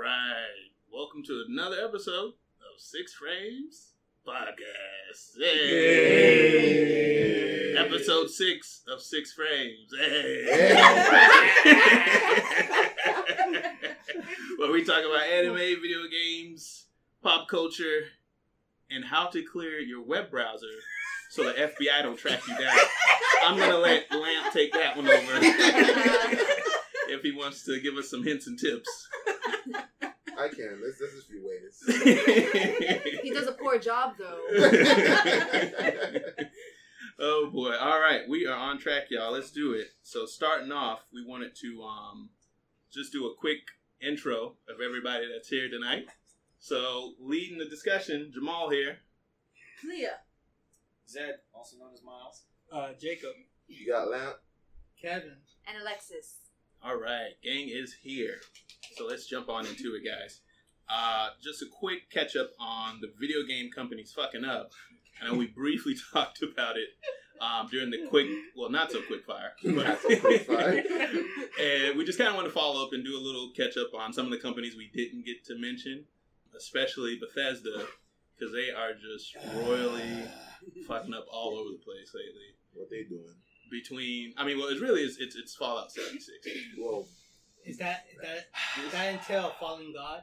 right. Welcome to another episode of SiXFramesPodcast. Hey. Episode 6 of SiXFrames. Hey. Where we talk about anime, video games, pop culture, and how to clear your web browser so the FBI don't track you down. I'm going to let Lamp take that one over if he wants to give us some hints and tips. I can. There's a few ways. He does a poor job, though. Oh, boy. All right. We are on track, y'all. Let's do it. So starting off, we wanted to just do a quick intro of everybody that's here tonight. So leading the discussion, Jamal here. Leah. Zed, also known as Miles. Jacob. You got Lamp. Kevin. And Alexis. All right. Gang is here. So let's jump on into it, guys. Just a quick catch up on the video game companies fucking up. I know we briefly talked about it during the not so Quickfire. Not so Quickfire. And we just kind of want to follow up and do a little catch up on some of the companies we didn't get to mention, especially Bethesda, because they are just royally fucking up all over the place lately. What they doing? It's Fallout 76. Whoa. Does that entail Fallen God?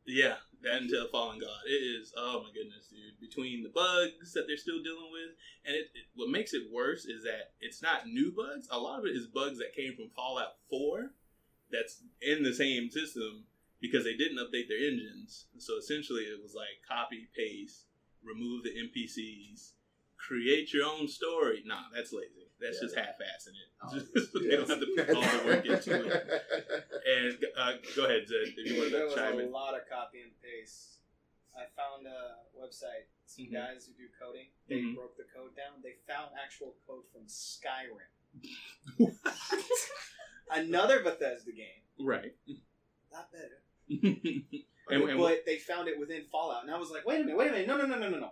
Yeah, that entail Fallen God. It is, oh my goodness, dude. Between the bugs that they're still dealing with, and what makes it worse is that it's not new bugs. A lot of it is bugs that came from Fallout 4 that's in the same system because they didn't update their engines. So essentially it was like copy, paste, remove the NPCs, create your own story. Nah, that's lazy. That's just half-assing it. They don't have to put all the work into it. And go ahead, Zed, if you want to chime in. There was a lot of copy and paste. I found a website, some guys who do coding. They broke the code down. They found actual code from Skyrim. Another Bethesda game. Right. Not better. But they found it within Fallout. And I was like, wait a minute. No.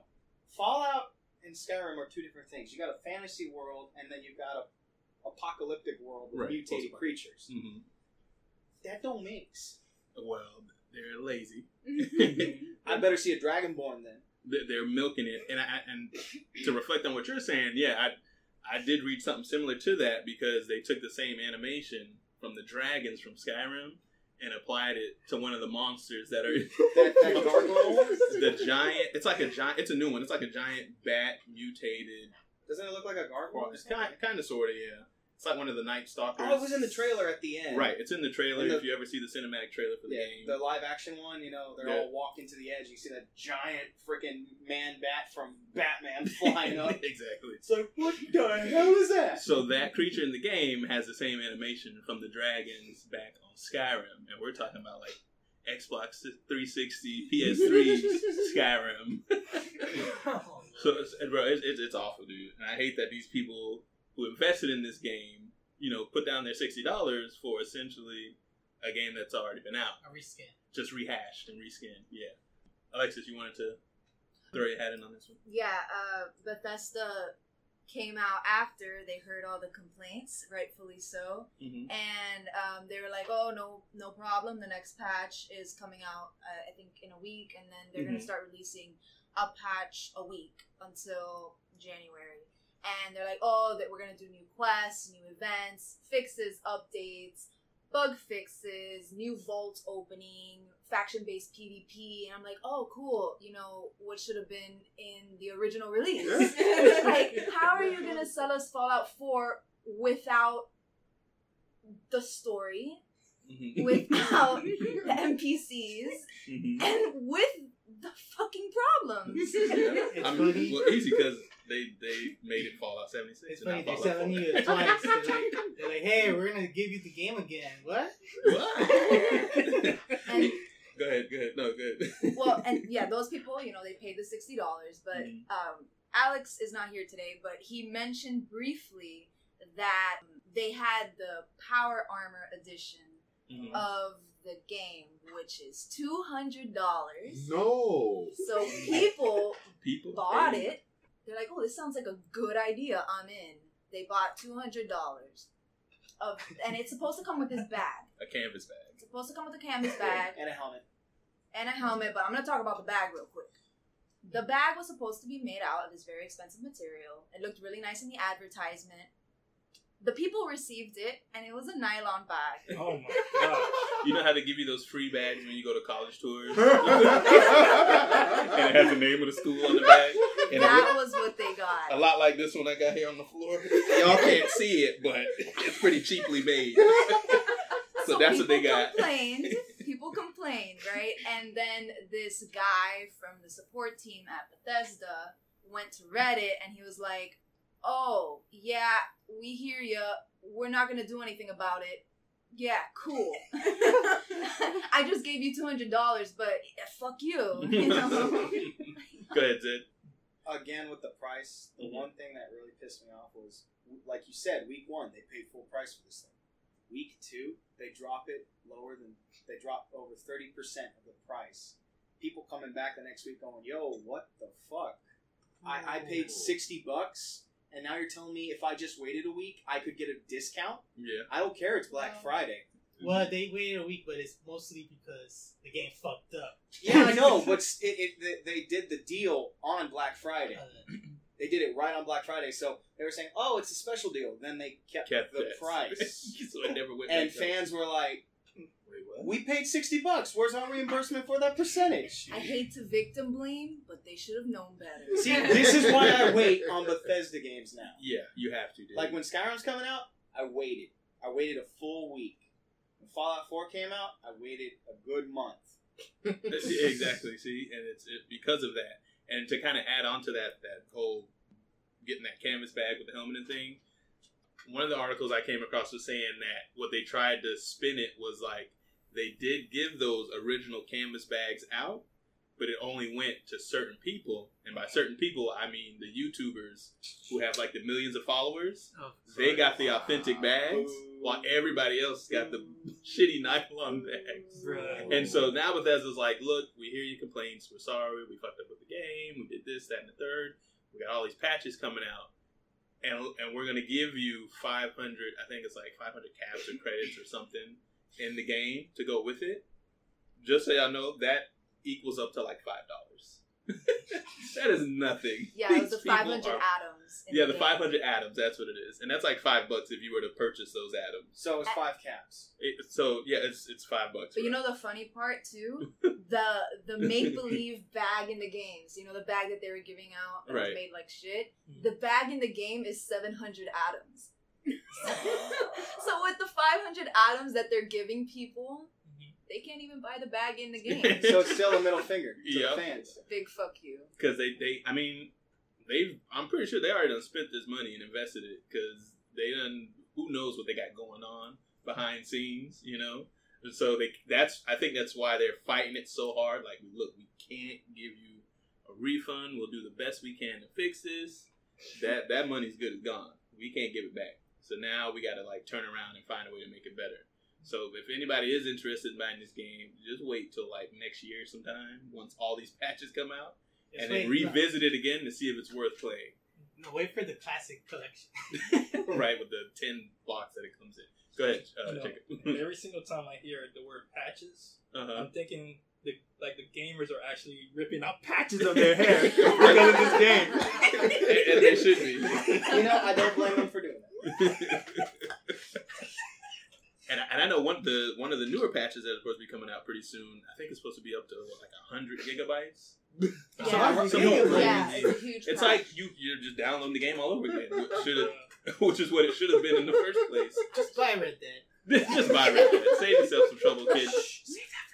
Fallout and Skyrim are two different things. You got a fantasy world, and then you got a apocalyptic world with mutated creatures. Mm-hmm. That don't mix. Well, they're lazy. I better see a Dragonborn then. They're milking it, and to reflect on what you're saying, I did read something similar to that because they took the same animation from the dragons from Skyrim and applied it to one of the monsters that are that gargoyle. The giant. It's like a giant. It's a new one. It's like a giant bat mutated. Doesn't it look like a gargoyle? It's kind of, sort of, yeah. It's like one of the Night Stalkers. Oh, it was in the trailer at the end. Right, it's in the trailer. If you ever see the cinematic trailer for the game, the live action one, they're all walking to the edge. You see that giant freaking man bat from Batman flying up. Exactly. It's like, what the hell is that? So that creature in the game has the same animation from the dragons back on Skyrim, and we're talking about like Xbox 360, PS3 Skyrim. So, bro, it's awful, dude. And I hate that these people who invested in this game, put down their $60 for essentially a game that's already been out. A reskin. Just rehashed and reskinned, yeah. Alexis, you wanted to throw your hat in on this one? Yeah, Bethesda came out after they heard all the complaints, rightfully so. Mm-hmm. And they were like, oh, no problem. The next patch is coming out, I think, in a week. And then they're going to start releasing a patch a week until January. And they're like, oh, that we're going to do new quests, new events, fixes, updates, bug fixes, new vault opening, faction-based PvP. And I'm like, oh, cool. What should have been in the original release? Like, how are you going to sell us Fallout 4 without the story, without the NPCs, and with the fucking problems? Well, easy, because they made it Fallout 76. It's funny, they're selling you it twice. They're like, hey, we're going to give you the game again. What? And, Go ahead. No, good. Well, and yeah, those people, they paid the $60, but Alex is not here today, but he mentioned briefly that they had the Power Armor edition of the game, which is $200. No. So people bought paid. it. They're like, oh, this sounds like a good idea. I'm in. They bought $200 and it's supposed to come with this bag. A canvas bag. It's a supposed to come with a canvas bag And a helmet. but I'm gonna talk about the bag real quick. The bag was supposed to be made out of this very expensive material. It looked really nice in the advertisement. The people received it, and it was a nylon bag. Oh my god! You know how they give you those free bags when you go to college tours, and it has the name of the school on the bag. And That was what they a got. lot like this one I got here on the floor. Y'all can't see it, but it's pretty cheaply made. So that's what they got. People complained, right? And then this guy from the support team at Bethesda went to Reddit, and he was like, "Oh, yeah, we hear ya. We're not going to do anything about it. Yeah, cool. I just gave you $200, but fuck you." You know? Go ahead, Zed. Again, with the price, the one thing that really pissed me off was, like you said, week 1, they paid full price for this thing. Week 2, they drop over 30% of the price. People coming back the next week going, "Yo, what the fuck? I paid $60, and now you're telling me if I just waited a week, I could get a discount?" Yeah. I don't care. It's Black Friday. Well, they waited a week, but it's mostly because the game fucked up. Yeah, I know, but they did the deal on Black Friday. They did it right on Black Friday, so they were saying, "Oh, it's a special deal." Then they kept the price, So it never went and back fans were like, Wait, what? "We paid $60. Where's our reimbursement for that percentage?" I hate to victim blame, but they should have known better. See, this is why I wait on Bethesda games now. Yeah, you have to, dude. Like when Skyrim's coming out, I waited. I waited a full week. When Fallout 4 came out, I waited a good month. Exactly. See, and it's because of that, and to kind of add on to that whole getting that canvas bag with the helmet and thing. One of the articles I came across was saying that what they tried to spin it was like they did give those original canvas bags out, but it only went to certain people, and by certain people I mean the YouTubers who have like the millions of followers. They got the authentic bags, while everybody else got the shitty nylon bags. And so now Bethesda's like, "Look, we hear your complaints. We're sorry. We fucked up with the game. We did this, that, and the third. We got all these patches coming out, and we're gonna give you 500. I think it's like 500 caps or credits or something in the game to go with it. Just so y'all know, that equals up to like $5. That is nothing. Yeah, it was the 500 atoms. Yeah, the 500 atoms. That's what it is, and that's like $5 if you were to purchase those atoms. So it's 5 caps. So yeah, it's $5. But you know the funny part too, the make believe bag in the games. You know the bag that they were giving out that was made like shit. The bag in the game is 700 atoms. So with the 500 atoms that they're giving people, they can't even buy the bag in the game. So it's still a middle finger to the fans. Big fuck you. Because I'm pretty sure they already done spent this money and invested it, because they done, who knows what they got going on behind scenes, you know? And so I think that's why they're fighting it so hard. Like, look, we can't give you a refund. We'll do the best we can to fix this. That money's good as gone. We can't give it back. So now we got to like turn around and find a way to make it better. So if anybody is interested in buying this game, just wait till like next year sometime, once all these patches come out, and then revisit it again to see if it's worth playing. No, wait for the classic collection. Right, with the 10 blocks that it comes in. Go ahead, Jacob. Every single time I hear the word patches, I'm thinking the gamers are actually ripping out patches of their hair because of this game. And they should be. You know, I don't blame them for doing that. And I know one of the newer patches that is supposed to be coming out pretty soon. I think it's supposed to be up to like 100 gigabytes. It's a huge. It's like you're just downloading the game all over again, which is what it should have been in the first place. Just buy Red Dead. Just buy Red Dead. Save yourself some trouble, kids. Save that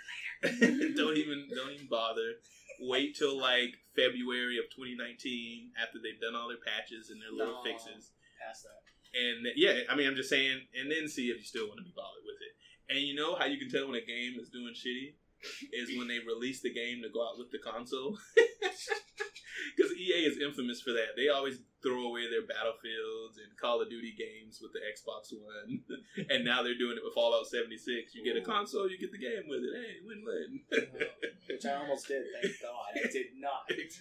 for later. Don't even bother. Wait till like February of 2019 after they've done all their patches and their little fixes. Past that. And yeah, I mean, I'm just saying, and then see if you still want to be bothered with it. And you know how you can tell when a game is doing shitty is when they release the game to go out with the console. Because EA is infamous for that. They always throw away their Battlefields and Call of Duty games with the Xbox One. And now they're doing it with Fallout 76. You get a console, you get the game with it. Hey, win-win. Which I almost did, thank God. I did not. Did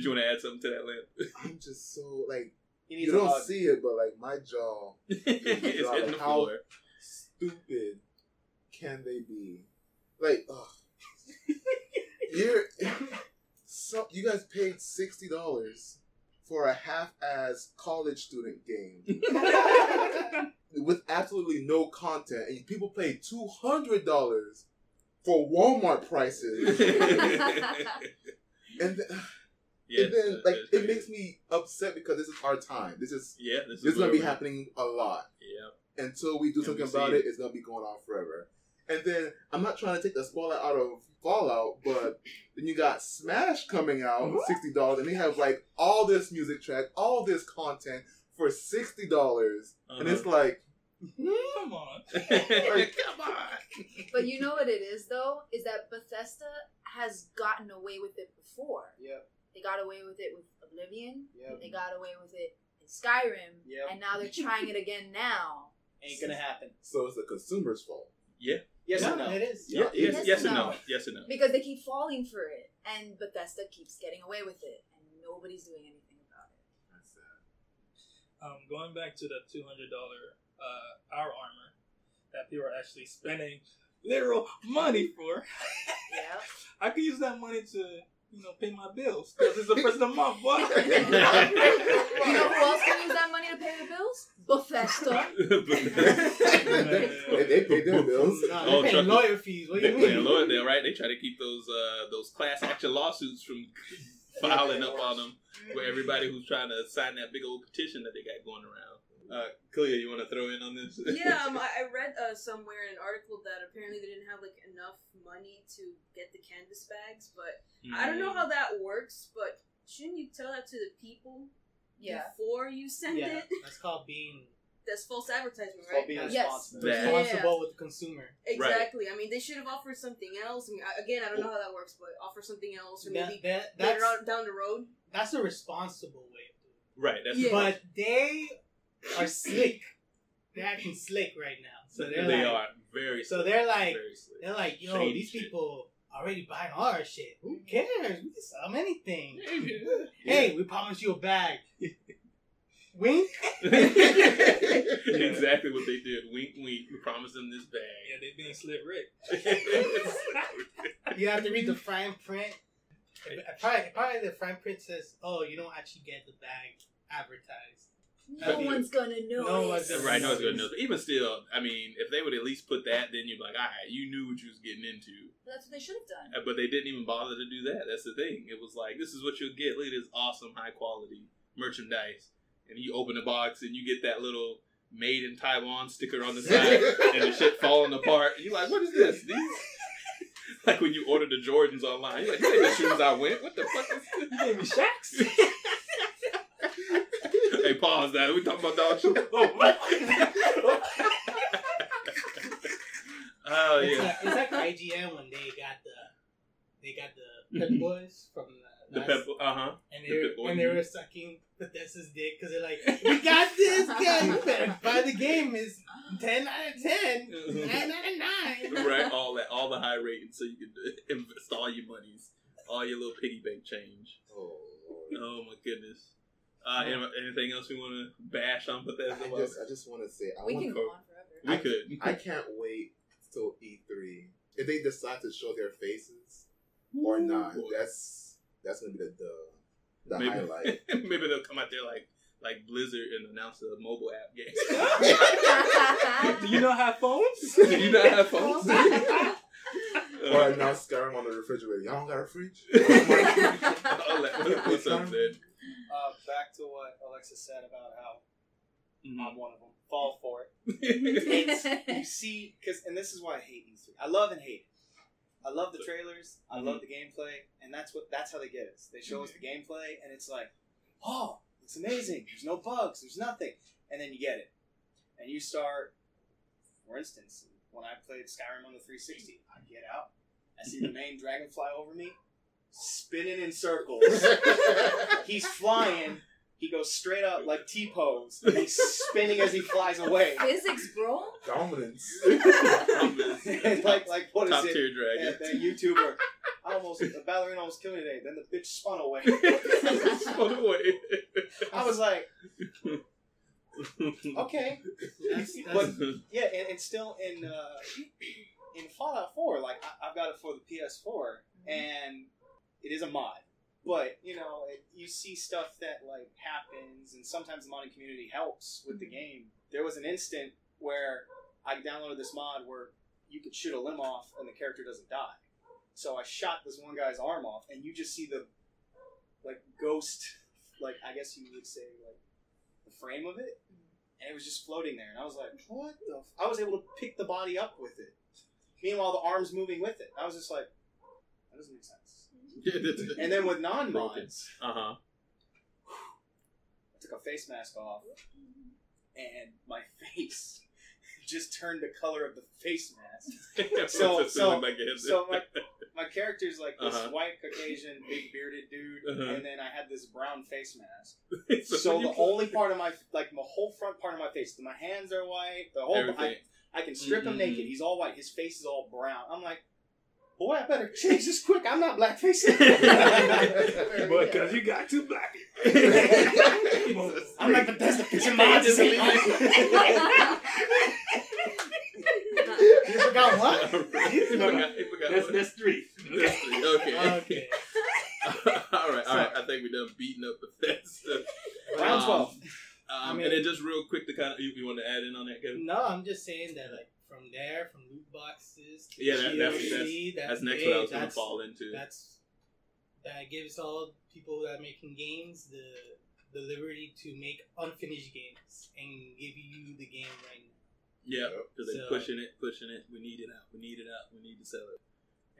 you want to add something to that, Lamp? I'm just so, like, you don't see it, but, like, my jaw is hitting the how floor. Stupid can they be? Like, you guys paid $60 for a half-ass college student game with absolutely no content, and people paid $200 for Walmart prices. And then it makes me upset because this is our time. This is going to be happening a lot. Yeah. Until we do something about it, it's going to be going on forever. And then, I'm not trying to take the spotlight out of Fallout, but then you got Smash coming out, $60, and they have like all this music track, all this content for $60. And it's like, come on. Come on. But you know what it is, though? Is that Bethesda has gotten away with it before. Yep. They got away with it with Oblivion. Yep. They got away with it in Skyrim. Yep. And now they're trying it again now. Ain't gonna happen. So it's the consumer's fault. Yeah. Yes or no? It is. Yeah. Yes and no. Yes and no. Because they keep falling for it. And Bethesda keeps getting away with it. And nobody's doing anything about it. That's sad. Going back to the $200 Power Armor that people are actually spending literal money for. Yeah. I could use that money to, pay my bills. Because it's the first of the month, boy. You know who else can use that money to pay the bills? Bethesda. They pay their bills. No, they're paying lawyer fees. What do you mean? They're lawyer, they're right. They try to keep those class action lawsuits from filing up on them, where everybody who's trying to sign that big old petition that they got going around. Clea, you want to throw in on this? Yeah, I read somewhere in an article that apparently they didn't have enough money to get the canvas bags, but I don't know how that works. But shouldn't you tell that to the people before you send it? That's called being. That's false advertisement, It's right? being Yes. Responsible with the consumer. Exactly. Right. I mean, they should have offered something else. I mean, again, I don't know how that works, but offer something else, or maybe later on down the road. That's a responsible way of doing it. Right. That's But they are slick. They're acting slick right now. So they are very. So they're like, yo, Shady these shit. people already buying our shit. Who cares? We can sell them anything. Hey, we promise you a bag. Wink. Exactly what they did. Wink, wink. We promised them this bag. Yeah, they being slit Rick. You have to read the fine print. Probably the fine print says, "Oh, you don't actually get the bag advertised." No one's gonna know. Right, no one's gonna know. But even still, I mean, if they would at least put that, then you'd be like, all right, you knew what you was getting into. That's what they should have done. But they didn't even bother to do that. That's the thing. It was like, this is what you'll get. Look at this awesome, high quality merchandise. And you open the box and you get that little made in Taiwan sticker on the side and the shit falling apart. And you're like, what is this? These? Like when you order the Jordans online. You're like, these ain't the shoes I went. What the fuck is this? You gave me Shaqs. Hey, pause that. We talking about dog shoes? Oh, yeah. It's like IGN when they got the Pep Boys from the Pep, and they were sucking Bethesda's dick because they're like, we got this game. You better buy the game. It's 10 out of 10, 9 out of 9. Right, all the high ratings so you can invest all your monies, all your little piggy bank change. Oh my goodness. Anything else we want to bash on Bethesda? I just want to say we can go on forever. We could. I can't wait till E3 if they decide to show their faces or not. Boy. That's gonna be the highlight. Maybe they'll come out there like Blizzard and announce a mobile app game. Do you not have phones? Do you not have phones? Or announce Skyrim on the refrigerator. Y'all don't got a fridge? What's up, Zed? Back to what Alexa said about how I'm one of them. Fall for it. You see, and this is why I hate E3. I love and hate it. I love the trailers. I love the gameplay, and that's how they get us. They show us the gameplay, and it's like, oh, it's amazing. There's no bugs. There's nothing, and then you get it, and you start. For instance, when I played Skyrim on the 360, I get out, I see the main dragon fly over me, spinning in circles. He's flying. He goes straight up like T-pose. And he's spinning as he flies away. Physics, bro. Dominance. And like what is Top it? tier dragon. That YouTuber. The ballerina almost killed me today. Then the bitch spun away. Spun away. I was like, okay. But yeah, and still in in Fallout 4, like I've got it for the PS4, and it is a mod. But you see stuff that like happens, and sometimes the modding community helps with the game. There was an instant where I downloaded this mod where you could shoot a limb off and the character doesn't die. So I shot this one guy's arm off, and you just see the like ghost, like I guess you would say like the frame of it, and it was just floating there. And I was like, what the? I was able to pick the body up with it. Meanwhile, the arm's moving with it. I was just like, that doesn't make sense. And then with non-mods, I took a face mask off, and my face just turned the color of the face mask. so my character's like this white Caucasian, big bearded dude, and then I had this brown face mask. So the only part of my whole front part of my face, my hands are white. The whole I can strip him naked. He's all white. His face is all brown. I'm like, boy, I better change this quick. I'm not blackface. But because you got too black. I'm like, Bethesda, picture mods. You forgot what? That's three. Okay. All right. I think we're done beating up Bethesda. Round 12. And then just real quick to kind of, you want to add in on that, Kevin? No, I'm just saying that like from loot boxes to that's next what I was going to fall into. That gives all people that are making games the liberty to make unfinished games and give you the game right now. Yeah, because they're pushing it. We need it out. We need to sell it.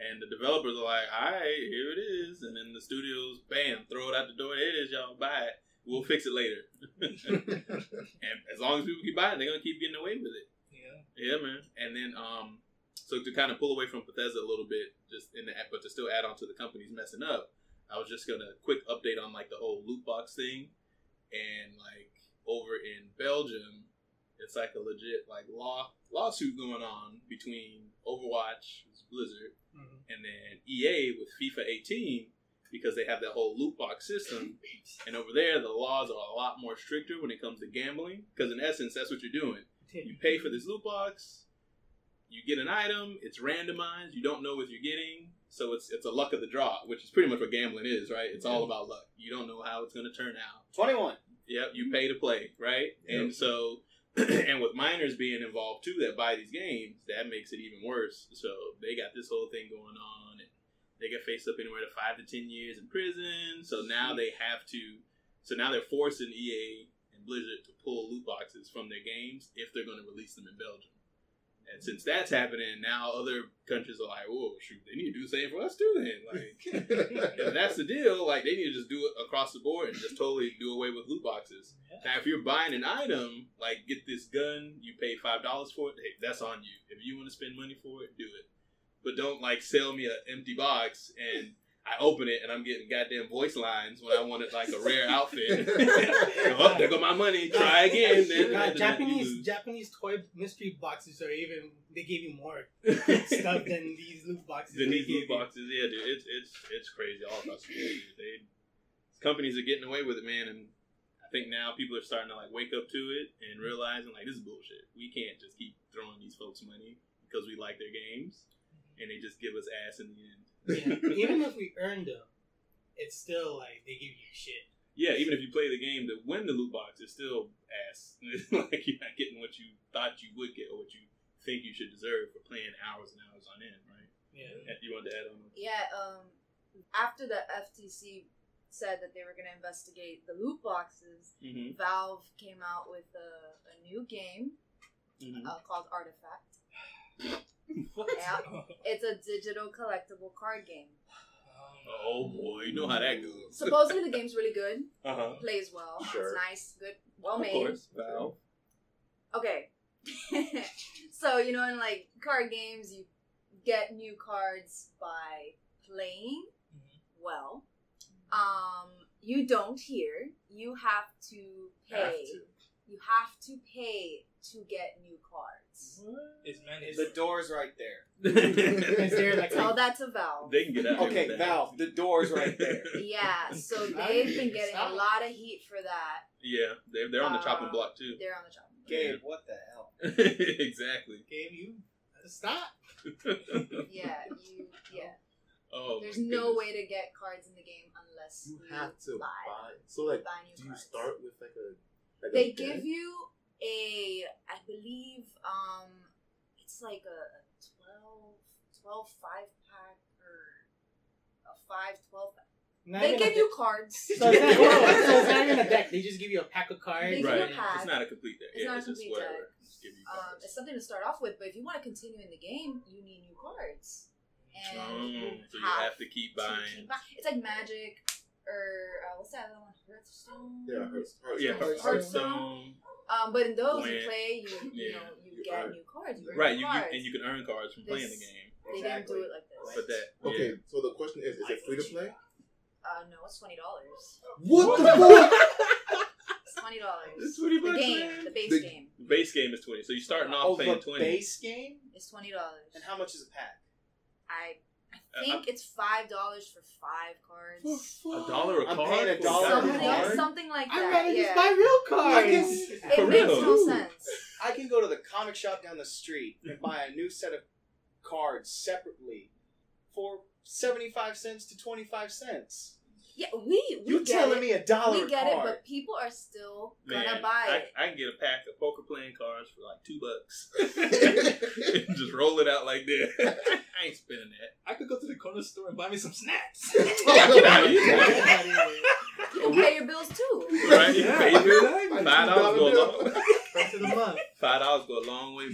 And the developers are like, all right, here it is. And then the studios, bam, throw it out the door. Here it is, y'all, buy it. We'll fix it later. And as long as people keep buying it, they're going to keep getting away with it. Yeah, man. And then, so to kind of pull away from Bethesda a little bit, but to still add on to the companies messing up, I was just going to quick update on like the whole loot box thing. And like over in Belgium, it's like a legit like lawsuit going on between Overwatch, Blizzard, and then EA with FIFA 18 because they have that whole loot box system. And over there, the laws are a lot more stricter when it comes to gambling because in essence, that's what you're doing. You pay for this loot box, you get an item, it's randomized, you don't know what you're getting, so it's a luck of the draw, which is pretty much what gambling is, right? It's all about luck. You don't know how it's going to turn out. 21. Yep, you pay to play, right? Yep. And so, and with minors being involved too that buy these games, that makes it even worse. So they got this whole thing going on, and they get faced up anywhere to 5 to 10 years in prison. So now they have to, now they're forcing EA and Blizzard to pull loot boxes from their games if they're going to release them in Belgium. And since that's happening, now other countries are like, "Oh, shoot, they need to do the same for us too." Then, like, if that's the deal, like they need to just do it across the board and just totally do away with loot boxes. Yeah. Now, if you're buying an item, like get this gun, you pay $5 for it. Hey, that's on you. If you want to spend money for it, do it. But don't like sell me an empty box and I open it and I'm getting goddamn voice lines when I wanted like a rare outfit. Oh, there go my money. Try again. Japanese toy mystery boxes are they give you more stuff than these loot boxes. Yeah, dude, it's crazy all across the board. Companies are getting away with it, man, and I think now people are starting to like wake up to it and realizing like this is bullshit. We can't just keep throwing these folks money because we like their games and they just give us ass in the end. Yeah, even if we earned them, it's still like they give you shit. Yeah, even if you play the game to win the loot box, it's still ass. Like you're not getting what you thought you would get or what you think you should deserve for playing hours and hours on end, right? Yeah. You wanted to add on? Yeah. After the FTC said that they were going to investigate the loot boxes, Valve came out with a new game called Artifact. Yeah, it's a digital collectible card game. Oh boy, you know how that goes. Supposedly the game's really good. Plays well. Sure. It's nice, good, well made. Of course, Valve. Okay. So, you know, in like card games, you get new cards by playing well. You don't here. You have to pay. You have to pay to get new cards. The door's right there. Is there like tell that to Valve. They can get out. Okay, Valve, the door's right there. Yeah, so they've been getting a lot of heat for that. Yeah, they're on the chopping block too. They're on the chopping block. Gabe, what the hell? Exactly. Gabe, you stop. Yeah. Oh, there's no way to get cards in the game unless you have to buy. So buy new do you cards. start with like a? They give you I believe, it's like a 12 5-pack or a 12 pack. They give you cards. So it's not even a deck. They just give you a pack of cards. They give you a pack. It's not a complete deck. It's not a just complete whatever. deck. Just give you cards. It's something to start off with, but if you want to continue in the game, you need new cards. And so you have to keep buying. It's like Magic or what's that other one? Hearthstone. Yeah, Hearthstone. But in those you play, you know, you get new cards. You earn cards. And you can earn cards from playing the game. They didn't do it like this. But okay, so the question is it free to play? No, it's $20. What the fuck? It's $20. It's $20. The game, the base game. The base game is $20. So you're starting off paying $20. The base game is $20. And how much is a pack? I think it's $5 for 5 cards. $1 a card? I'm paying $1 a card? Something like that. I'd rather just buy real cards. It makes no sense. I can go to the comic shop down the street and buy a new set of cards separately for 75 cents to 25 cents. Yeah, we you telling me $1 a card? We get it, but people are still gonna buy it. I can get a pack of poker playing cards for like $2. And just roll it out like that. I ain't spending that. I could go to the corner store and buy me some snacks. Get out of here. You can pay your bills too. Right? You pay your bills. $5 go a long way. First of the month. $5 go a long way.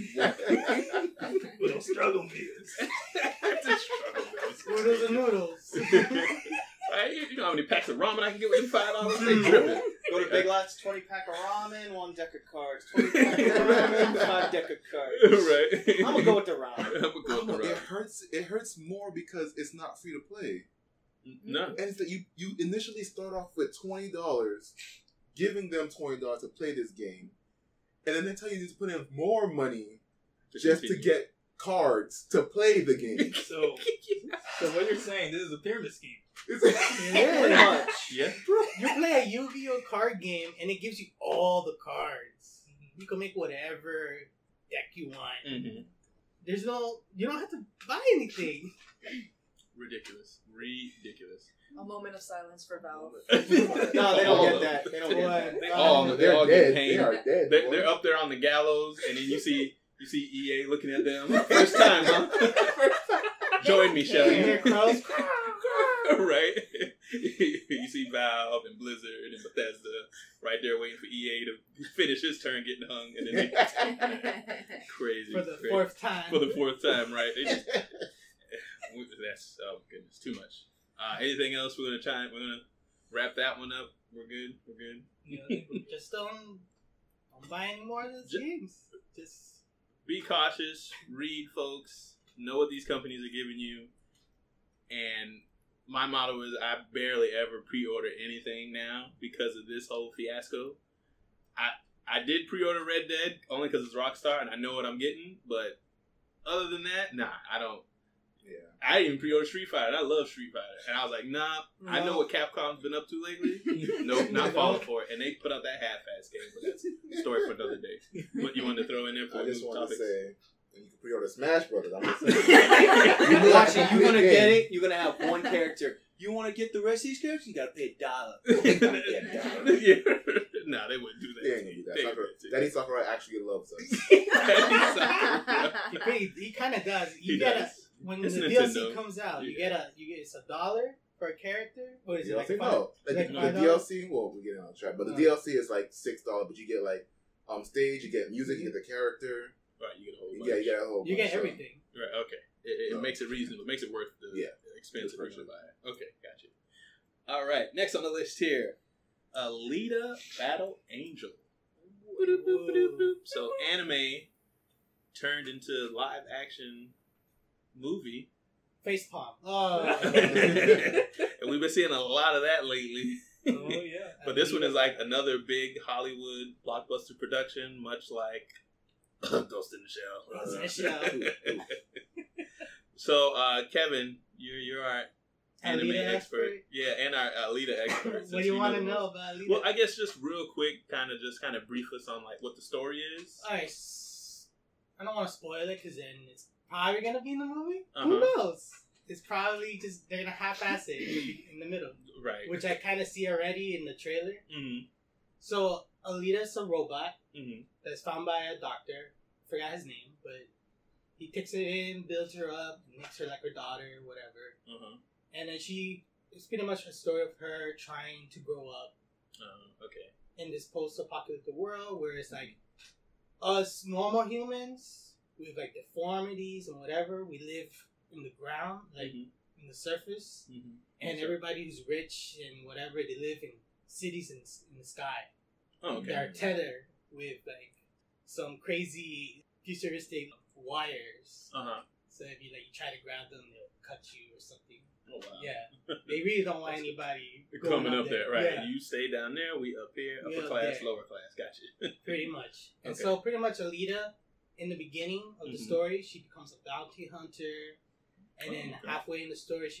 With those struggle meals. Noodles and noodles. Right? You know how many packs of ramen I can get with them $5? They tripping. Go to Big Lots, 20-pack of ramen, 1 deck of cards. 20-pack of ramen, 5 deck of cards. Right. I'm gonna go with the ramen. It hurts more because it's not free to play. No. And it's that you initially start off with $20, giving them $20 to play this game, and then they tell you to put in more money just to get cards to play the game. So what you're saying, this is a pyramid scheme. Pretty much. Yeah. You play a Yu-Gi-Oh card game and it gives you all the cards. You can make whatever deck you want. Mm-hmm. You don't have to buy anything. Ridiculous. A moment of silence for Valve. No, they don't get that. They don't get that. They all dead. get paid. They are dead. They're up there on the gallows, and then you see EA looking at them. First time, huh? Join me, Shelly. Right? You see Valve and Blizzard and Bethesda right there waiting for EA to finish his turn getting hung, and then crazy For the fourth time. For the fourth time, right? That's goodness, too much. Anything else? We're gonna wrap that one up. We're good. Yeah, just don't buy any more of those games. Just be cautious. Read, folks. Know what these companies are giving you. And my motto is I barely ever pre-order anything now because of this whole fiasco. I did pre-order Red Dead only because it's Rockstar and I know what I'm getting. But other than that, nah, I don't. Yeah. I didn't even pre-order Street Fighter. I love Street Fighter. And I was like, nah, I know what Capcom's been up to lately. Nope, not falling for it. And they put out that half-ass game, but that's a story for another day. What you wanted to throw in there for I just want topics? to say, and you can pre-order Smash Brothers. I'm just saying. Watching, you're going to get it. You're going to have one character. You want to get the rest of these characters? You got to pay $1. Yeah. Nah, they wouldn't do that. They ain't going to do that. Daddy Sakurai actually loves us. He kind of does. You gotta. When the DLC comes out, you get it's $1 for a character. What is it? Like no, the DLC. Well, we get it on track, but the DLC is like $6. But you get like stage, you get music, you get the character. Right, you get a whole bunch. Yeah, you get a whole. You get everything. Right. Okay. It makes it reasonable. It makes it worth the expense of buy it. Okay, gotcha. All right. Next on the list here, Alita Battle Angel. So anime turned into live action movie. Facepalm. And we've been seeing a lot of that lately. Oh yeah. But this one is like another big Hollywood blockbuster production, much like Ghost in the Shell. So Kevin, you're our anime expert. Yeah, and our Alita expert. What do you want to know about Alita? Well, I guess just real quick, kind of brief us on like what the story is. Alright, I don't want to spoil it because then it's probably gonna be in the movie. Uh-huh. Who knows? It's probably just they're gonna half-ass it in the middle, Right. which I kind of see already in the trailer. Mm-hmm. So Alita's a robot Mm-hmm. that's found by a doctor. Forgot his name, but he takes her in, builds her up, makes her like her daughter, whatever. Uh-huh. And then it's pretty much a story of her trying to grow up Okay. in this post-apocalyptic world where it's like us normal humans with like deformities and whatever, we live in the ground, like in the surface, and everybody who's rich and whatever, they live in cities in the sky. Oh, okay. They're tethered with like some crazy futuristic wires. So if you try to grab them, they'll cut you or something. Oh wow. Yeah, they really don't want anybody coming up there, right? Yeah. You stay down there, we up here, We upper up class, there. lower class. Gotcha. Pretty much. And Okay. so pretty much Alita, in the beginning of the story, she becomes a bounty hunter, and then halfway in the story,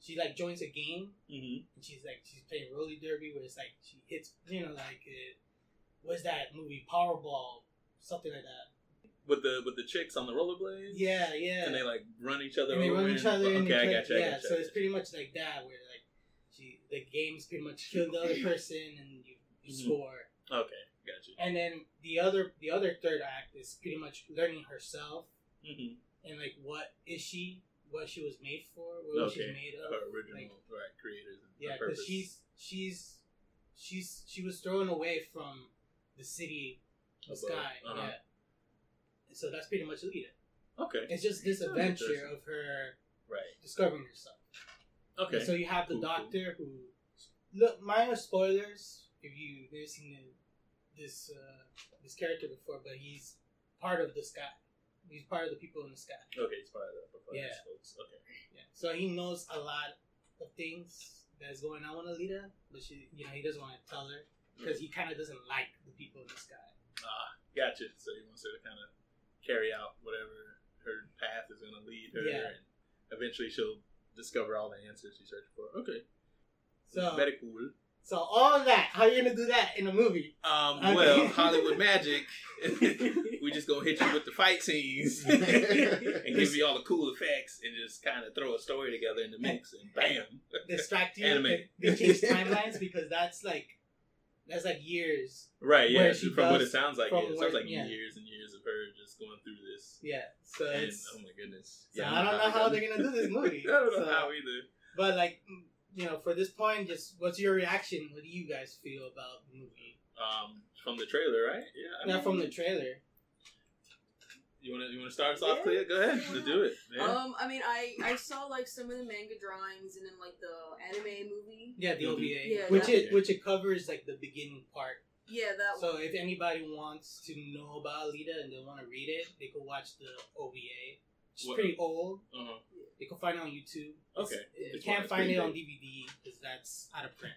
she like joins a game, and she's playing roller derby, where it's like she hits, what's that movie, Powerball, something like that. With the chicks on the rollerblades. Yeah, yeah. And they like run each other. And they run each other. Okay, I gotcha. Yeah, so it's pretty much like that, where like the game's pretty much kill the other person and you score. Okay, gotcha. And then the other third act is pretty much learning herself and like what she was made for, what she was made of. Her original creators. And because she was thrown away from the city, the sky. Yeah. So that's pretty much Alita. Okay. It's just this adventure of her discovering herself. Okay. And so you have the doctor who, look, minor spoilers if you've never seen this character before, but he's part of the sky. He's part of the people in the sky. Okay, he's part of the folks. Okay. Yeah. So he knows a lot of things that's going on with Alita, but he doesn't want to tell her because he kind of doesn't like the people in the sky. Gotcha. So he wants her to kind of carry out whatever her path is going to lead her, and eventually she'll discover all the answers she's searching for. Okay. So very cool. So all of that, how are you going to do that in a movie? Well, Hollywood magic. We just gonna hit you with the fight scenes and give you all the cool effects and just kind of throw a story together in the mix and bam. Distract you. Anime. They change timelines because that's like years. Right, yeah. From what it does, sounds like, it sounds like yeah. years and years of her just going through this. Yeah, so and, it's... oh my goodness. So I don't know how they're going to do this movie. I don't know how either. But like, for this point, just what's your reaction? What do you guys feel about the movie? From the trailer, right? Yeah. From the trailer. You wanna start us off, Clea? Go ahead. Let's do it. Yeah. I mean, I saw like some of the manga drawings and then like the anime movie. Yeah, the OVA. Yeah, which it covers like the beginning part. Yeah, that So one. if anybody wants to know about Alita and they want to read it, they could watch the OVA. It's pretty old. They can find it on YouTube. Okay. You can't find it on DVD because that's out of print.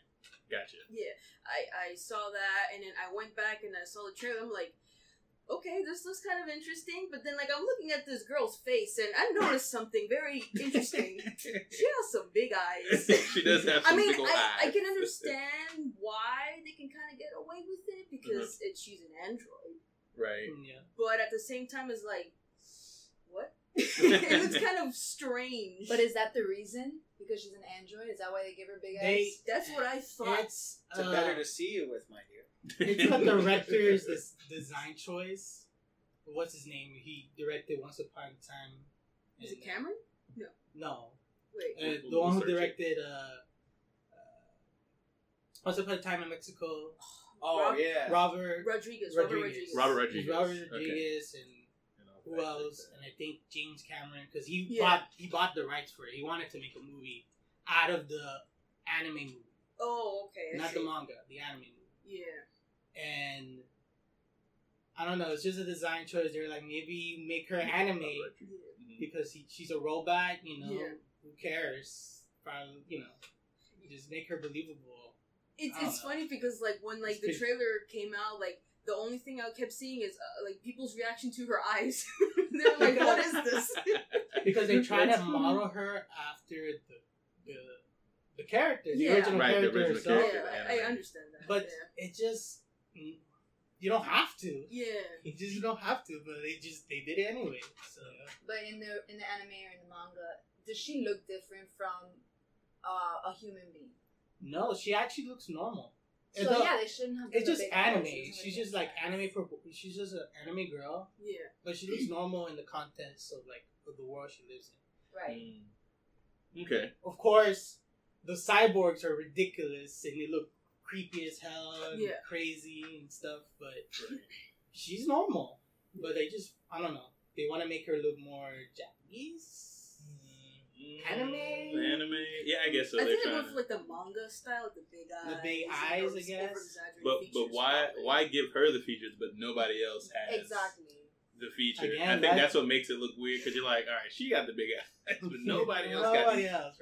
Gotcha. Yeah, I saw that and then I went back and I saw the trailer. I'm like, okay, this looks kind of interesting, but then like I'm looking at this girl's face and I noticed something very interesting. She has some big eyes. She does have some big old eyes. I can understand why they can kind of get away with it because she's an android. Right. Yeah. But at the same time, it's like, what? It looks kind of strange. But is that the reason? Because she's an android? Is that why they give her big eyes? That's what I thought. It's better to see you with, my dear. It's the director's design choice. What's his name? He directed Once Upon a Time. Is it Cameron? No. Wait. The one who directed Once Upon a Time in Mexico. Robert Rodriguez. Robert Rodriguez. And who else? And I think James Cameron, because he bought the rights for it. He wanted to make a movie out of the anime movie. Oh, okay. Not the manga, the anime movie. Yeah. And I don't know, it's just a design choice. They're like, maybe make her anime because she's a robot, who cares? Probably, just make her believable. It's funny because like when like the trailer came out, like the only thing I kept seeing is like people's reaction to her eyes. They were like, "What is this?" Because they try to model her after the character, the original character. Yeah, I understand that. But it just you don't have to. Yeah. You just don't have to, but they did it anyway. So. But in the anime or in the manga, does she look different from a human being? No, she actually looks normal. So they shouldn't have. It's just anime. She's just like anime. She's just an anime girl. Yeah. But she looks normal in the context of the world she lives in. Right. Okay. Of course, the cyborgs are ridiculous and they look creepy as hell and crazy and stuff. But she's normal. But they just, I don't know. They want to make her look more Japanese. Anime? Yeah, I guess so. I think they went for like the manga style, the big eyes. The big eyes, I guess. But why give her the features but nobody else has the feature? Again, I think that's what makes it look weird because you're like, all right, she got the big eyes, but nobody else got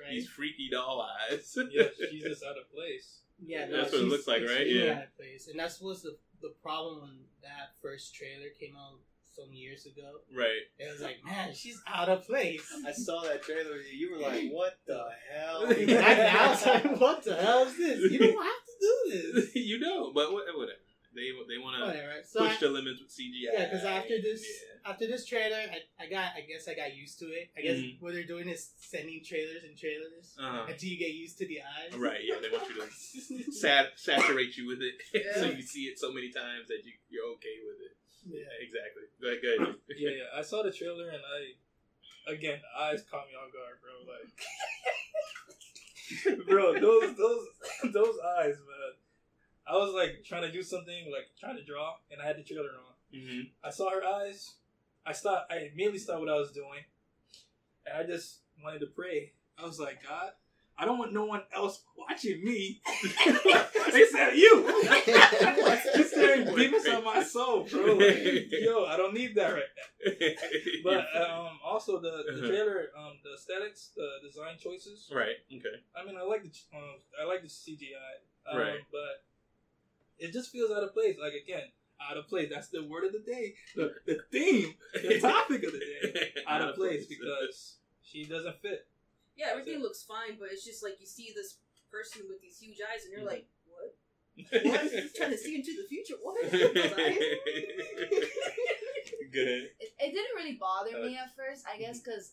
these freaky doll eyes. Yeah, she's just out of place. Yeah, that's what it looks like, right? Yeah, out of place, and that's what's the problem when that first trailer came out some years ago. Right. It was like, man, she's out of place. I saw that trailer. You were like, what the hell? Exactly. I was like, what the hell is this? You don't have to do this. You don't, but whatever. They want to push the limits with CGI. Yeah, because after this trailer, I guess I got used to it. I guess what they're doing is sending trailers until you get used to the eyes. Right. Yeah, they want you to saturate you with it, so you see it so many times that you're okay with it. Yeah, exactly. Go ahead. Yeah. I saw the trailer and the eyes caught me off guard, bro. Like, bro, those eyes, man. I was like trying to do something, like trying to draw, and I had the trailer on. Mm-hmm. I saw her eyes. I immediately stopped what I was doing, and I just wanted to pray. I was like, God, I don't want no one else watching me. They said you. You're staring deep inside my soul, bro. Like, yo, I don't need that right now. But also the trailer, the aesthetics, the design choices. Right. Okay. I mean, I like the CGI. Right. But it just feels out of place. Like, again, out of place. That's the word of the day. The theme, the topic of the day. Out of place because she doesn't fit. Yeah, everything looks fine, but it's just like you see this person with these huge eyes, and you're like, what? What? He's trying to see into the future. What? Good. It didn't really bother me at first, I guess, because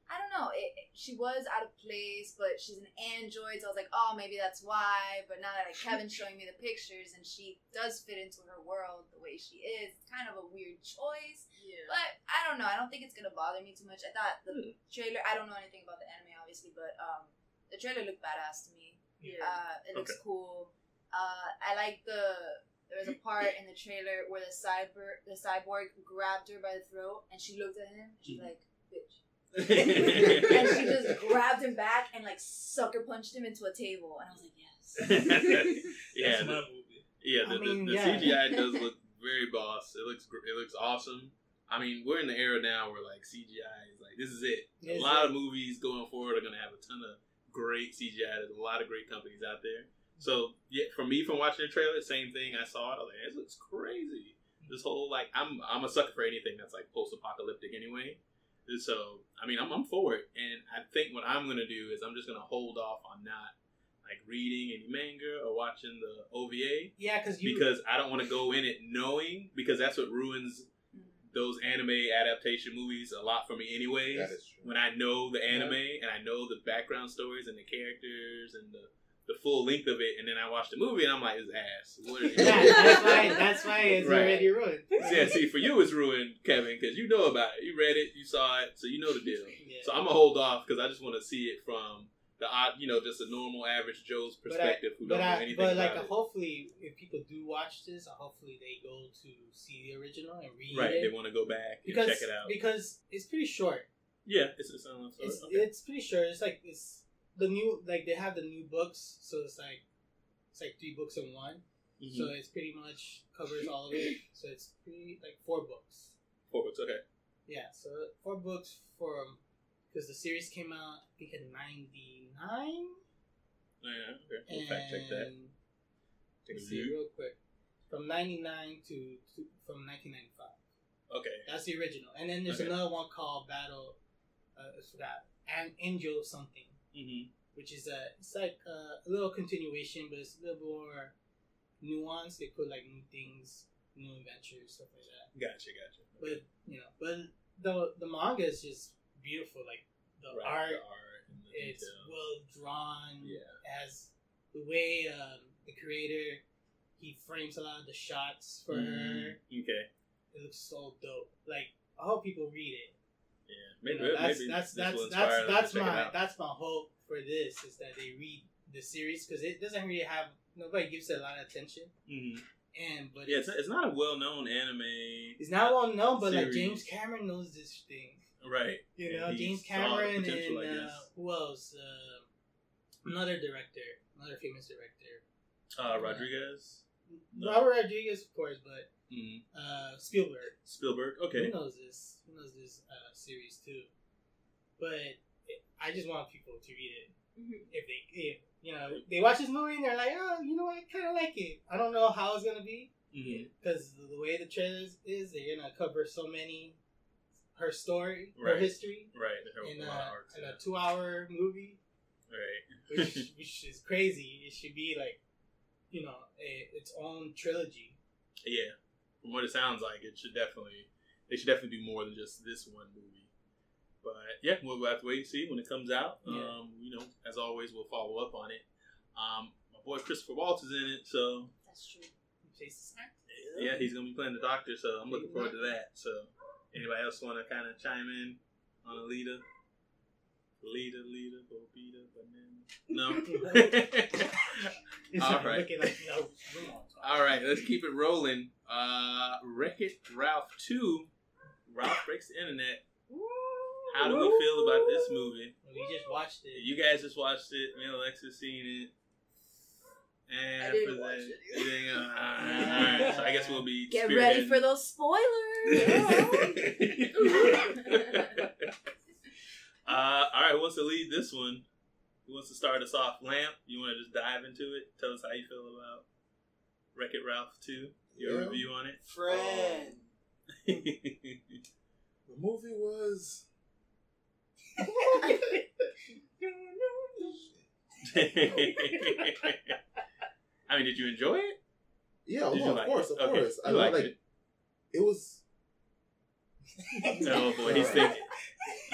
I don't know. She was out of place, but she's an android, so I was like, oh, maybe that's why. But now that Kevin's showing me the pictures, and she does fit into her world the way she is, it's kind of a weird choice. Yeah. But I don't know. I don't think it's gonna bother me too much. I thought the trailer. I don't know anything about the anime, obviously, but the trailer looked badass to me. Yeah. It looks cool. I like there was a part in the trailer where the cyborg grabbed her by the throat, and she looked at him, and she's like, bitch. And she just grabbed him back and like sucker punched him into a table, and I was like, yes. Yeah, that's my movie. Yeah, the CGI does look very boss. It looks awesome. I mean, we're in the era now where like CGI is like, this is it. A lot of movies going forward are gonna have a ton of great CGI. There's a lot of great companies out there. So yeah, for me, from watching the trailer, same thing. I saw it. I was like, this looks crazy. This whole like, I'm a sucker for anything that's like post-apocalyptic anyway. So I mean, I'm for it, and I think what I'm gonna do is I'm just gonna hold off on not like reading any manga or watching the OVA. Yeah, because I don't want to go in it knowing, because that's what ruins those anime adaptation movies a lot for me anyways. That is true. When I know the anime and I know the background stories and the characters and the full length of it, and then I watch the movie and I'm like, it's ass. What are you doing? That's why it's already ruined. Yeah, see, for you it's ruined, Kevin, because you know about it. You read it, you saw it, so you know the deal. Yeah. So I'm going to hold off because I just want to see it from the just a normal average Joe's perspective who don't know anything about it. Hopefully, if people do watch this, hopefully they go to see the original and read it. Right, they want to go back and check it out. Because it's pretty short. Yeah, it's a silent story. It's pretty short. It's the new, like they have the new books, so it's like 3 books in one. Mm-hmm. So it's pretty much covers all of it. So it's pretty like 4 books. 4 books, okay. Yeah, so 4 books because the series came out, I think, in 99. Yeah, okay. We'll fact check that. Let's see real quick. From 99 from 1995. Okay. That's the original. And then there's another one called Battle, I forgot, and Angel something. Mm-hmm. Which is it's like a little continuation, but it's a little more nuanced. They put like new things, new adventures, stuff like that. Gotcha. But the manga is just beautiful. Like the art and the it's details. well drawn. Yeah. As the way the creator he frames a lot of the shots for her. Okay. It looks so dope. Like I hope people read it. Yeah, maybe that's my hope for this is that they read the series because it doesn't really have nobody gives it a lot of attention. Mm-hmm. But it's not a well-known anime. It's not well known, but series. like James Cameron knows this thing, right? James Cameron and who else? Another famous director. Rodriguez. No. Robert Rodriguez, of course, but Spielberg. Okay. He knows this series too. But I just want people to read it. If they watch this movie and they're like, oh, you know what, I kind of like it. I don't know how it's gonna be because the way the trailer is, they're gonna cover so many her story, her history, in a 2-hour movie, which is crazy. It should be like its own trilogy. Yeah, from what it sounds like, they should definitely do more than just this one movie. But yeah, we'll have to wait and see when it comes out. Yeah. As always, we'll follow up on it. My boy Christopher Waltz is in it, so That's true. yeah, he's gonna be playing the Doctor, so I'm looking forward to that. So, anybody else want to kind of chime in on Alita? Bobita, banana. No. All right. All right, let's keep it rolling. Wreck-It Ralph 2. Ralph Breaks the Internet. How do we feel about this movie? We just watched it. You guys just watched it. Me and Alexis seen it. And I didn't watch it. Alright, so I guess we'll be Get ready for those spoilers. Alright, who wants to lead this one? Who wants to start us off? Lamp, you want to just dive into it? Tell us how you feel about Wreck-It Ralph 2. Your review on it? Friend. The movie was... I mean, did you enjoy it? Yeah, of course. I liked it. It was... Oh boy, he's thinking.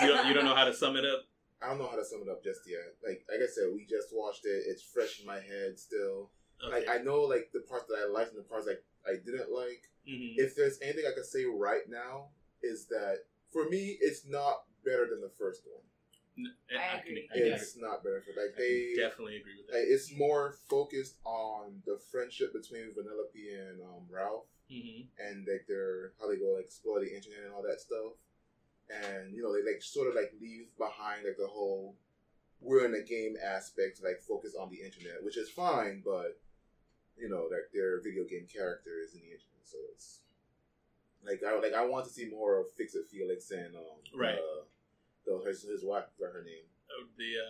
You don't know how to sum it up? I don't know how to sum it up just yet. Like I said, we just watched it. It's fresh in my head still. Okay. Like I know like the parts that I liked and the parts I didn't like. Mm-hmm. If there's anything I can say right now is that for me it's not better than the first one. I agree. It's not better for I definitely agree with that. Like, it's more focused on the friendship between Vanellope and Ralph, and like how they go explore the internet and all that stuff, and they like sort of like leave behind like the whole we're in a game aspect, like focus on the internet, which is fine, but like their video game character is in the internet, so it's like I want to see more of Fix It Felix and his wife, what her name?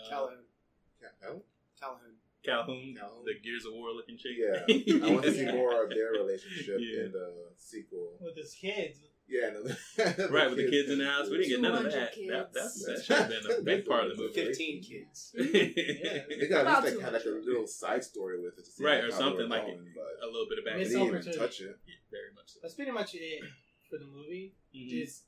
Calhoun, the Gears of War looking chick. Yeah, I want to see more of their relationship in the sequel with his kids. Yeah, right, with the kids in the house. We didn't get none of that. That should have been a big part of the movie. 15 kids. They got at least had like a little side story with it, right, or something like a little bit of back. They didn't even touch it. Yeah, very much so. That's pretty much it for the movie. Just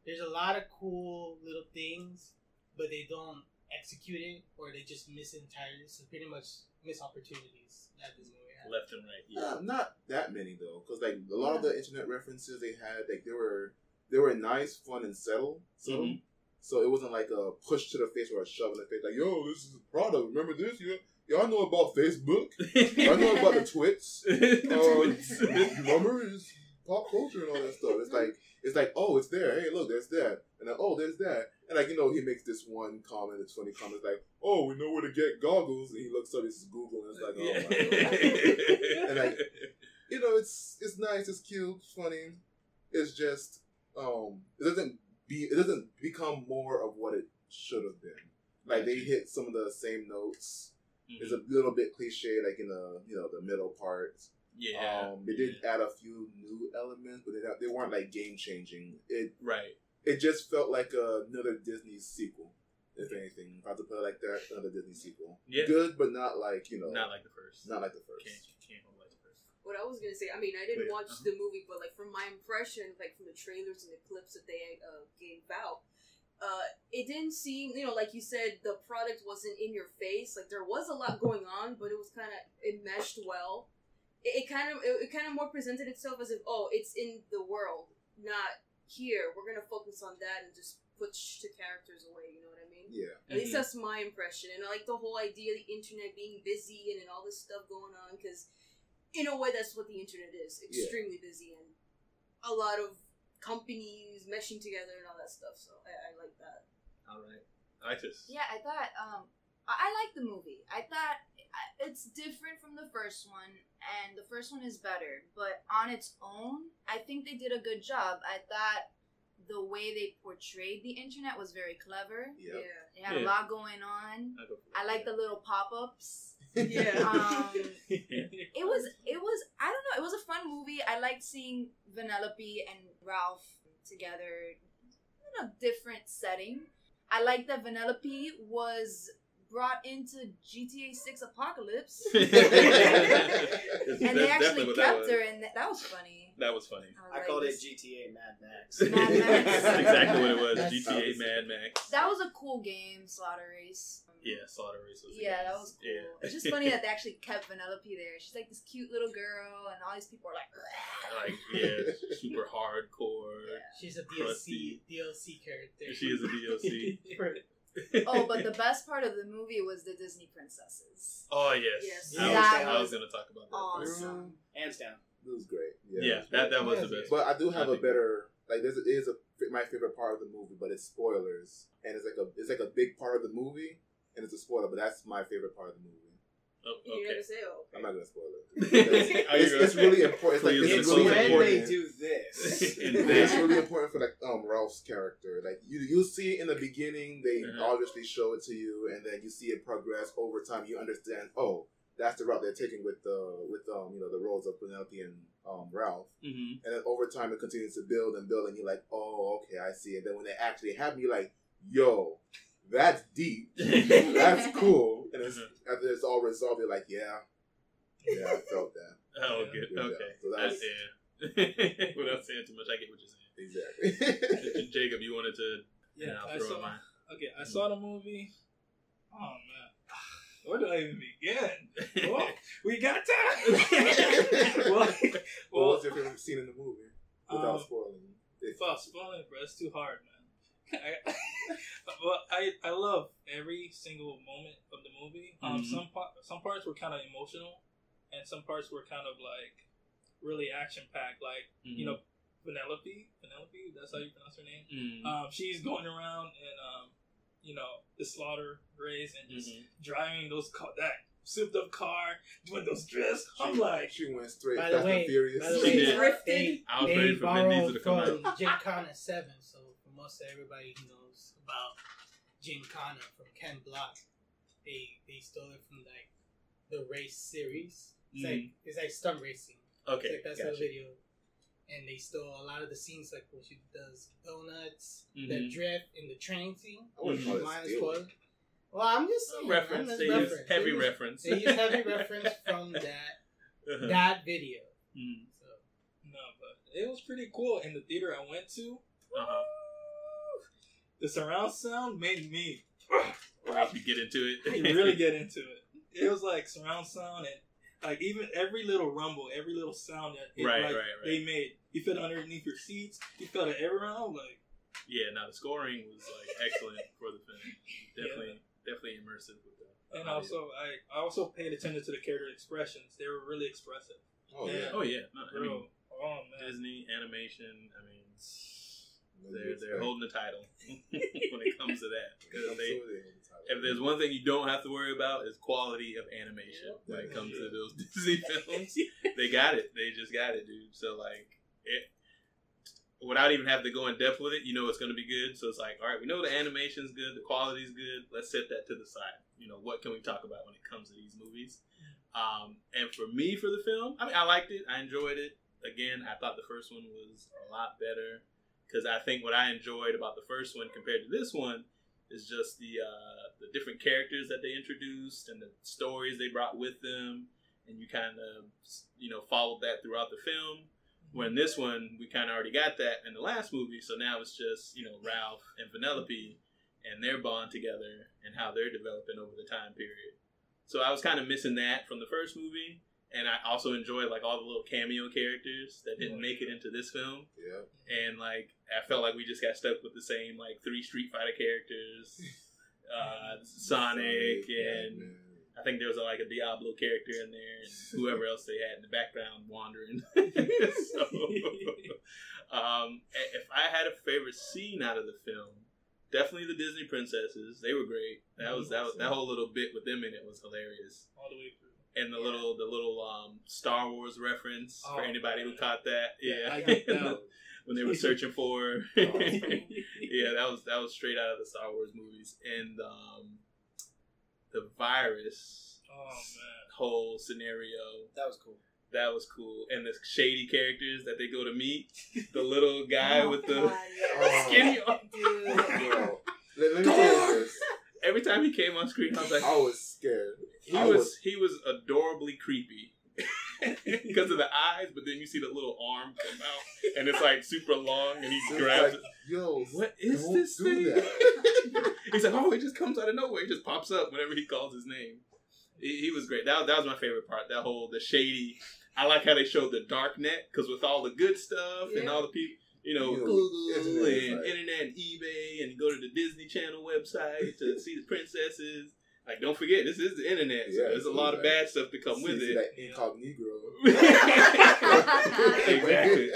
there's a lot of cool little things, but they don't execute it, or they just miss it entirely. So pretty much miss opportunities that this movie had. Left and right. Yeah. Not that many though, because like a lot of the internet references they had, like they were nice, fun, and subtle. So it wasn't like a push to the face or a shove in the face. Like, yo, this is a product. Remember this? Y'all know about Facebook. Y'all know about the twits. Remember, it's pop culture and all that stuff. It's like, oh, it's there. Hey, look, there's that. And then, oh, there's that. And like, he makes this one comment, this funny comment, like, oh, we know where to get goggles. And he looks up, it's Google, and it's like, oh my God. And like, it's nice, it's cute, it's funny. It's just, it doesn't become more of what it should have been. Like, they hit some of the same notes. It's a little bit cliche, like in the middle parts. Yeah. They did add a few new elements, but they weren't like game changing. It just felt like another Disney sequel, if anything. If I have to put it like that, another Disney sequel. Yeah. Good, but not like not like the first. Not like the first. Can't hold like the first. what I was gonna say, I mean, I didn't watch the movie, but like from my impression, like from the trailers and the clips that they gave out, it didn't seem, like you said, the product wasn't in your face. Like there was a lot going on, but it meshed well. It kind of more presented itself as if, it's in the world, not here. We're gonna focus on that and just push the characters away. You know what I mean? Yeah. At least that's my impression, and I like the whole idea of the internet being busy and all this stuff going on because. In a way, that's what the internet is. Extremely busy and a lot of companies meshing together and all that stuff. So I like that. All right. Itis. Yeah, I thought, I like the movie. I thought it's different from the first one, and the first one is better. But on its own, I think they did a good job. I thought the way they portrayed the internet was very clever. Yep. Yeah. It had a lot going on. I like the little pop-ups. Yeah. It was I don't know, it was a fun movie. I liked seeing Vanellope and Ralph together in a different setting. I like that Vanellope was brought into GTA 6 Apocalypse. And they actually kept her, and that was funny. That was funny. I called it GTA Mad Max. Mad Max. That's exactly what it was. GTA Mad Max. That was a cool game, Slaughter Race. Yeah, Slaughter Race was that was cool. Yeah. It's just funny that they actually kept Vanellope there. She's like this cute little girl, and all these people are like super hardcore. Yeah. She's a crusty. DLC character. She is a DLC. But the best part of the movie was the Disney princesses. Oh yes. I was gonna talk about that. Awesome. Hands down. It was great. Yeah, that was the best. But I do have a better my favorite part of the movie, but it's spoilers, and it's like a big part of the movie, and it's a spoiler. But that's my favorite part of the movie. Oh, okay. You're gonna say, okay. I'm not gonna spoil it. It's really important. It's really when important. they do this. It's really important for Ralph's character. Like you see it in the beginning, they obviously show it to you, and then you see it progress over time. You understand. Oh, that's the route they're taking with the roles of Penelope and Ralph. Mm-hmm. And then over time it continues to build and build, and you're like, oh, okay, I see it. Then when they actually happen, you're like, yo, that's deep. That's cool. And after it's all resolved, you're like, yeah, I felt that. Oh, good. Okay. So that's without saying too much, I get what you're saying. Exactly. Jacob, you wanted to I saw the movie. Oh man. Where do I even begin? Well, we got time. What was your favorite scene in the movie? Without spoiling. Without spoiling, bro, it's too hard, man. I love every single moment of the movie. Some parts were kind of emotional, and some parts were kind of like really action packed. Like Penelope, that's how you pronounce her name. She's going around and the slaughter race and just driving that souped up car, doing those drifts. She went straight Fast and Furious. She did. Drifted. They borrowed from Gincana 7, so for most of everybody who knows about Gincana from Ken Block, they stole it from like the race series. It's like stunt racing. Okay, that's the video. And they stole a lot of the scenes, like when she does donuts, the drift, in the train scene. Well, I'm just saying. Reference. They use heavy reference. They use heavy reference from that video. So. No, but it was pretty cool. In the theater I went to, the surround sound made me you get into it. You really get into it. It was like surround sound and like even every little rumble, every little sound that they made, you felt it underneath your seats. You felt it everywhere. Like, the scoring was like excellent for the film. Definitely immersive with that. And also, I also paid attention to the character expressions. They were really expressive. Oh yeah. Man. Disney animation. I mean, they're holding the title when it comes to that. Because if there's one thing you don't have to worry about is quality of animation when it comes to those Disney films. They got it. They just got it, dude. So without even having to go in depth with it, it's going to be good. So it's like, all right, we know the animation's good, the quality's good. Let's set that to the side. What can we talk about when it comes to these movies? And for me, for the film, I mean, I liked it. I enjoyed it. Again, I thought the first one was a lot better because I think what I enjoyed about the first one compared to this one is just the different characters that they introduced and the stories they brought with them. and you kind of, followed that throughout the film. When this one, we kind of already got that in the last movie, so now it's just, Ralph and Vanellope and their bond together and how they're developing over the time period. So I was kind of missing that from the first movie, and I also enjoyed, like, all the little cameo characters that didn't make it into this film. Yeah. And, like, I felt like we just got stuck with the same, like, 3 Street Fighter characters, Sonic, and... I think there was a Diablo character in there, and whoever else they had in the background wandering. So, if I had a favorite scene out of the film, definitely the Disney princesses. They were great. That whole little bit with them in it was hilarious. All the way through. And the little Star Wars reference for anybody who caught that. Yeah, I got that. When they were searching for, yeah, that was straight out of the Star Wars movies. And the virus whole scenario. That was cool. That was cool. And the shady characters that they go to meet. The little guy with the skinny arm. Let me tell you this. Every time he came on screen, I was like... I was scared. He was adorably creepy. Because of the eyes, but then you see the little arm come out, and it's like super long, and he grabs it. Yo, what is this thing? He's like, it just comes out of nowhere. He just pops up whenever he calls his name. He was great. That was my favorite part. The shady. I like how they showed the dark net, because with all the good stuff and all the people, Google and internet and eBay, and you go to the Disney Channel website to see the princesses. Like, don't forget, this is the internet, so there's a lot of bad stuff to come with it. That incognito. Exactly.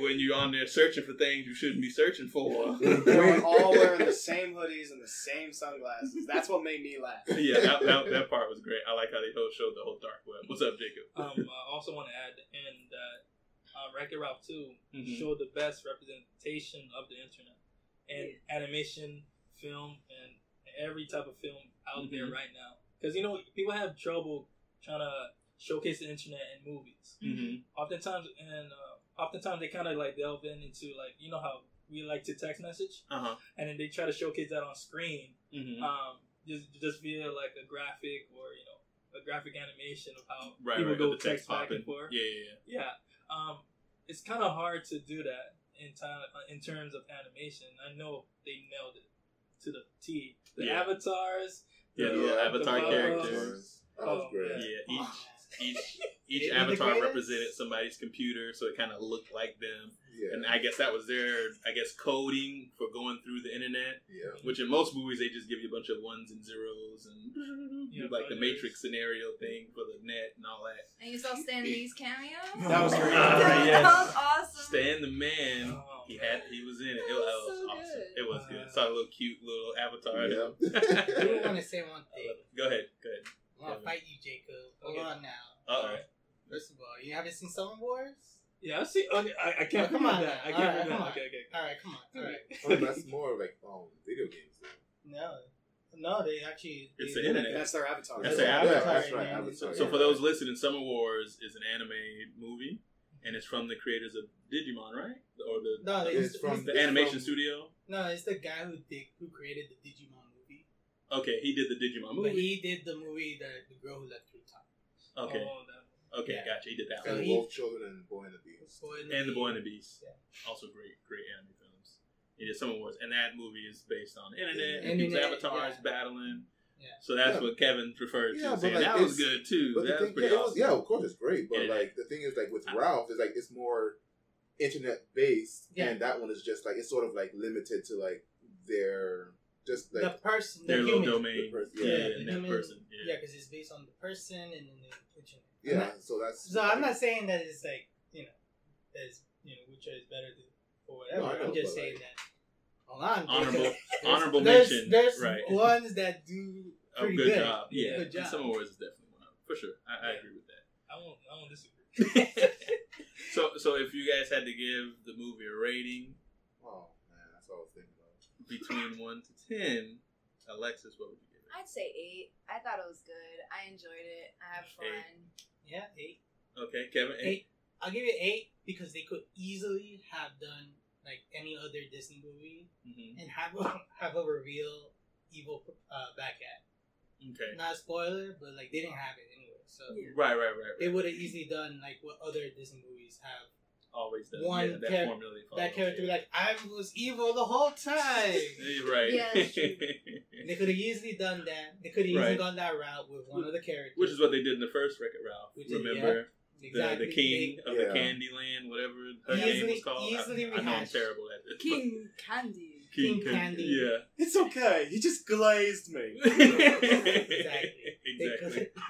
When you're on there searching for things you shouldn't be searching for. We're all wearing the same hoodies and the same sunglasses. That's what made me laugh. Yeah, that part was great. I like how they showed the whole dark web. What's up, Jacob? I also want to add in that Wreck-It Ralph 2 showed the best representation of the internet and animation, film, and every type of film out there right now. Because, people have trouble trying to showcase the internet in movies. Oftentimes they kind of like delve into, like, how we like to text message, and then they try to showcase that on screen, just via like a graphic or a graphic animation of how people go text back and forth. Yeah. It's kind of hard to do that in terms of animation. I know they nailed it to the T. The avatars. The avatar characters. That was great. Yeah, each avatar represented somebody's computer, so it kind of looked like them. Yeah. And I guess that was their, coding for going through the internet. Yeah. Which in most movies, they just give you a bunch of ones and zeros and like the Matrix scenario thing for the net and all that. And you saw Stan Lee's cameo? That was great. That was awesome. Stan the man. He was in it. It was awesome. Good. It was good. Saw a little cute little avatar. I do want to say one thing. Go ahead. I want to fight you, Jacob. Hold on now. Alright. First of all, you haven't seen Summer Wars? Yeah, I've seen. I can't come on that. I can't come on. Okay. Alright, come on. Alright. That's more like video games. No, they actually. It's the internet. That's their avatar. That's their avatar. Yeah, that's right. Avatar. So for those listening, Summer Wars is an anime movie, and it's from the creators of Digimon, right? Or it's from the animation studio. No, it's the guy who created the Digimon movie. Okay, he did the Digimon movie. But he did the movie the girl who left through time. Okay. Okay, gotcha. He did that one. And Wolf Children and Boy and the Beast. And The Boy and the Beast. Yeah. Also great anime films. He did Summer Wars, and that movie is based on the internet and people's avatars battling. Yeah. So that's what Kevin preferred to. Saying that was good too. That was pretty awesome. Of course it's great, but the thing is, with Ralph is it's more internet based, and that one is just it's sort of limited to their the person, their little domain, that person. Yeah, because it's based on the person and then the internet. Yeah, so that's. So I'm not saying that it's which is better or whatever. No, I'm just saying that. Hold on, honorable mention. There's ones that do pretty good job. Yeah, good job. Summer Wars is definitely one of them for sure. I agree with that. I won't disagree. So if you guys had to give the movie a rating, oh man, that's what I was thinking of. Between 1 to 10, Alexis, what would you give it? I'd say 8. I thought it was good. I enjoyed it. I had fun. 8. Yeah, 8. Okay, Kevin, 8. I'll give it 8 because they could easily have done any other Disney movie and have a reveal evil bad cat. Okay. Not a spoiler, but they didn't have it anyway. So Right. They would have easily done like what other Disney movies have. Always done. One formula. That character like, I was evil the whole time. Right. Yeah, that's true. They could have easily done that. They could have easily gone that route with one of the characters. Which is what they did in the first Wreck-It Ralph. Remember? Exactly. The king of the Candyland, whatever her name was called. I know I'm terrible at this. King Candy. King Candy. Yeah. It's okay. He just glazed me. Exactly.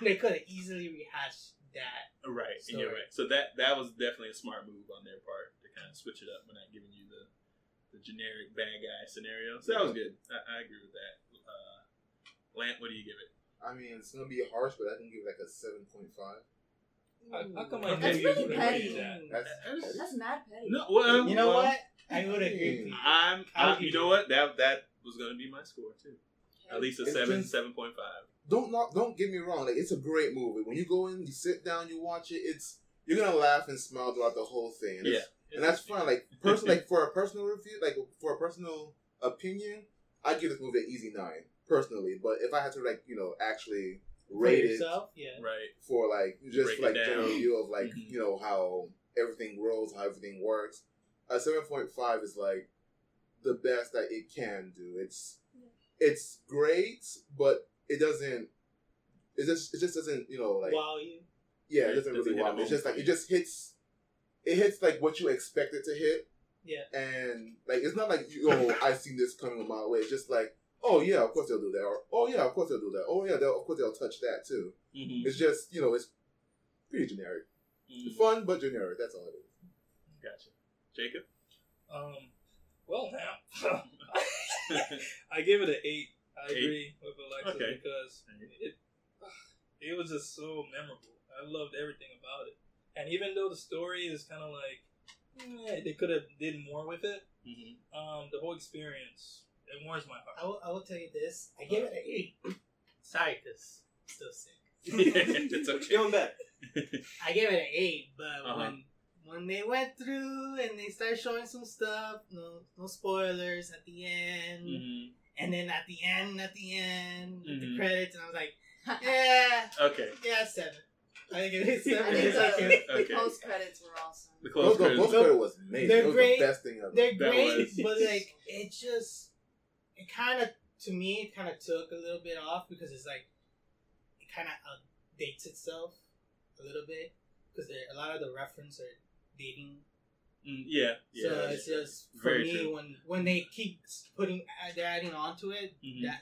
They could have easily rehashed that. Right, story. and you're right. So that was definitely a smart move on their part to kind of switch it up by not giving you the generic bad guy scenario. So that was good. I agree with that. Lant, what do you give it? I mean, it's gonna be harsh, but I can give it like a 7.5. How come I That's gave you really petty. that? That's mad petty. No, well, You know what? I would agree with you. You know what? That was gonna be my score too. At least a It's 7.5. Don't get me wrong. Like, it's a great movie. When you go in, you sit down, you watch it. You're gonna laugh and smile throughout the whole thing. And and that's fine. Like for a personal review, like for a personal opinion, I give this movie an easy 9 personally. But if I had to actually rate it, right, for just break it general down. view of how everything rolls, how everything works, a 7.5 is like the best that it can do. It's great, but it doesn't. It just doesn't wow you. Yeah, it doesn't really wow me. It's just like it just hits. It hits like what you expect it to hit. Yeah. And it's not like I've seen this coming a mile away. It's just like, oh yeah, of course they'll do that, or oh yeah, of course they'll do that. Oh yeah, of course they'll touch that too. Mm-hmm. It's just it's pretty generic. Fun but generic. That's all it is. Gotcha. Jacob. Well now, I give it an 8. I agree with Alexa because it was just so memorable. I loved everything about it, and even though the story is kind of like they could have did more with it, the whole experience it warms my heart. I will tell you this. I give it an 8. Sorry, because I'm still sick. It's okay. Feeling better. I gave it an 8, but when they went through and they started showing some stuff, no spoilers at the end, and then at the end, the credits, and I was like, yeah, okay, yeah, 7. I think it is 7. I think the post credits were awesome. The post credits was amazing. They're it was great. The best thing ever. They're great, but it kind of, to me, it kind of took a little bit off because it's like it kind of outdates itself a little bit because a lot of the reference are dating. Yeah. So it's just for very me true. when they keep they're adding on to it.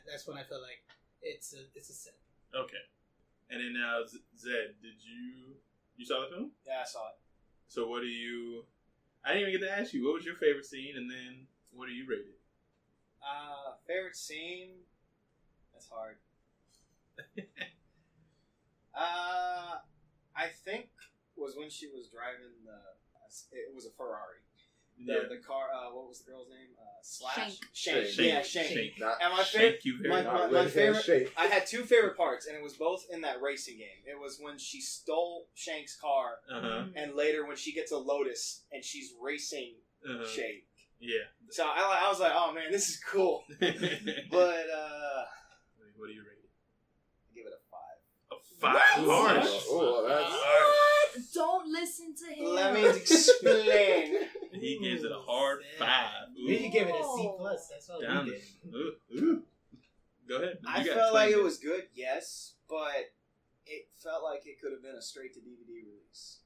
That's when I feel like it's a 7. Okay. And then now, Zed, did you saw the film? Yeah, I saw it. So what do you? I didn't even get to ask you. What was your favorite scene, and then what do you rate it? Favorite scene? That's hard. I think was when she was driving it was a Ferrari. The car. What was the girl's name? Shank. Yeah, Shank. And my favorite. I had 2 favorite parts, and it was both in that racing game. It was when she stole Shank's car, and later when she gets a Lotus and she's racing Shank. Yeah. So I was like, oh man, this is cool. But what do you rate it? I give it a 5. A 5. Harsh. Oh, that's What? Don't listen to him. Let me explain. He gives it a hard 5. You give it a C+. That's all Down we there. did. Go ahead. I felt like it was good, yes, but it felt like it could have been a straight to DVD release.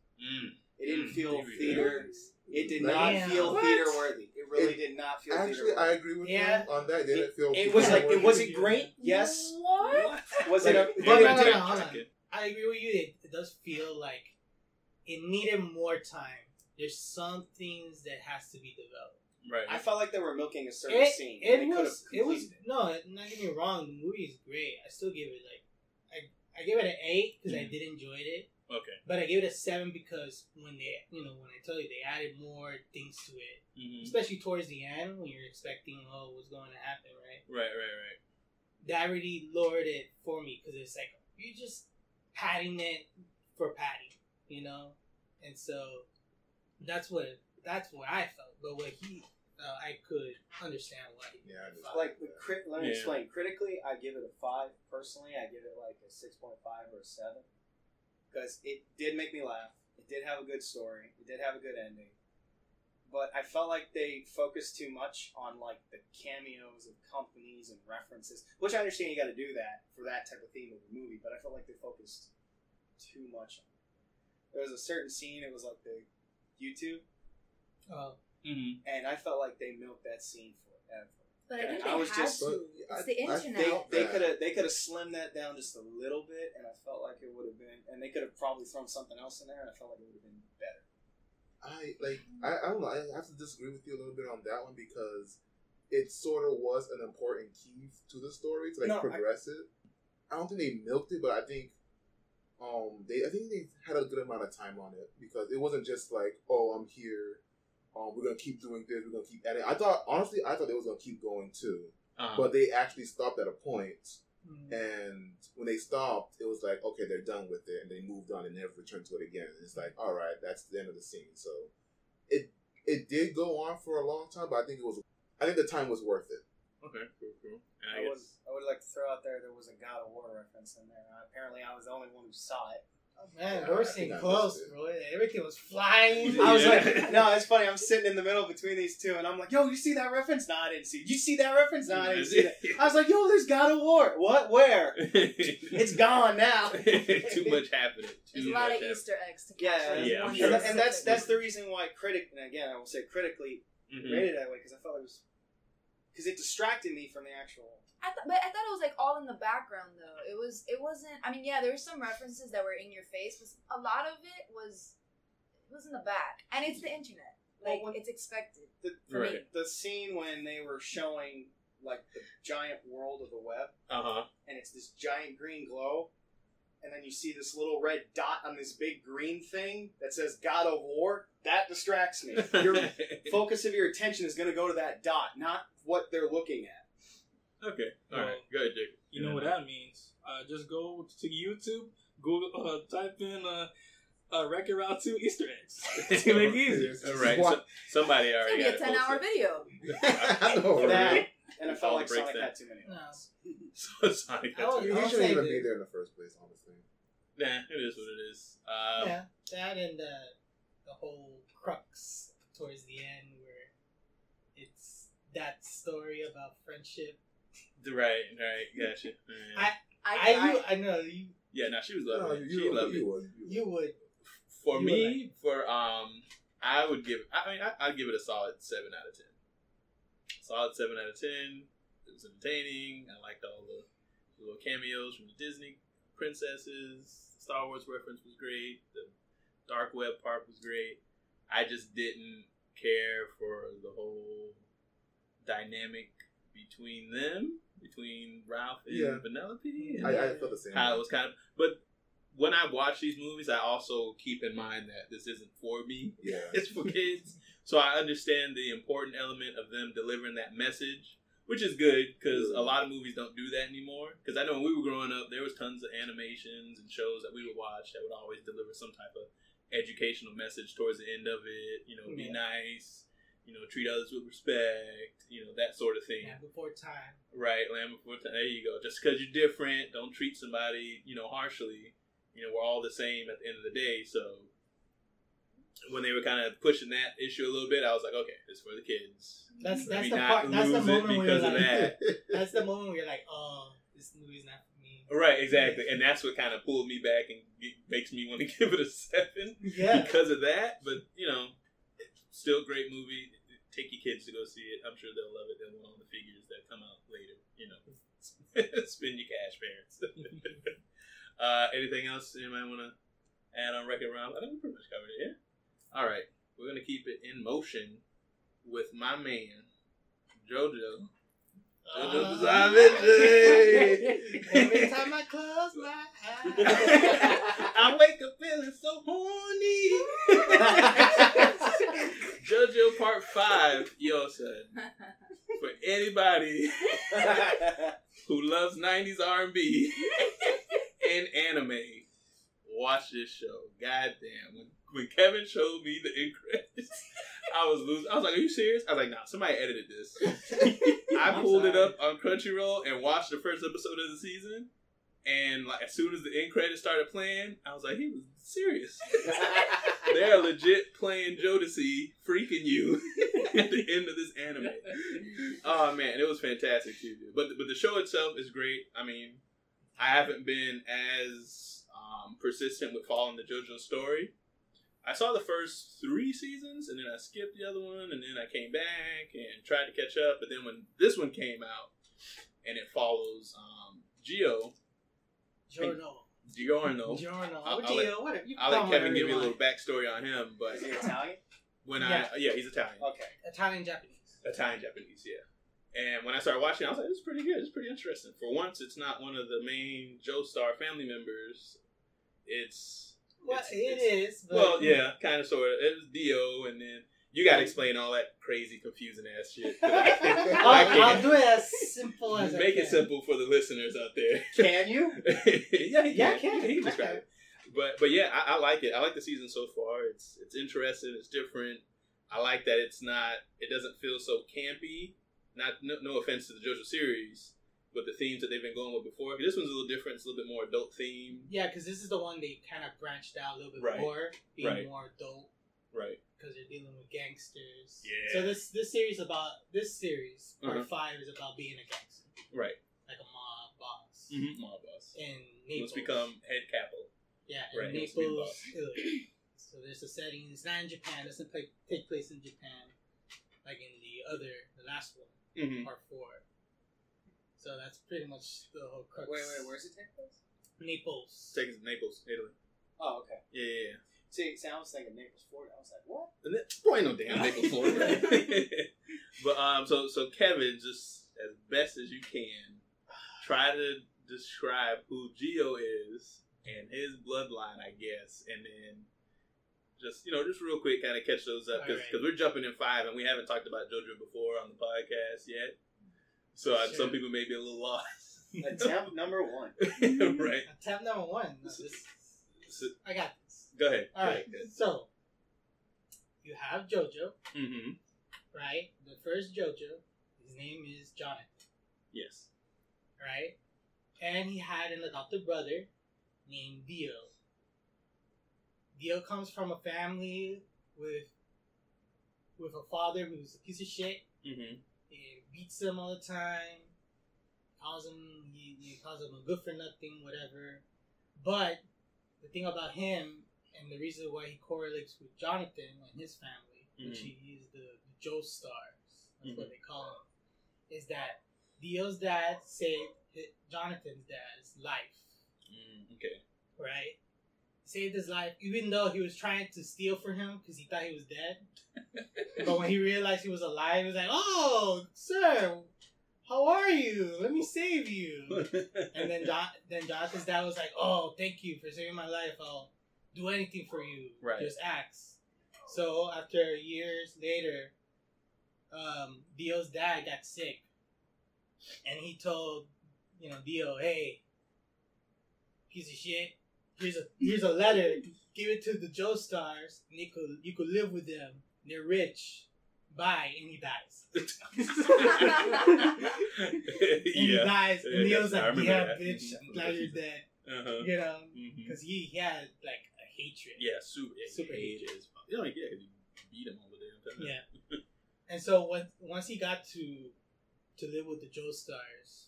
It didn't feel theater. It did not feel theater worthy. It really did not feel theater worthy. I agree with you on that. It didn't feel. It was like, was it great? Yes. What? Was it a? Hold on. I agree with you. It does feel like it needed more time. There's some things that has to be developed. Right. I felt like they were milking a certain scene. It was no. Not get me wrong. The movie is great. I still give it I give it an 8 because I did enjoy it. Okay. But I give it a 7 because when I tell you they added more things to it, especially towards the end when you're expecting what's going to happen, right? Right. That really lowered it for me because it's like you're just padding it for padding, and so that's what I felt. But what I could understand why. Yeah, let me explain. Critically, I give it a 5. Personally, I give it like a 6.5 or a 7. because it did make me laugh. It did have a good story. It did have a good ending. But I felt like they focused too much on like the cameos of companies and references, which I understand you got to do that for that type of theme of a movie. But I felt like they focused too much on it. There was a certain scene. It was like the YouTube, and I felt like they milked that scene forever. But I think they had to. It's the internet. They could have slimmed that down just a little bit, and I felt like it would have been. And they could have probably thrown something else in there, and I felt like it would have been better. I don't know. I have to disagree with you a little bit on that one because it sort of was an important key to the story to progress it. I don't think they milked it, but I think they had a good amount of time on it because it wasn't just like, oh, I'm here. We're gonna keep doing this. We're gonna keep adding. I thought they was gonna keep going too, but they actually stopped at a point. And when they stopped, it was like, okay, they're done with it, and they moved on and never returned to it again. And it's like, all right, that's the end of the scene. So it did go on for a long time, but I think the time was worth it. Okay, cool. I would like to throw out there was a God of War reference in there. Apparently, I was the only one who saw it. Oh, man, we were sitting close, bro. Everything was flying. I was like, no, it's funny. I'm sitting in the middle between these two, and I'm like, yo, you see that reference? No, I didn't see it. You see that reference? No, I didn't see that. I was like, yo, there's God of War. What? Where? It's gone now. Too much happening. There's a lot of Easter eggs to catch. Yeah. And that's the reason why and again, I will say critically rated that way, because I felt it was, because it distracted me from the actual. But I thought it was like all in the background though. It wasn't. I mean, yeah, there were some references that were in your face, but a lot of it was in the back, and it's the internet. Like it's expected. The scene when they were showing like the giant world of the web, and it's this giant green glow, and then you see this little red dot on this big green thing that says God of War. That distracts me. Your focus of your attention is going to go to that dot, not what they're looking at. Okay. All right. Go ahead, Jake. You know what that means? Just go to YouTube, Google, type in Wreck-It Ralph 2 Easter eggs. To make it easier. All right. So, somebody already got it. It's going to be a 10-hour video. I know, right? And I felt like Sonic had too many lines. So Sonic had too many. You shouldn't even be there in the first place, honestly. Nah, it is what it is. Yeah, that and the whole crux towards the end where it's that story about friendship. Right, gotcha. I know you. Yeah, no, she was loving it. She loved it. You would. For me, I would give. I'd give it a solid 7 out of 10. Solid 7 out of 10. It was entertaining. I liked all the little cameos from the Disney princesses. The Star Wars reference was great. The dark web part was great. I just didn't care for the whole dynamic between Ralph and Penelope. And I felt the same. How it was kind of, but when I watch these movies, I also keep in mind that this isn't for me. Yeah, it's for kids. So I understand the important element of them delivering that message, which is good because a lot of movies don't do that anymore. Because I know when we were growing up, there was tons of animations and shows that we would watch that would always deliver some type of educational message towards the end of it. You know, be nice. You know, treat others with respect, you know, that sort of thing. Land before time. Right, land before time. There you go. Just because you're different, don't treat somebody, you know, harshly. You know, we're all the same at the end of the day. So when they were kind of pushing that issue a little bit, I was like, okay, it's for the kids. That's the part. That's the moment where you're like, that's the moment where you're like, oh, this movie's not for me. Right, exactly. And that's what kind of pulled me back and makes me want to give it a 7 because of that. But, you know, still great movie. Take your kids to go see it. I'm sure they'll love it. They'll want all the figures that come out later. You know, spend your cash, parents. Anything else anybody want to add on Wreck-It Ralph? I think we pretty much covered it. Yeah. All right, we're gonna keep it in motion with my man Jojo. Jojo Every time I close my eyes, I wake up feeling so horny. Jojo Part 5, yo son. For anybody who loves 90s R&B and anime, watch this show. Goddamn. When Kevin showed me the end credits, I was losing. I was like, are you serious? I was like, nah, somebody edited this. I pulled it up on Crunchyroll and watched the first episode of the season, And like as soon as the end credits started playing, I was like, he was serious. They're legit playing Jodeci, freaking you at the end of this anime. Oh man, it was fantastic too. But the show itself is great. I mean, I haven't been as persistent with following the JoJo story. I saw the first 3 seasons, and then I skipped the other one, and then I came back and tried to catch up. But then when this one came out, and it follows Giorno. I'll let Kevin give you a little backstory on him. But is he Italian? Yeah, he's Italian. Okay. Italian Japanese, yeah. And when I started watching, I was like, "This is pretty good. It's pretty interesting." For once, it's not one of the main Joestar family members. It is. But well, yeah, kind of, sort of. It was Dio, and then you got to explain all that crazy, confusing ass shit. I'll do it as simple as I can. Make it simple for the listeners out there. Can you? Yeah, he can. Can. He can describe it. But yeah, I like it. I like the season so far. It's interesting. It's different. I like that it doesn't feel so campy. No offense to the JoJo series, but the themes that they've been going with before. This one's a little different. It's a little bit more adult themed. Yeah, because this is the one they kind of branched out a little bit more, being more adult. Right. Because they're dealing with gangsters. Yeah. So this series, part 5 is about being a gangster. Right. Like a mob boss. Mm-hmm. Mob boss. In Naples. Let's become head capo. Yeah, in Naples, Italy. So there's a setting. It's not in Japan. It doesn't take place in Japan, like in the last one, part 4. So that's pretty much the whole crux. Wait, where's it take place? Naples. Takes Naples, Italy. Oh, okay. Yeah. See, I was thinking Naples, Florida. I was like, what? Boy, ain't no damn Naples, Florida. But so Kevin, just as best as you can, try to describe who Gio is and his bloodline, I guess, and then just real quick, kind of catch those up because we're jumping in 5 and we haven't talked about JoJo before on the podcast yet. So some people may be a little lost. Attempt number 1. Right. Attempt number 1. I got this. Go ahead. All right. So you have JoJo, right? The first JoJo, his name is Jonathan. Yes. Right, and he had an adopted brother named Dio. Dio comes from a family with a father who's a piece of shit. He beats him all the time. He calls him a good for nothing, whatever. But the thing about him, and the reason why he correlates with Jonathan and his family, which he is the Joestars, that's what they call him, is that Dio's dad saved Jonathan's dad's life. Okay. Right? Saved his life, even though he was trying to steal from him because he thought he was dead. But when he realized he was alive, he was like, "Oh, sir, how are you? Let me save you." And then Jonathan's dad was like, "Oh, thank you for saving my life. I'll do anything for you. Right. Just ask." So after years later, Dio's dad got sick, and he told Dio, "Hey, piece of shit, here's a letter. Give it to the Joestars, and you could live with them. They're rich. Bye." And he dies. He dies, and Dio's like, "Yeah, bitch, I'm glad you're dead." Because he had like a hatred. Yeah, super hatred. You beat him all the damn time. Yeah. And so once he got to live with the Joestars,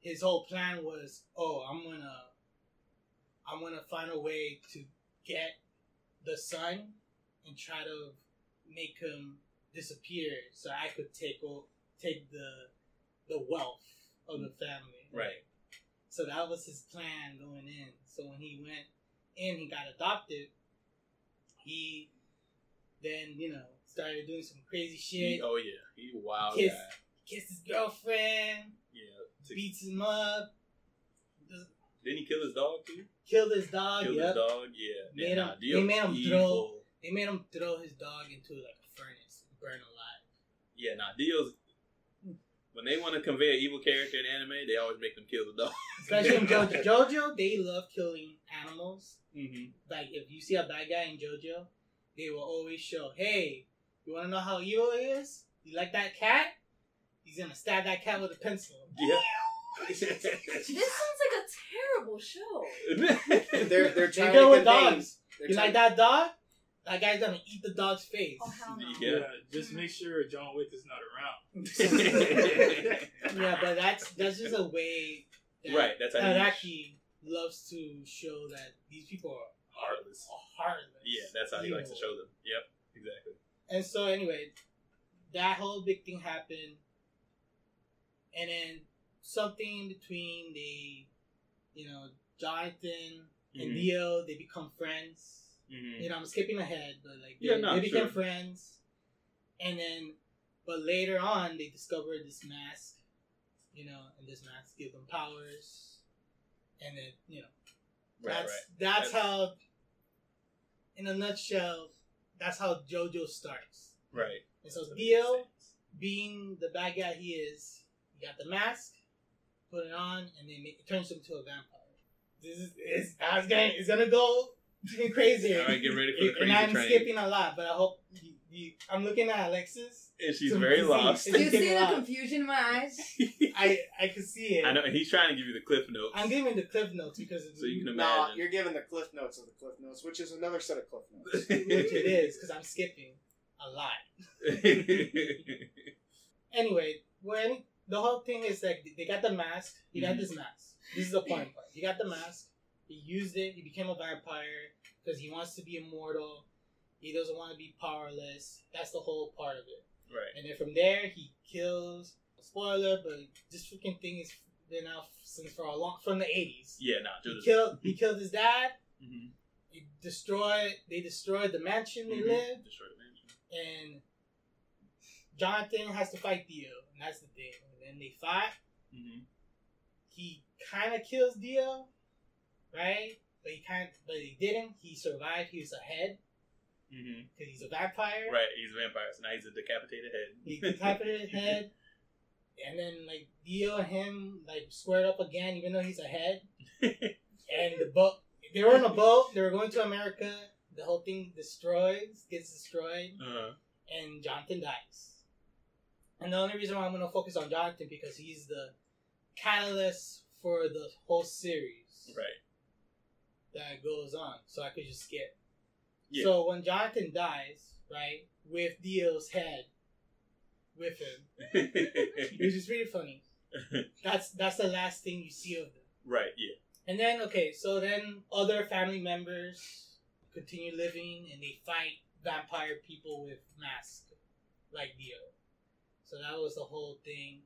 his whole plan was, I'm gonna find a way to get the son and try to make him disappear so I could take the wealth of the family. Right. So that was his plan going in. So when he went in, he got adopted. He then, started doing some crazy shit. He a wild guy. Kissed his girlfriend. Yeah. Beats him up. Didn't he kill his dog too? Killed his dog. His dog. Yeah. They made him throw his dog into like a furnace and burn alive. Yeah. Dio's. When they want to convey an evil character in anime, they always make them kill the dog. Especially in JoJo, they love killing animals. Like if you see a bad guy in JoJo, they will always show, "Hey, you want to know how evil he is? You like that cat? He's gonna stab that cat with a pencil." Yeah. This sounds like a terrible show. They're trying go to with convey. dogs. You like that dog? That guy's gonna eat the dog's face. Oh hell no. Yeah, just make sure John Wick is not around. Yeah, but that's just a way that, Right, that's how that you- actually loves to show that these people are Heartless. heartless. Yeah, that's how he likes to show them. Yep, exactly. And so anyway, that whole big thing happened, and then something in between Jonathan and Leo, they become friends. Mm-hmm. I'm skipping ahead, but like they became friends, and then but later on they discovered this mask, and this mask gives them powers, and then that's how, in a nutshell, that's how JoJo starts. Right. And so Leo, being the bad guy he is, he got the mask, put it on, and then it turns him into a vampire. It's gonna go even crazier. All right, get ready for the crazy And I'm train. skipping a lot, but I hope I'm looking at Alexis. And she's very lost. Do you see the confusion in my eyes? I can see it. I know, and he's trying to give you the cliff notes. I'm giving the cliff notes because So you can No, imagine. you're giving the cliff notes of the cliff notes, which is another set of cliff notes. which it is because I'm skipping a lot. Anyway, the whole thing is that they got the mask. He got this mask. This is the point part. He got the mask. He used it. He became a vampire because he wants to be immortal. He doesn't want to be powerless. That's the whole part of it. Right. And then from there, he kills. Spoiler, but this freaking thing has been out since from the 80s. Yeah, nah. He killed his dad. Mm-hmm. They destroyed the mansion they lived. Destroyed the mansion. And Jonathan has to fight Dio, and that's the thing. And then they fight. Mm-hmm. He kind of kills Dio, right? But he didn't. He survived. He was ahead because he's a vampire. Right, he's a vampire, so now he's a decapitated head. He decapitated head, and then like Dio and him like squared up again, even though he's ahead. And the boat. They were on a boat. They were going to America. The whole thing gets destroyed, and Jonathan dies. And the only reason why I'm going to focus on Jonathan because he's the catalyst for the whole series. Right. That goes on. So I could just skip. Yeah. So when Jonathan dies, right, with Dio's head with him, which is really funny. That's the last thing you see of them. Right, yeah. And then, so then other family members continue living and they fight vampire people with masks, like Dio. So that was the whole thing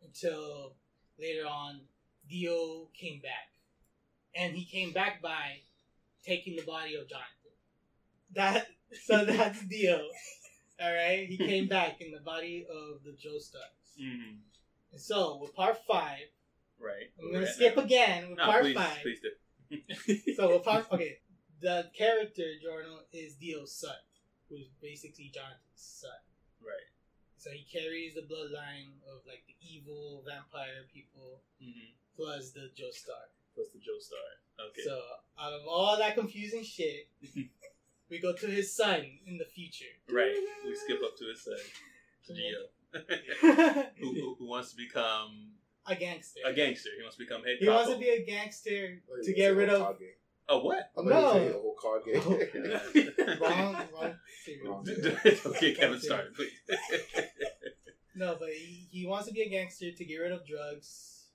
until later on, Dio came back. And he came back by taking the body of Jonathan. So that's Dio. Alright? He came back in the body of the Joestars. Mm-hmm. And so, with part 5, right. I'm going to skip again with part 5. Please do. So, with part, the character, Jordan, is Dio's son, who's basically Jonathan's son. Right. So he carries the bloodline of like the evil vampire people, plus the Joestar. Okay. So out of all that confusing shit, we go to his son in the future. Right. We skip up to his son, Dio, who wants to become a gangster. A gangster. He wants to become head. He wants to be a gangster to get rid of. Oh, what? No. A whole card game. Wrong. Okay, Kevin, started, please. No, but he wants to be a gangster to get rid of drugs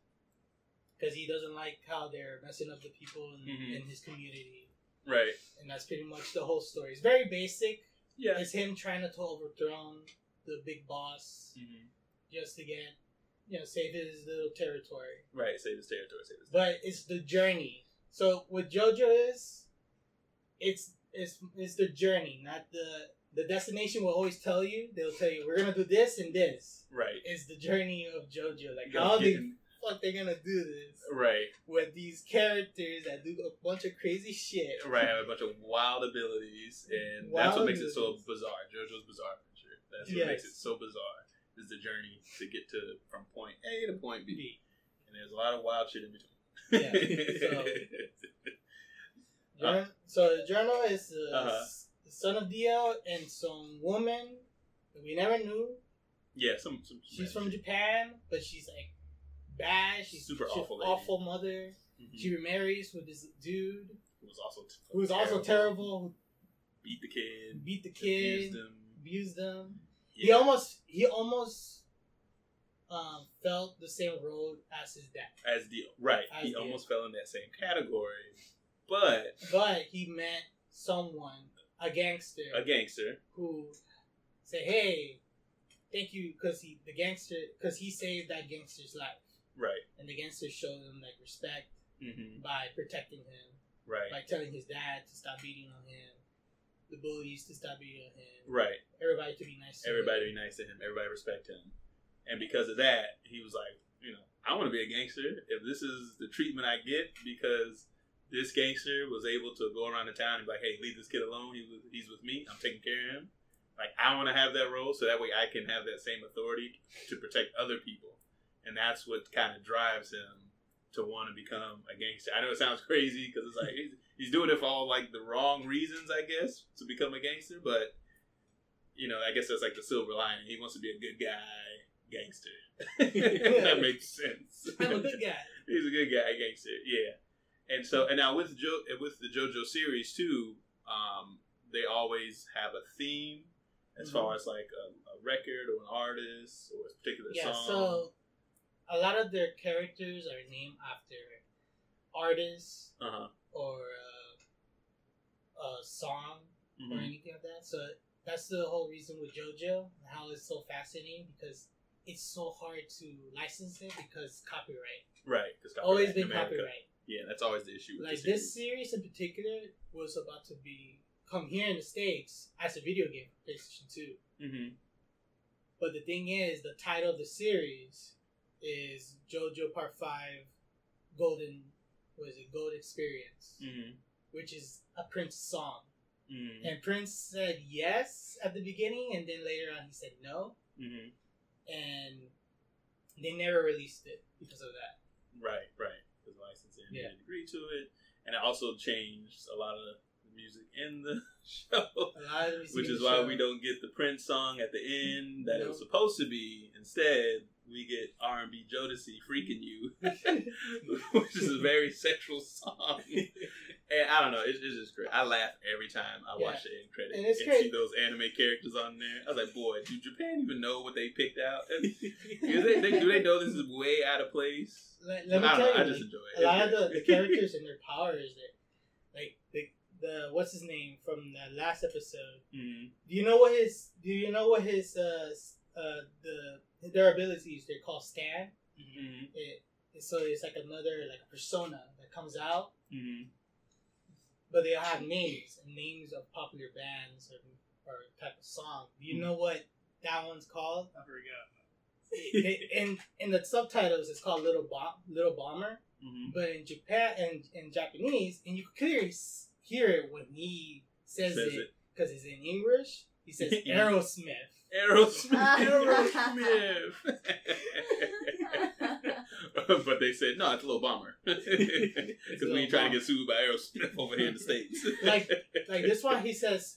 because he doesn't like how they're messing up the people in his community. Right. And that's pretty much the whole story. It's very basic. Yeah. It's him trying to overthrow the big boss just to get, save his little territory. Right, save his territory. But it's the journey. So what JoJo is, it's the journey, not the destination will always tell you. They'll tell you, we're going to do this and this. Right. It's the journey of JoJo. Like, how the fuck they going to do this? Right. With these characters that do a bunch of crazy shit. Right, have a bunch of wild abilities. And that's what makes it so bizarre. JoJo's bizarre adventure. That's what makes it so bizarre. Is the journey to get from point A to point B. And there's a lot of wild shit in between. Yeah. So the journal is the son of Dio and some woman that we never knew. Yeah, some she's from Japan, but she's like bad. She's super awful lady. Awful mother. Mm-hmm. She remarries with this dude who was also terrible. Beat the kid. Abused them. Yeah. He almost felt the same road as his dad. He almost fell in that same category, but he met someone, a gangster, who said, "Hey, thank you," because he saved that gangster's life, right? And the gangster showed him like respect by protecting him, right? By telling his dad to stop beating on him, the bullies to stop beating on him, right? Everybody to be nice to him. Everybody respect him. And because of that, he was like, I want to be a gangster. If this is the treatment I get because this gangster was able to go around the town and be like, hey, leave this kid alone. He's with me. I'm taking care of him. Like, I want to have that role so that way I can have that same authority to protect other people. And that's what kind of drives him to want to become a gangster. I know it sounds crazy because it's like he's doing it for all like the wrong reasons, I guess, to become a gangster. But, I guess that's like the silver lining. He wants to be a good guy. Gangster. That makes sense. I'm a good guy. He's a good guy, gangster. Yeah. And now with the JoJo series too, they always have a theme as far as like a record or an artist or a particular song. So a lot of their characters are named after artists or a song or anything like that. So that's the whole reason with JoJo and how it's so fascinating because it's so hard to license it because copyright. Right. Always been copyright. Yeah, that's always the issue. Like this series in particular was about to come here in the States as a video game for PlayStation 2. Mm-hmm. But the thing is, the title of the series is JoJo Part 5 Golden Experience, which is a Prince song. Mm-hmm. And Prince said yes at the beginning, and then later on he said no. Mm-hmm. And they never released it because of that. Right. Because licensing didn't agree to it. And it also changed a lot of the music in the show. Which is why we don't get the Prince song at the end that it was supposed to be. Instead, we get R&B Jodeci Freaking You, which is a very sexual song. And I don't know, it's just great. I laugh every time I watch the end credits and see those anime characters on there. I was like, boy, do Japan even know what they picked out? Do they know this is way out of place? Let me tell you, I just enjoy it. A lot of the characters and their powers, like the what's his name from the last episode? Mm-hmm. Do you know what his their abilities? They're called Stan. Mm-hmm. So it's like another like a persona that comes out. Mm-hmm. But they have names of popular bands or type of song. Do you know what that one's called? I forgot. In the subtitles, it's called Little Bomber. Mm-hmm. But in Japan and in Japanese, and you can clearly hear it when he says it because it's in English. He says Aerosmith. But they said, no, it's a Little Bomber. Because we ain't trying to get sued by Aerosmith over here in the States. like this one, he says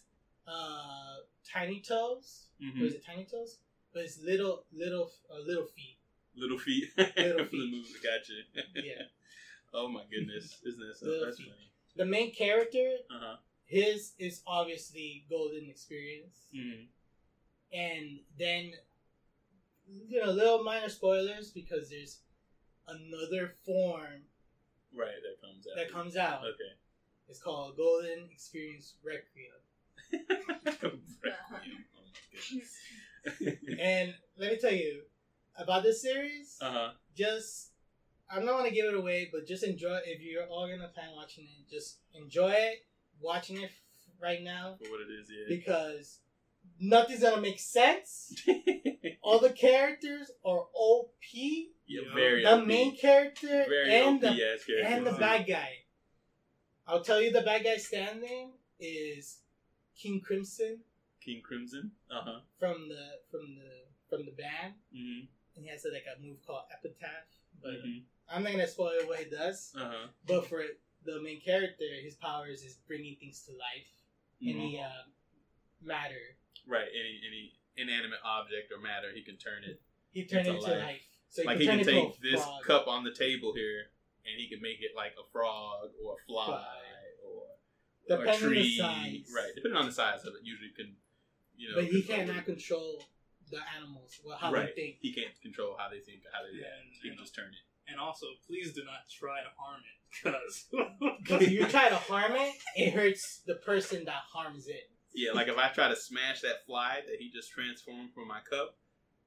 Tiny Toes. Mm-hmm. Or is it Tiny Toes? But it's little feet. Little feet. Little feet. Gotcha. Yeah. Oh my goodness. Isn't that so? That's funny. The main character, his is obviously Golden Experience. Mm-hmm. And then, little minor spoilers because there's another form that comes out. Okay. It's called Golden Experience Requiem. Requiem. Oh my goodness. And let me tell you about this series. I'm not going to give it away, but just enjoy it. If you're all going to plan watching it, just enjoy it, watching it right now. For what it is, yeah. Because nothing's going to make sense. All the characters are OP. Yeah, very the OP. main character very and the bad guy. I'll tell you the bad guy's stand name is King Crimson. King Crimson? From the band. Mm-hmm. And he has like a move called Epitaph. But I'm not gonna spoil what he does. But for the main character, his powers is bringing things to life. Any matter. Right. Any inanimate object or matter, he can turn it. He turned it into life. So like he can take this cup on the table here, and he can make it like a frog or a fly or a tree. Right, depending on the size of it, usually can, But he cannot control the animals. Well, how they think. He can't control how they think. He can just turn it. And also, please do not try to harm it, because if you try to harm it, it hurts the person that harms it. Yeah, like if I try to smash that fly that he just transformed from my cup,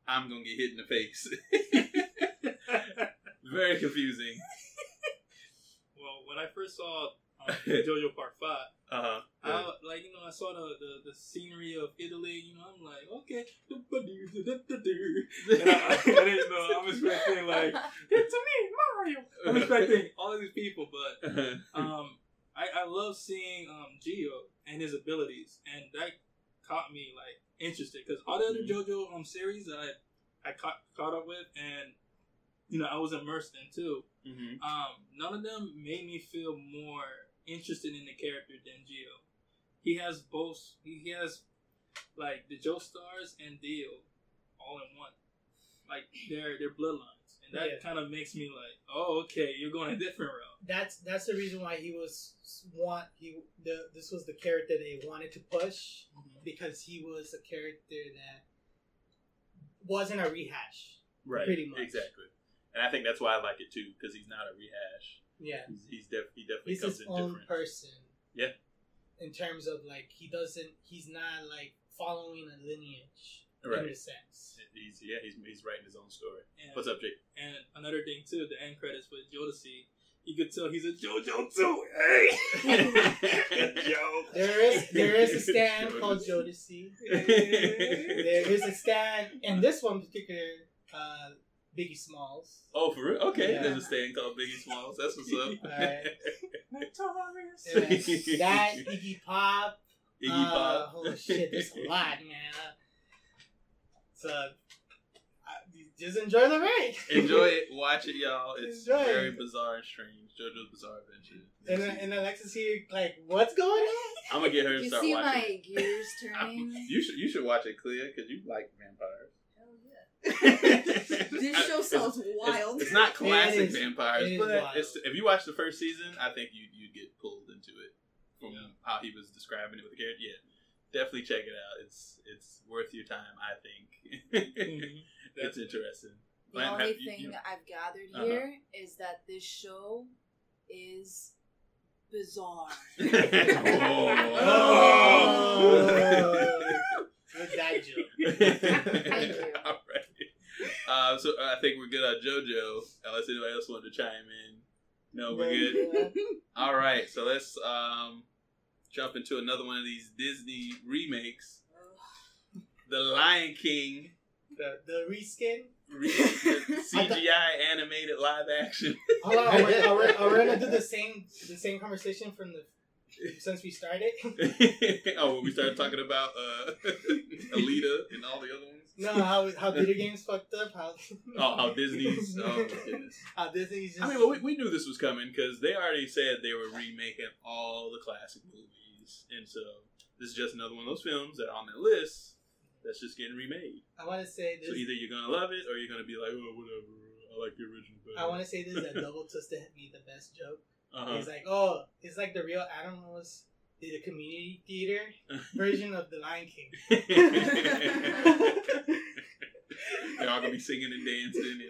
I'm gonna get hit in the face. Very confusing. Well, when I first saw Jojo Part 5, I saw the scenery of Italy. I'm like, okay, and I didn't know. I'm expecting like, it's me, Mario. I'm expecting all of these people, but I love seeing Gio and his abilities, and that caught me like interested, because all the other JoJo series that I caught up with, and I was immersed in too. None of them made me feel more interested in the character than Gio. He has both. He has like the Joestars and Dio all in one. Like they're bloodlines, and that kind of makes me like, oh, okay, you're going a different route. That's the reason why this was the character they wanted to push, because he was a character that wasn't a rehash. Right. Pretty much. Exactly. And I think that's why I like it too, because he's not a rehash. Yeah. He definitely he's comes his in own different. person. Yeah. In terms of like, he's not like following a lineage in a sense. He's writing his own story. And, what's up, Jake? And another thing too, the end credits with Jodeci, you could tell he's a JoJo too. Hey, there is a stand called Jodeci. There is a stand, and this one particular, Biggie Smalls. Oh, for real? Okay, there's a stand called Biggie Smalls. That's what's up. Alright. Notorious. That Iggy Pop. Iggy Pop. Holy shit, there's a lot, man. So, just enjoy the ride. Enjoy it. Watch it, y'all. It's very bizarre and strange. JoJo's Bizarre Adventure. And Alexa's here, like, what's going on? I'm gonna get her to start watching. You see my gears turning? You should watch it, Clea, because you like vampires. This show sounds wild. It's not classic vampires, but wild. If you watch the first season, I think you'd get pulled into it from how he was describing it with the character. Yeah, definitely check it out. It's worth your time, I think. It's interesting. The only thing I've gathered here is that this show is bizarre. Good dad joke. Thank you. All right. So I think we're good on JoJo. Unless anybody else wanted to chime in. No, we're good. All right. So let's jump into another one of these Disney remakes. The Lion King. The reskin? The CGI animated live action. Hold on, are we gonna do the same conversation from since we started? When we started talking about Alita and all the other ones. No, how video games fucked up. How Disney's. Oh my goodness. How Disney's. Just, I mean, we knew this was coming because they already said they were remaking all the classic movies, and so this is just another one of those films that are on their list that's just getting remade. I want to say this. So either you're gonna love it or you're gonna be like, oh, whatever. I like the original better. I want to say this is a double twist to me the best joke. It's like, it's like the real animals did a community theater version of the Lion King. They're all gonna be singing and dancing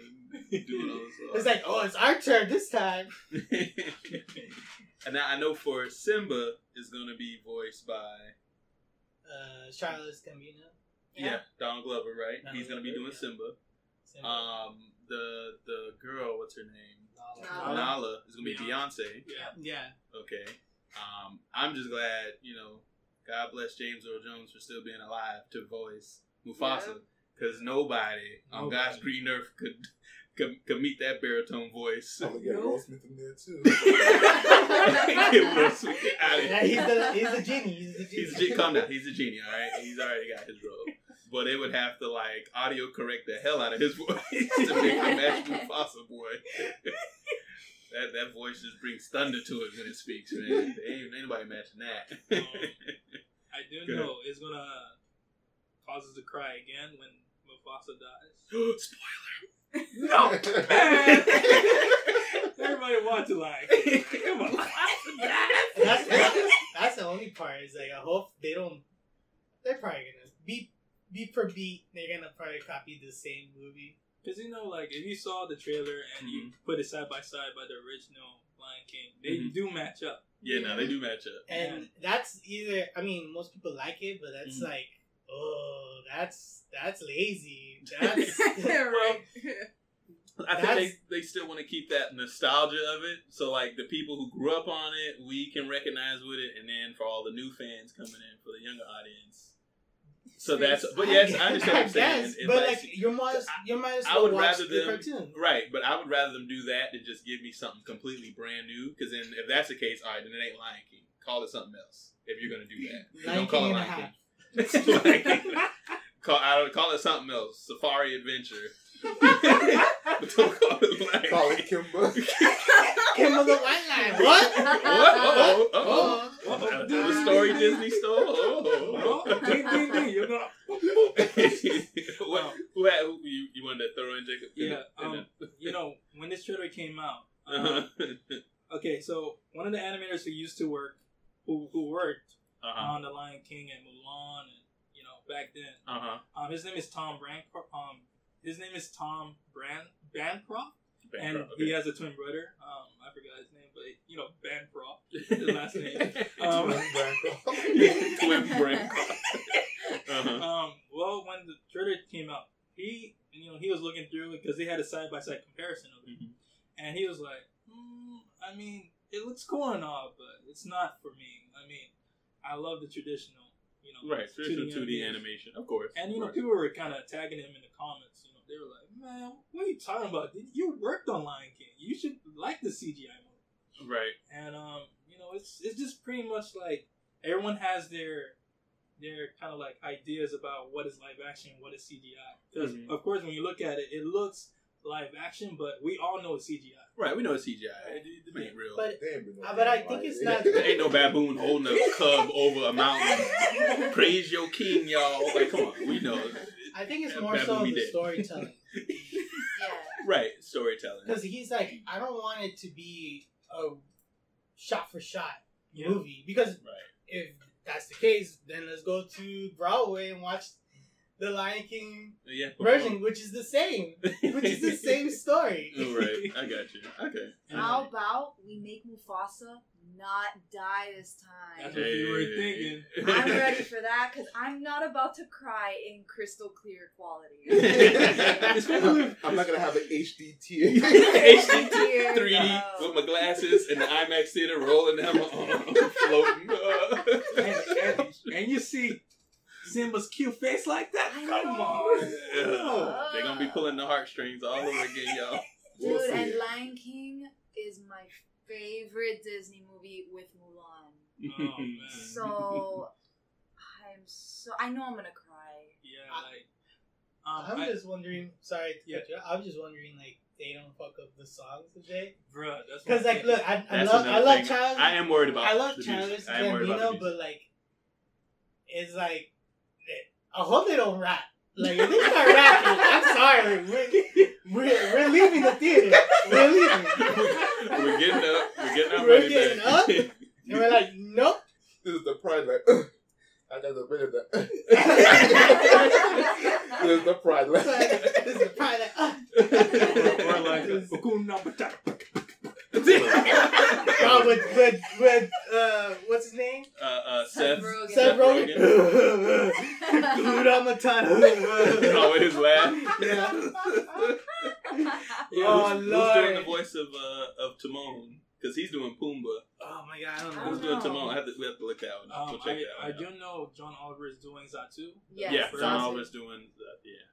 and doing all this stuff. It's like, it's our turn this time. And now I know for Simba is gonna be voiced by Charles Gambino. Yeah, Donald Glover, right? He's gonna be doing Simba. The girl, what's her name? Nala. is gonna be Beyonce. Yeah. Okay. I'm just glad, God bless James Earl Jones for still being alive to voice Mufasa, because nobody on God's green earth could meet that baritone voice. I'm gonna get Will Smith in there too. He's a genie. Calm down. He's a genie. All right. He's already got his role. But they would have to audio correct the hell out of his voice to make him match Mufasa, boy. That voice just brings thunder to it when it speaks, man. Ain't anybody matching that. I do know it's gonna cause us to cry again when Mufasa dies. Spoiler. No, man. Everybody wants to Lion King. Come on. That's the only part. Is like I hope they don't. They're probably gonna beat for beat. They're gonna probably copy the same movie. Because like if you saw the trailer and you put it side by the original Lion King, they do match up. Yeah, no, they do match up. And that's either. I mean, most people like it, but that's like, oh, that's lazy. That's right. I think they still want to keep that nostalgia of it. So, like, the people who grew up on it, we can recognize with it. And then for all the new fans coming in, for the younger audience. So that's... But yes, I understand what you're saying. But, like, you might as well watch the cartoon. Right, but I would rather them do that than just give me something completely brand new. Because then, if that's the case, all right, then it ain't Lion King. Call it something else. If you're going to do that. Lion King and a half. Call it something else. Safari Adventure. But don't call it Lion. Call it Kimba. Kimba the White Lion. What? The story Disney stole. Ding, ding, ding. You're gonna. Who you wanted to throw in, Jacob? Yeah. When this trailer came out. Okay, so one of the animators who worked on the Lion King and Mulan, and back then. His name is Tom Bancroft, and he has a twin brother. I forgot his name, but Bancroft, his last name. Twin Bancroft. Well, when the trailer came out, he was looking through it because they had a side by side comparison of it, and he was like, I mean, it looks cool and all, but it's not for me. I mean, I love the traditional. Right, traditional 2D animation, of course. And people were kind of attacking him in the comments. They were like, "Man, what are you talking about? You worked on Lion King. You should like the CGI movie." Right. And it's just pretty much like everyone has their kind of like ideas about what is live action, what is CGI. Because of course, when you look at it, it looks live action, but we all know it's CGI. Right, we know it's CGI. It ain't real. But I think it's not. There ain't no baboon holding a cub over a mountain. Praise your king, y'all. Like, come on, we know. I think it's more so the storytelling. Right, storytelling. Because he's like, I don't want it to be a shot for shot movie. Because if that's the case, then let's go to Broadway and watch the Lion King version, which is the same. Which is the same story. Right, I got you. Okay. How about we make Mufasa not die this time? That's what you were thinking. I'm ready for that because I'm not about to cry in crystal clear quality. I'm not going to have an HD tier. HD 3D with my glasses and the IMAX theater rolling down my arm, floating. And you see Simba's cute face like that? Come on. They're going to be pulling the heartstrings all over again, y'all. Dude, and Lion King is my favorite Disney movie with Mulan. Oh, man. So, I know I'm going to cry. Yeah, I'm just wondering, sorry to cut you off, I'm just wondering, like, they don't fuck up the songs today? Bruh, that's because, like, look, I love Childish. I am worried about I love Childish Gambino, but, like, it's like, I hope they don't rap. Like, if they start rapping, I'm sorry. We're leaving the theater. We're leaving. We're getting up. We're getting up. And we're like, nope. This is the pride, like, I never been in that. This is the pride, like. This is the pride, like, Or like, with what's his name? Seth Rogen. Oh, with his laugh. Yeah. Who's doing the voice of Timon? Because he's doing Pumbaa. Oh my god, I don't know. Who's doing Timon? We have to look that one up. We'll check that one I do know John Oliver is doing Zatu. Yes, yeah, John Oliver's doing that. Yeah.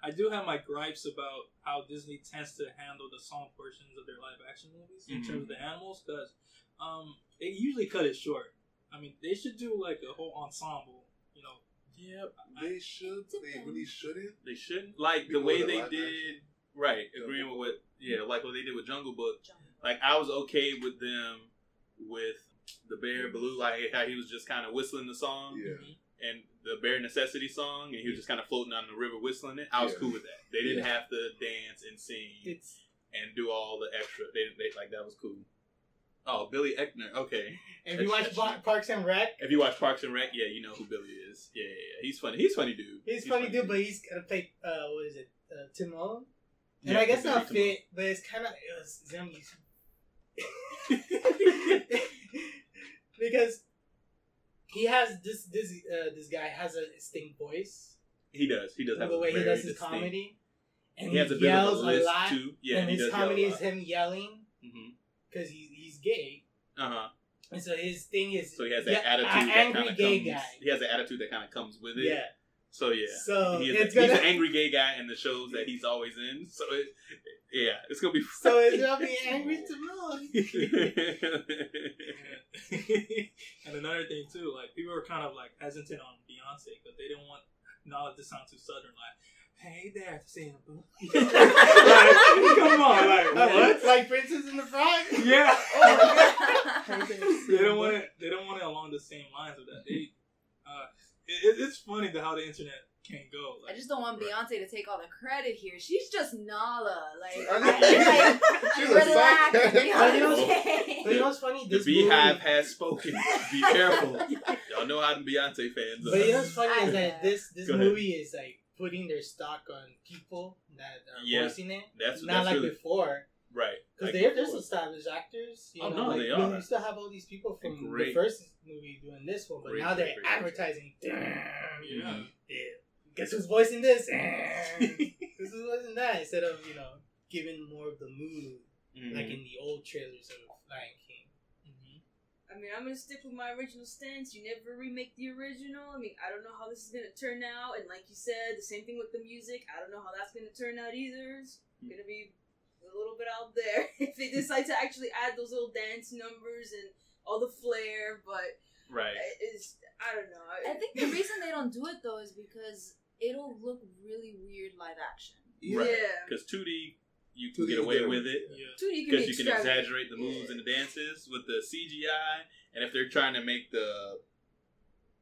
I do have my gripes about how Disney tends to handle the song portions of their live action movies in terms of the animals, because they usually cut it short. I mean, they should do like a whole ensemble, Yeah, they should. They really shouldn't. They shouldn't. Like the way they did. Right, agreeing with like what they did with Jungle Book. Like I was okay with them with the Bear Blue, like how he was just kind of whistling the song. Yeah. and the Bare Necessity song, and he was just kind of floating on the river whistling it. I was cool with that. They didn't have to dance and sing and do all the extra. They like that was cool. Oh, Billy Eichner. Okay. And if you watch Parks and Rec, yeah, you know who Billy is. Yeah. He's funny. He's funny dude. He's funny dude, but he's gonna play what is it, Timon? And I guess not fit, but it's kind of zombies. Because he has this guy has a distinct voice. He does have the way he does his distinct comedy, and he has yells a bit of a lot. too. Yeah, and his comedy is him yelling because he's gay. And so his thing is he has that attitude. Angry gay guy. He has an attitude that kind of comes with it. Yeah. So he's an angry gay guy in the shows that he's always in. So it's gonna be. So it's gonna be angry Timon. And another thing too, like people were kind of like hesitant on Beyonce because they didn't want Nala to sound too southern, like, "Hey there, Sample." Like, come on, like what? Like Princess in the Frog? Yeah. They don't want it along the same lines of that. It's funny how the internet can go. Like, I just don't want Beyonce to take all the credit here. She's just Nala. Like, she's relax, a Beyonce. But you know what's funny? The Beehive has spoken. Be careful. Y'all know how the Beyonce fans are. But you know what's funny is that this movie is like putting their stock on people that are voicing it. That's not like really, before. Right. Because there's established actors. You know, they are. You still have all these people from the first movie doing this one, but now they're advertising. Yeah. Guess who's voicing this? This is voicing that, instead of giving more of the mood like in the old trailers of Lion King. I mean, I'm gonna stick with my original stance. You never remake the original. I mean, I don't know how this is gonna turn out, and like you said, the same thing with the music. I don't know how that's gonna turn out either. It's gonna be a little bit out there if they decide to actually add those little dance numbers and all the flair, but I don't know. I think the reason they don't do it though is because it'll look really weird live action. Yeah, because 2D you can get away with it. 2D because you can exaggerate the moves and the dances. With the CGI, and if they're trying to make the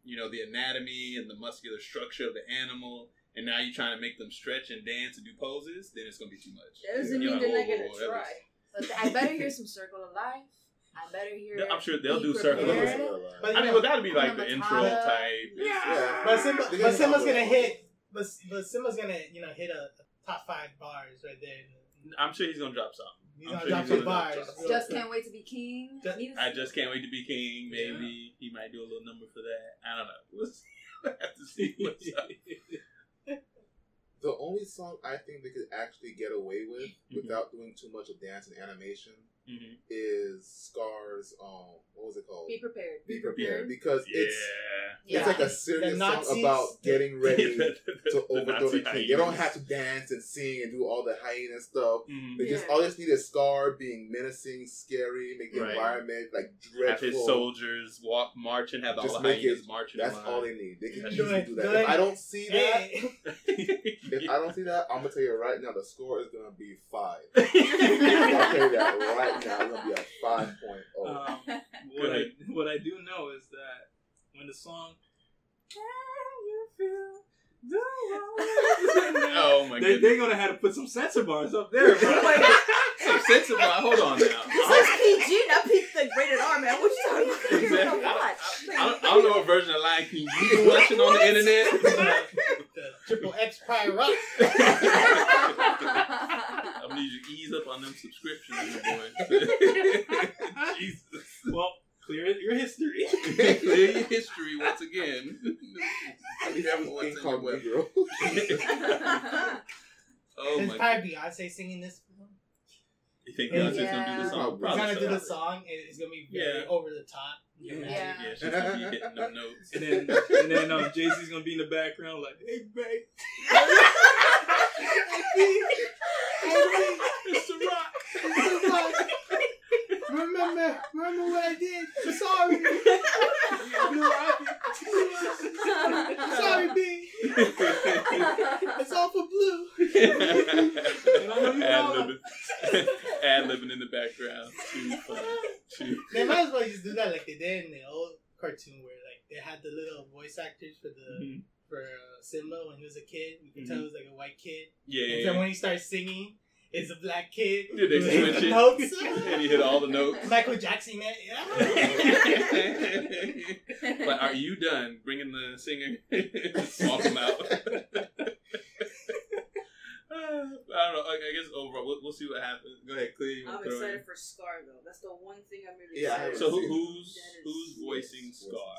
anatomy and the muscular structure of the animal, and now you're trying to make them stretch and dance and do poses, then it's gonna be too much. That doesn't mean they're not gonna try. But I better hear some Circle of Life. I better hear. I'm sure they'll do Circle of Life. But that'll be like the intro type. Yeah. But Simba's gonna hit. But Simba's gonna hit a top 5 bars right there. I'm sure he's gonna drop something. He's gonna drop some bars. Just can't wait to be king. I just can't wait to be king. Maybe he might do a little number for that. I don't know. We'll have to see what's up. The only song I think they could actually get away with without doing too much of dance and animation is Scar's what was it called? Be Prepared. Be Prepared, because it's like a serious song about getting ready to overthrow the king. You don't have to dance and sing and do all the hyena stuff. They all they just need is Scar being menacing, scary, make the environment like dreadful. Have his soldiers march and have all the hyenas marching. That's all they need. They can easily do that. If I don't see that, I'm gonna tell you right now, the score is gonna be 5. I'll tell you that right now. It's gonna be a 5.0. What I do know is that when the song "Can You Feel the Oh my goodness, they're gonna have to put some censor bars up there, bro. Some censor bar. Hold on now. This is PG, not rated R, man. What you talking about? Exactly. I don't know what version of Lion King you've been watching on the internet. The XXX Pride Rock. I'm gonna need you to ease up on them subscriptions, boy. Jesus. Well, clear your history. Clear your history once again. We have what's in your web, bro. Oh it's my probably Beyonce singing this. You think Beyonce's gonna do the song? He's gonna do the song, and it's gonna be very over the top. Yeah, she's gonna be hitting them notes. And then Jay-Z's gonna be in the background like, "Hey, babe." It's the Rock. Remember what I did? I'm sorry. Sorry, B. It's all for Blue. Ad-libbing in the background. Too funny. They might as well just do that like they did in the old cartoon where like they had the little voice actors for the for Simba when he was a kid. You can tell he was like a white kid. Yeah. And then when he starts singing, it's a black kid. Yeah, they switch it. Notes. And he hit all the notes. Michael Jackson, man. Yeah. But are you done bringing the singer? Swap him out. I don't know. I guess overall, we'll see what happens. Go ahead, Clay. I'm excited for Scar though. That's the one thing I'm really Yeah, excited So for. who's voicing Scar?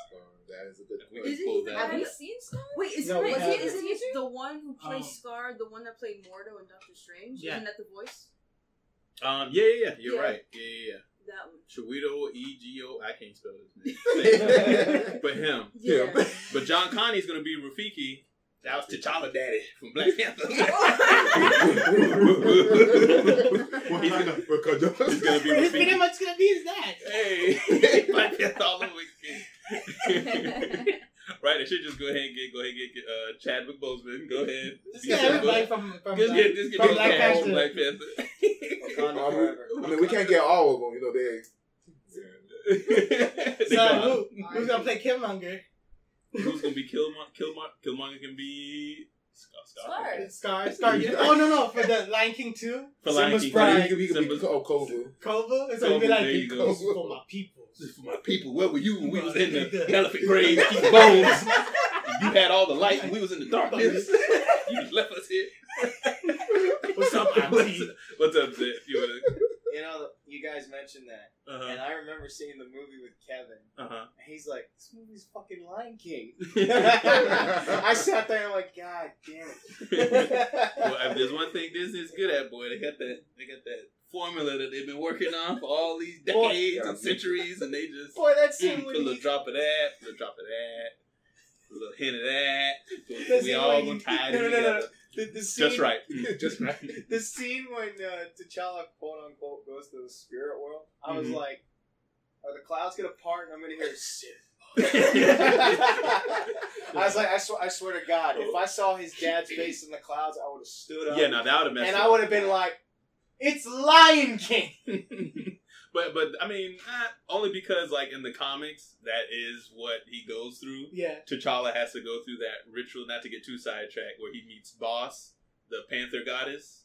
That is a good We question. can pull that Have up. you seen Scar? Wait, is No, we it haven't. isn't it the one who plays Scar, the one that played Mordo in Doctor Strange? Yeah. Isn't that the voice? Yeah. You're Yeah. right. Yeah. That one. Chiwetel Ejiofor. I can't spell his name. But him. Yeah. But John Connie's gonna be Rafiki. That was T'Challa Daddy from Black Panther. He's gonna be He's pretty Rafiki. much gonna be his dad. Hey, Black Panther all over again. Right, they should just go ahead and get Chadwick Boseman. Go ahead. Just get everybody from Just get from Black Black Panther. Black Panther. I mean, we can't get all of them. You know, they. So who's gonna play Killmonger? Who's gonna be Killmonger can be Scar. Scar. Oh no, for the Lion King 2. For Lion King. Pride. He could be Simba's- Kovu. Kovu. It's gonna be like There you go. this is for my people. This is for my people. Where were you when we was in the elephant grave eating bones? You had all the light and we was in the darkness. You just left us here. What's up, Auntie? What's up, Zed? You know, you guys mentioned that, and I remember seeing the movie with Kevin. And he's like, "This movie's fucking Lion King." I sat there and I'm like, "God damn it!" Well, if there's one thing Disney's good at, boy, they got that formula that they've been working on for all these decades and centuries, and they just Boy, that scene put when a little he, drop of that, a little drop of that, a little hint of that. The We scene all when gonna he- tie it no, together. the scene, Just right. Just right. the scene when T'Challa quote unquote goes to the spirit world. I was like, "Are the clouds gonna part?" And I'm gonna hear Sith. I was like, I swear to God, if I saw his dad's face in the clouds, I would have stood up. Yeah, no, that would have messed and up. I would have been like, "It's Lion King." But I mean, only because like in the comics, that is what he goes through. Yeah. T'Challa has to go through that ritual, not to get too sidetracked, where he meets Boss, the Panther goddess,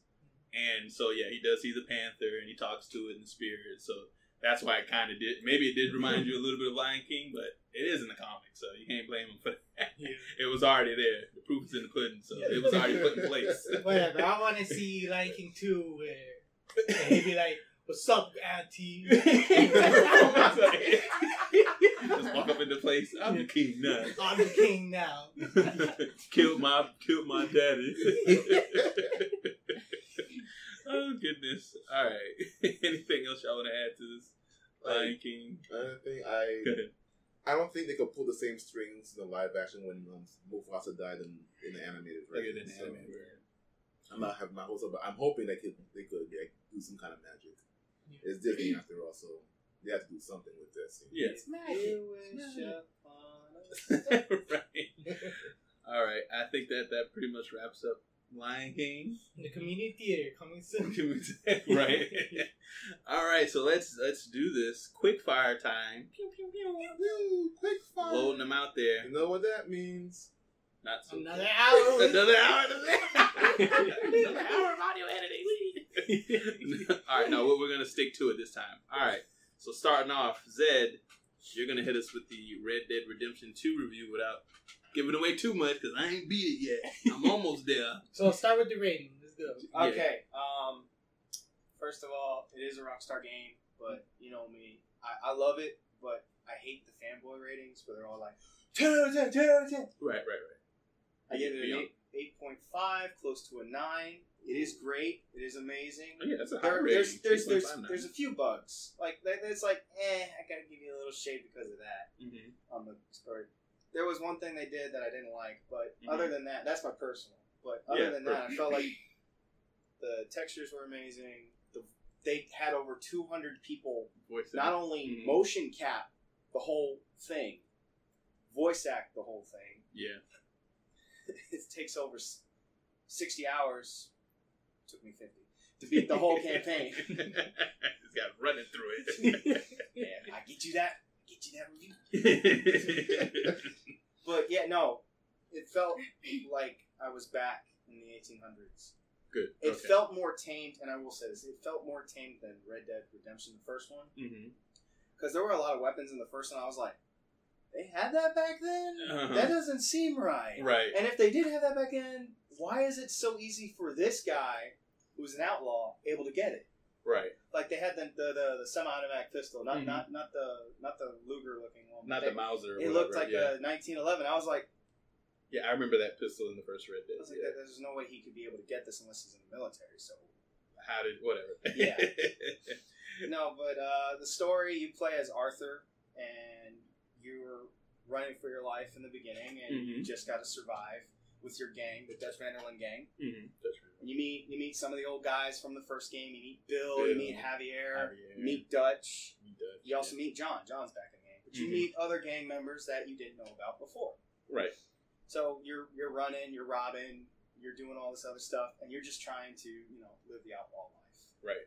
and so yeah, he does see the Panther and he talks to it in the spirit. So that's why it kind of did. Maybe it did remind you a little bit of Lion King, but it is in the comics, so you can't blame him for that. Yeah. It was already there. The proof is in the pudding, so it was already put in place. Whatever. I want to see Lion King 2 where he'd be like, "What's up, Auntie?" Just walk up into place. I'm the king now. I'm the king now. killed my daddy. Oh goodness! All right. Anything else y'all want to add to this Lion King? I don't think they could pull the same strings in the live action when Mufasa died in the animated version. I'm not having my hopes up, but I'm hoping they could do some kind of magic. Yeah. It's Disney after all, so they have to do something with this. Yeah. It's magic. Right. All right. I think that pretty much wraps up Lion King. In the community theater coming soon. Right. All right. So let's do this. Quickfire time. Woo, quick fire. Loading them out there. You know what that means? Not so. Another hour. Another hour. Another hour of audio editing. All right. Now we're gonna stick to it this time. All right. So starting off, Zed, you're gonna hit us with the Red Dead Redemption 2 review without giving away too much because I ain't beat it yet. I'm almost there. So start with the rating. Let's go. Okay. First of all, it is a Rockstar game, but you know me, I love it, but I hate the fanboy ratings where they're all like 10 out of 10, 10 out of 10. Right. I give it an 8.5, close to a 9. It is great. It is amazing. Oh, yeah, that's a high rating. There's a few bugs. Like it's like, I gotta give you a little shade because of that. On the story, there was one thing they did that I didn't like, but other than that, that's my personal. But other than that, I felt like the textures were amazing. They had over 200 people not only motion cap the whole thing, voice act the whole thing. Yeah. It takes over 60 hours. Took me 50 to beat the whole campaign. It's got running through it. Yeah, I get you that. get you that review. But yeah, no, it felt like I was back in the 1800s. Good. It felt more tamed, and I will say this, it felt more tamed than Red Dead Redemption, the first one. Because there were a lot of weapons in the first one, I was like, they had that back then? That doesn't seem right. Right. And if they did have that back then, why is it so easy for this guy, who's an outlaw, able to get it? Right. Like they had the semi-automatic pistol, not the Luger looking one. Not the Mauser. It looked like a 1911. I was like, yeah, I remember that pistol in the first Red Dead. I was like, there's no way he could be able to get this unless he's in the military. So whatever. Yeah. No, but the story, you play as Arthur, and you're running for your life in the beginning, and you just got to survive with your gang, the Dutch Van der Linde gang. And you meet some of the old guys from the first game. You meet Bill. You meet Javier. You meet Dutch. You also meet John. John's back in the game. But you meet other gang members that you didn't know about before. Right. So you're running, you're robbing, you're doing all this other stuff, and you're just trying to, live the outlaw life. Right.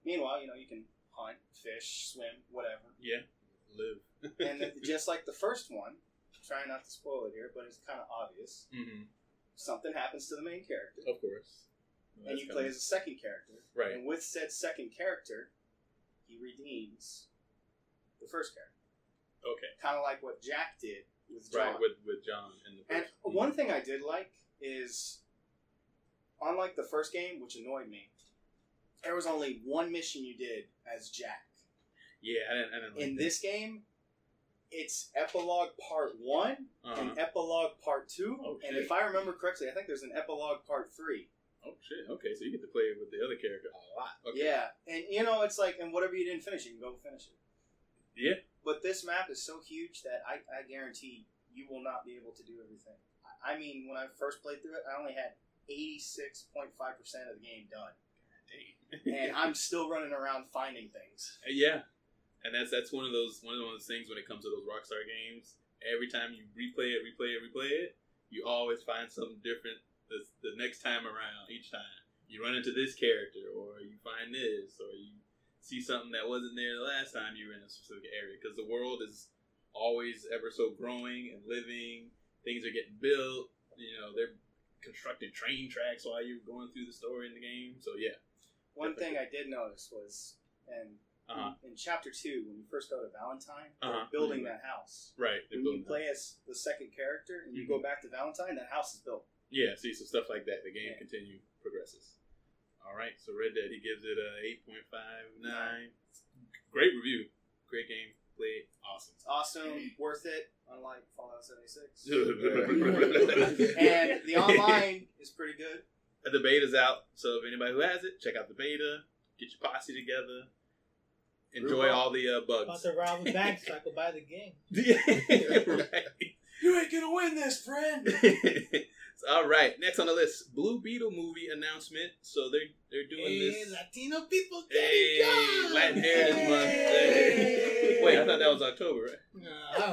Meanwhile, you can hunt, fish, swim, whatever. Yeah. Live. And just like the first one, trying not to spoil it here, but it's kind of obvious. Something happens to the main character. Of course. And you play as a second character. Right. And with said second character, he redeems the first character. Okay. Kind of like what Jack did with John. Right, with John. And one thing I did like is, unlike the first game, which annoyed me, there was only one mission you did as Jack. Yeah, I didn't like in this game, it's Epilogue Part 1 and Epilogue Part 2. Oh, and if I remember correctly, I think there's an Epilogue Part 3. Oh, shit. Okay, so you get to play with the other character a lot. Okay. Yeah, and it's like, and whatever you didn't finish, you can go finish it. Yeah. But this map is so huge that I guarantee you will not be able to do everything. I mean, when I first played through it, I only had 86.5% of the game done. And I'm still running around finding things. Yeah. And that's one of those things when it comes to those Rockstar games. Every time you replay it, you always find something different the next time around. Each time you run into this character, or you find this, or you see something that wasn't there the last time you were in a specific area. Because the world is always ever so growing and living. Things are getting built. They're constructing train tracks while you're going through the story in the game. So yeah. One thing I did notice was, in Chapter 2, when you first go to Valentine, they're building that house. Right. When you play as the second character and you go back to Valentine, that house is built. Yeah, see, so stuff like that. The game progresses. All right, so Red Dead, he gives it a 8.59. Great review. Great game. Played. Awesome. It's awesome. Worth it. Unlike Fallout 76. And the online is pretty good. The beta's out, so if anybody who has it, check out the beta. Get your posse together. Enjoy all the bugs. About to rob a bank so I could buy the game. Right. You ain't gonna win this, friend. All right, next on the list, Blue Beetle movie announcement. So they're doing this. Latino people getting jobs. Latin Heritage Month. Hey. Wait, I thought that was October, right? No,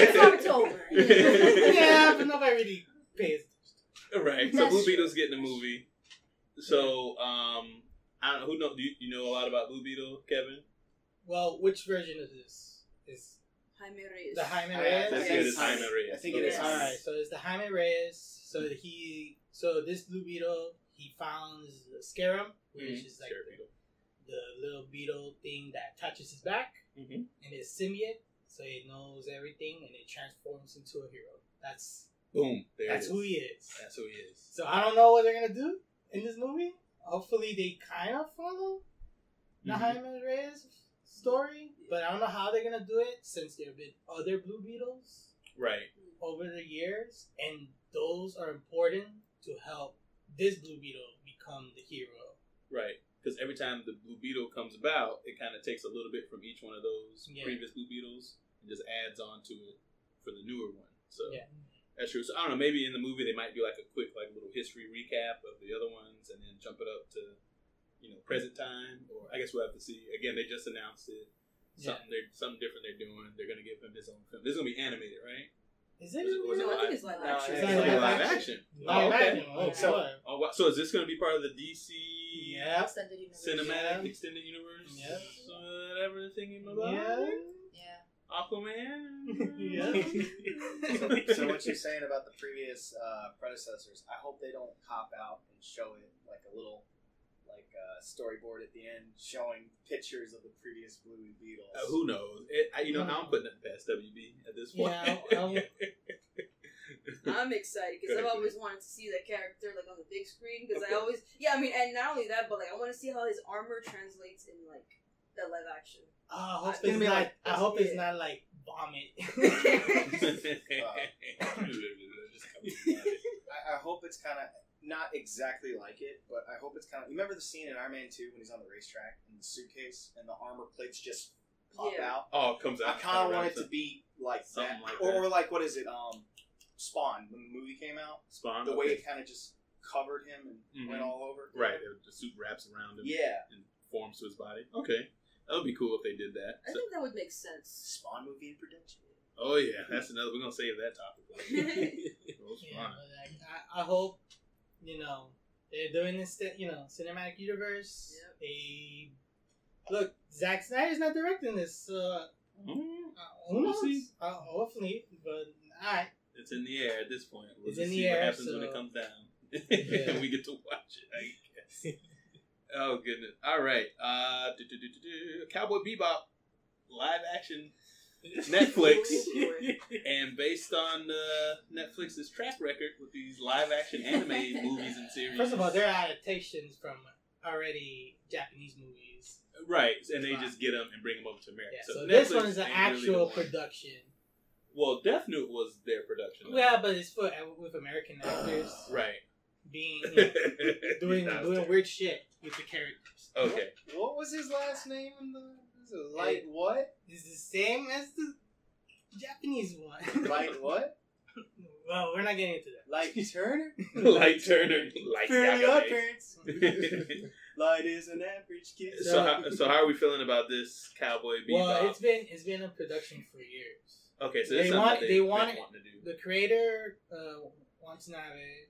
It's October. Yeah, but nobody really pays. Right. So Blue Beetle's getting a movie. So I don't know who know. Do you know a lot about Blue Beetle, Kevin? Well, which version of this is? Jaime Reyes. The Jaime Reyes? I think it is Jaime Reyes. I think it is. Alright, so it's the Jaime Reyes. So this Blue Beetle, he founds the Scarum, which is like the little beetle thing that touches his back, and it's symbiote, so it knows everything, and it transforms into a hero. That's boom. That's who he is. That's who he is. So I don't know what they're gonna do in this movie. Hopefully they kind of follow the Jaime Reyes story, but I don't know how they're gonna do it since there have been other Blue Beetles over the years, and those are important to help this Blue Beetle become the hero. Right, because every time the Blue Beetle comes about, it kind of takes a little bit from each one of those previous Blue Beetles and just adds on to it for the newer one. So that's true. So I don't know, maybe in the movie they might do like a quick little history recap of the other ones and then jump it up to present time, or I guess we'll have to see. Again, they just announced it. Something different they're doing. They're gonna give him his own film. This is gonna be animated, right? Is it? No, I think it's live action. It's live action. Live action. So is this going to be part of the DC Extended universe. cinematic extended universe? Yeah. So whatever the thing in about. Yeah. Aquaman. Yeah. So what you're saying about the previous predecessors, I hope they don't cop out and show it like a little storyboard at the end showing pictures of the previous Blue Beetles. Who knows? I'm putting it past WB at this point. Yeah, I'm excited because I've always wanted to see that character like on the big screen because I always and not only that, but like I want to see how his armor translates in like the live action. I hope it's not like vomit. I hope it's kind of not exactly like it, but I hope it's kind of. You remember the scene in Iron Man 2 when he's on the racetrack in the suitcase and the armor plates just pop out? Oh, it comes out. I kind of want it to be like something that, like or like what is it? Spawn when the movie came out. Spawn. The way it kind of just covered him and went all over. Right, the suit wraps around him. Yeah, and forms to his body. Okay, that would be cool if they did that. I think that would make sense. Spawn movie in production. Oh yeah, that's another. We're gonna save that topic. I hope they're doing this. Cinematic universe. Yep. Look, Zack Snyder's not directing this. Who knows? See. Hopefully, but alright. It's in the air at this point. We'll it's just in see the what air, happens when it comes down. And we get to watch it, I guess. Oh, goodness. All right. Cowboy Bebop, live action Netflix. And based on Netflix's track record with these live action anime movies and series. First of all, they're adaptations from already Japanese movies. Right. And they just get them and bring them over to America. Yeah, so this one is an actual really production. Well, Death Note was their production. Yeah, but it's with American actors. Right. Being doing weird shit with the characters. Okay. What was his last name in the Light what? It's the same as the Japanese one. Light what? Well, we're not getting into that. Light Turner? Light Turner. Light Yagame. Light is an average kid. So how are we feeling about this Cowboy Bebop? Well, it's been in production for years. Okay, so they want to do. The creator Watanabe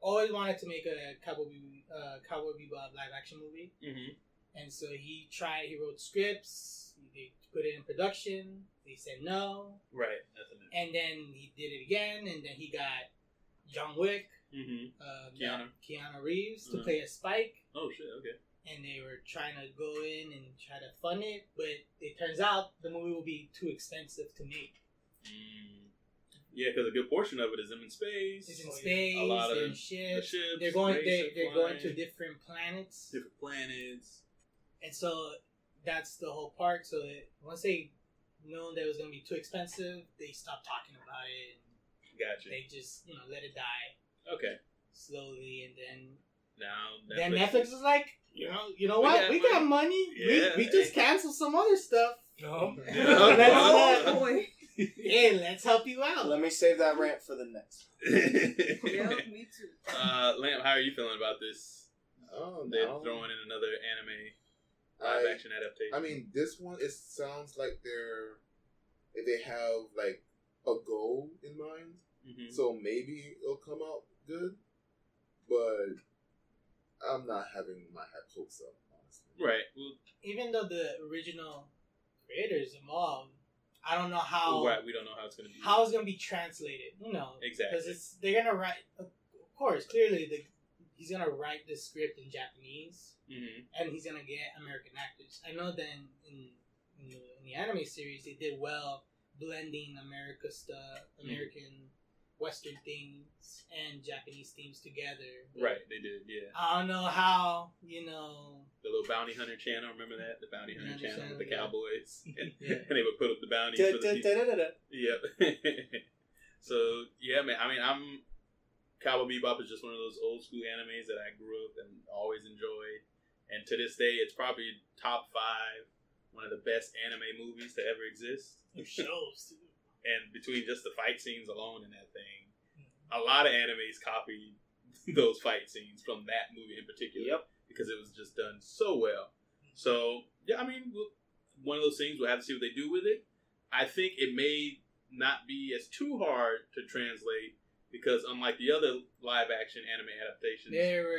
always wanted to make a Cowboy Bebop live action movie, and so he wrote scripts. They put it in production. They said no. Right. And then he did it again, and then he got John Wick, Keanu Reeves to play a Spike. Oh shit! Okay. And they were trying to go in and try to fund it, but it turns out the movie will be too expensive to make. Yeah, because a good portion of it is them in space. It's in space. A lot of the ships. They're going to different planets. And so that's the whole part. So once they know that it was going to be too expensive, they stopped talking about it. Gotcha. They just let it die. Okay. Slowly, and then now Netflix was like, you know what? We got money. Yeah. We just canceled some other stuff. No. Hey, let's help you out. Let me save that rant for the next. Yeah, me too. Lamp, how are you feeling about this? They're throwing in another anime live action adaptation. I mean, this one, it sounds like they have like a goal in mind. So maybe it'll come out good, but I'm not having my hopes up, honestly. Right. Well, even though the original creators involved, I don't know how. Right. We don't know how it's going to be. How it's going to be translated. Exactly. Because they're going to write. Of course, clearly, he's going to write the script in Japanese, and he's going to get American actors. I know that in the anime series, they did well blending American Western themes and Japanese themes together. Right, they did, yeah. I don't know how, The little bounty hunter channel, remember that? The bounty hunter channel with the cowboys. And they would put up the bounties for the people. Yep. So, yeah, man, I mean, Cowboy Bebop is just one of those old school animes that I grew up and always enjoyed. And to this day, it's probably top 5, one of the best anime movies to ever exist. Shows, too. And between just the fight scenes alone in that thing, a lot of animes copied those fight scenes from that movie in particular. Yep. Because it was just done so well. So, yeah, I mean, one of those things, we'll have to see what they do with it. I think it may not be as too hard to translate because unlike the other live action anime adaptations,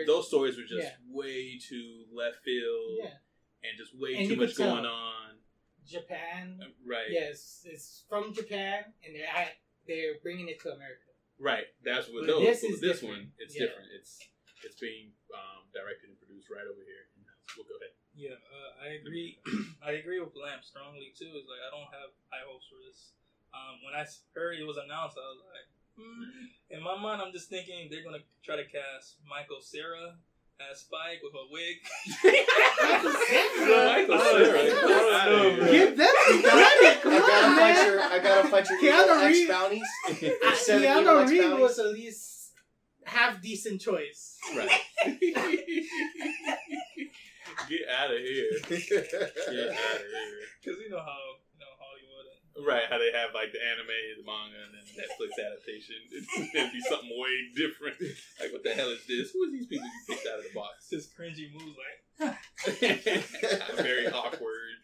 those stories were just way too left field and just way too much going on. Japan, right? Yes, it's from Japan, and they're bringing it to America. Right, that's what this one. It's different. It's being directed and produced right over here. We'll go ahead. Yeah, I agree. I agree with Lamp strongly too. It's like I don't have high hopes for this. When I heard it was announced, I was like, in my mind, I'm just thinking they're gonna try to cast Michael Cera as Spike with a wig. Michael Cera. Give them credit. I gotta fight your evil X bounties. Keanu Reeves was at least half decent choice. Right. Get out of here. Get out of here. Because you know how Hollywood. Right, how they have like the anime, the manga, and then the Netflix adaptation. It'd be something way different. Like, what the hell is this? Who are these people you picked out of the box? Just cringy moves like. Very awkward.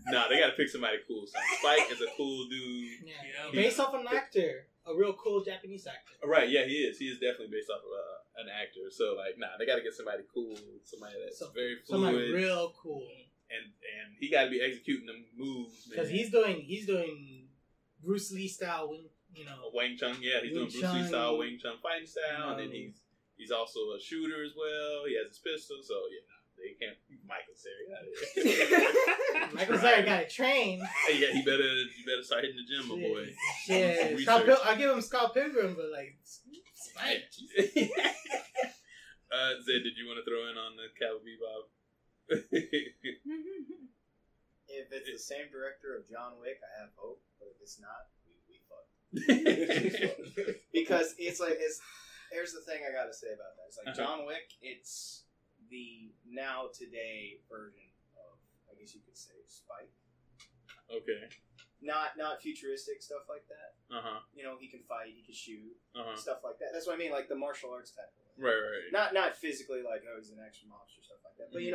Nah, they gotta pick somebody cool. So Spike is a cool dude. Yeah. Based off an actor. A real cool Japanese actor. Right, yeah, he is. He is definitely based off of an actor. So, like, nah, they gotta get somebody cool. Somebody that's very fluid. Somebody real cool. And he gotta be executing them moves. Because he's doing Bruce Lee style, Wing Chun, yeah, he's doing Bruce Lee style, Wing Chun fighting style, and then he's also a shooter as well. He has his pistol, so yeah, they can't. Michael Cera out of here. Michael Cera got to train. Yeah, you better start hitting the gym, my boy. Yeah, I'll give him Scott Pilgrim, but like Spike. Zed, did you want to throw in on the Cowboy Bebop? If it's the same director of John Wick, I have hope. But if it's not, we fucked. Because here's the thing I gotta say about that. It's like John Wick, it's the now today version of, I guess you could say, Spike. Okay. Not futuristic stuff like that. He can fight, he can shoot, stuff like that. That's what I mean, like the martial arts type of thing. Right. Not physically like, oh, he's an action monster, stuff like that. But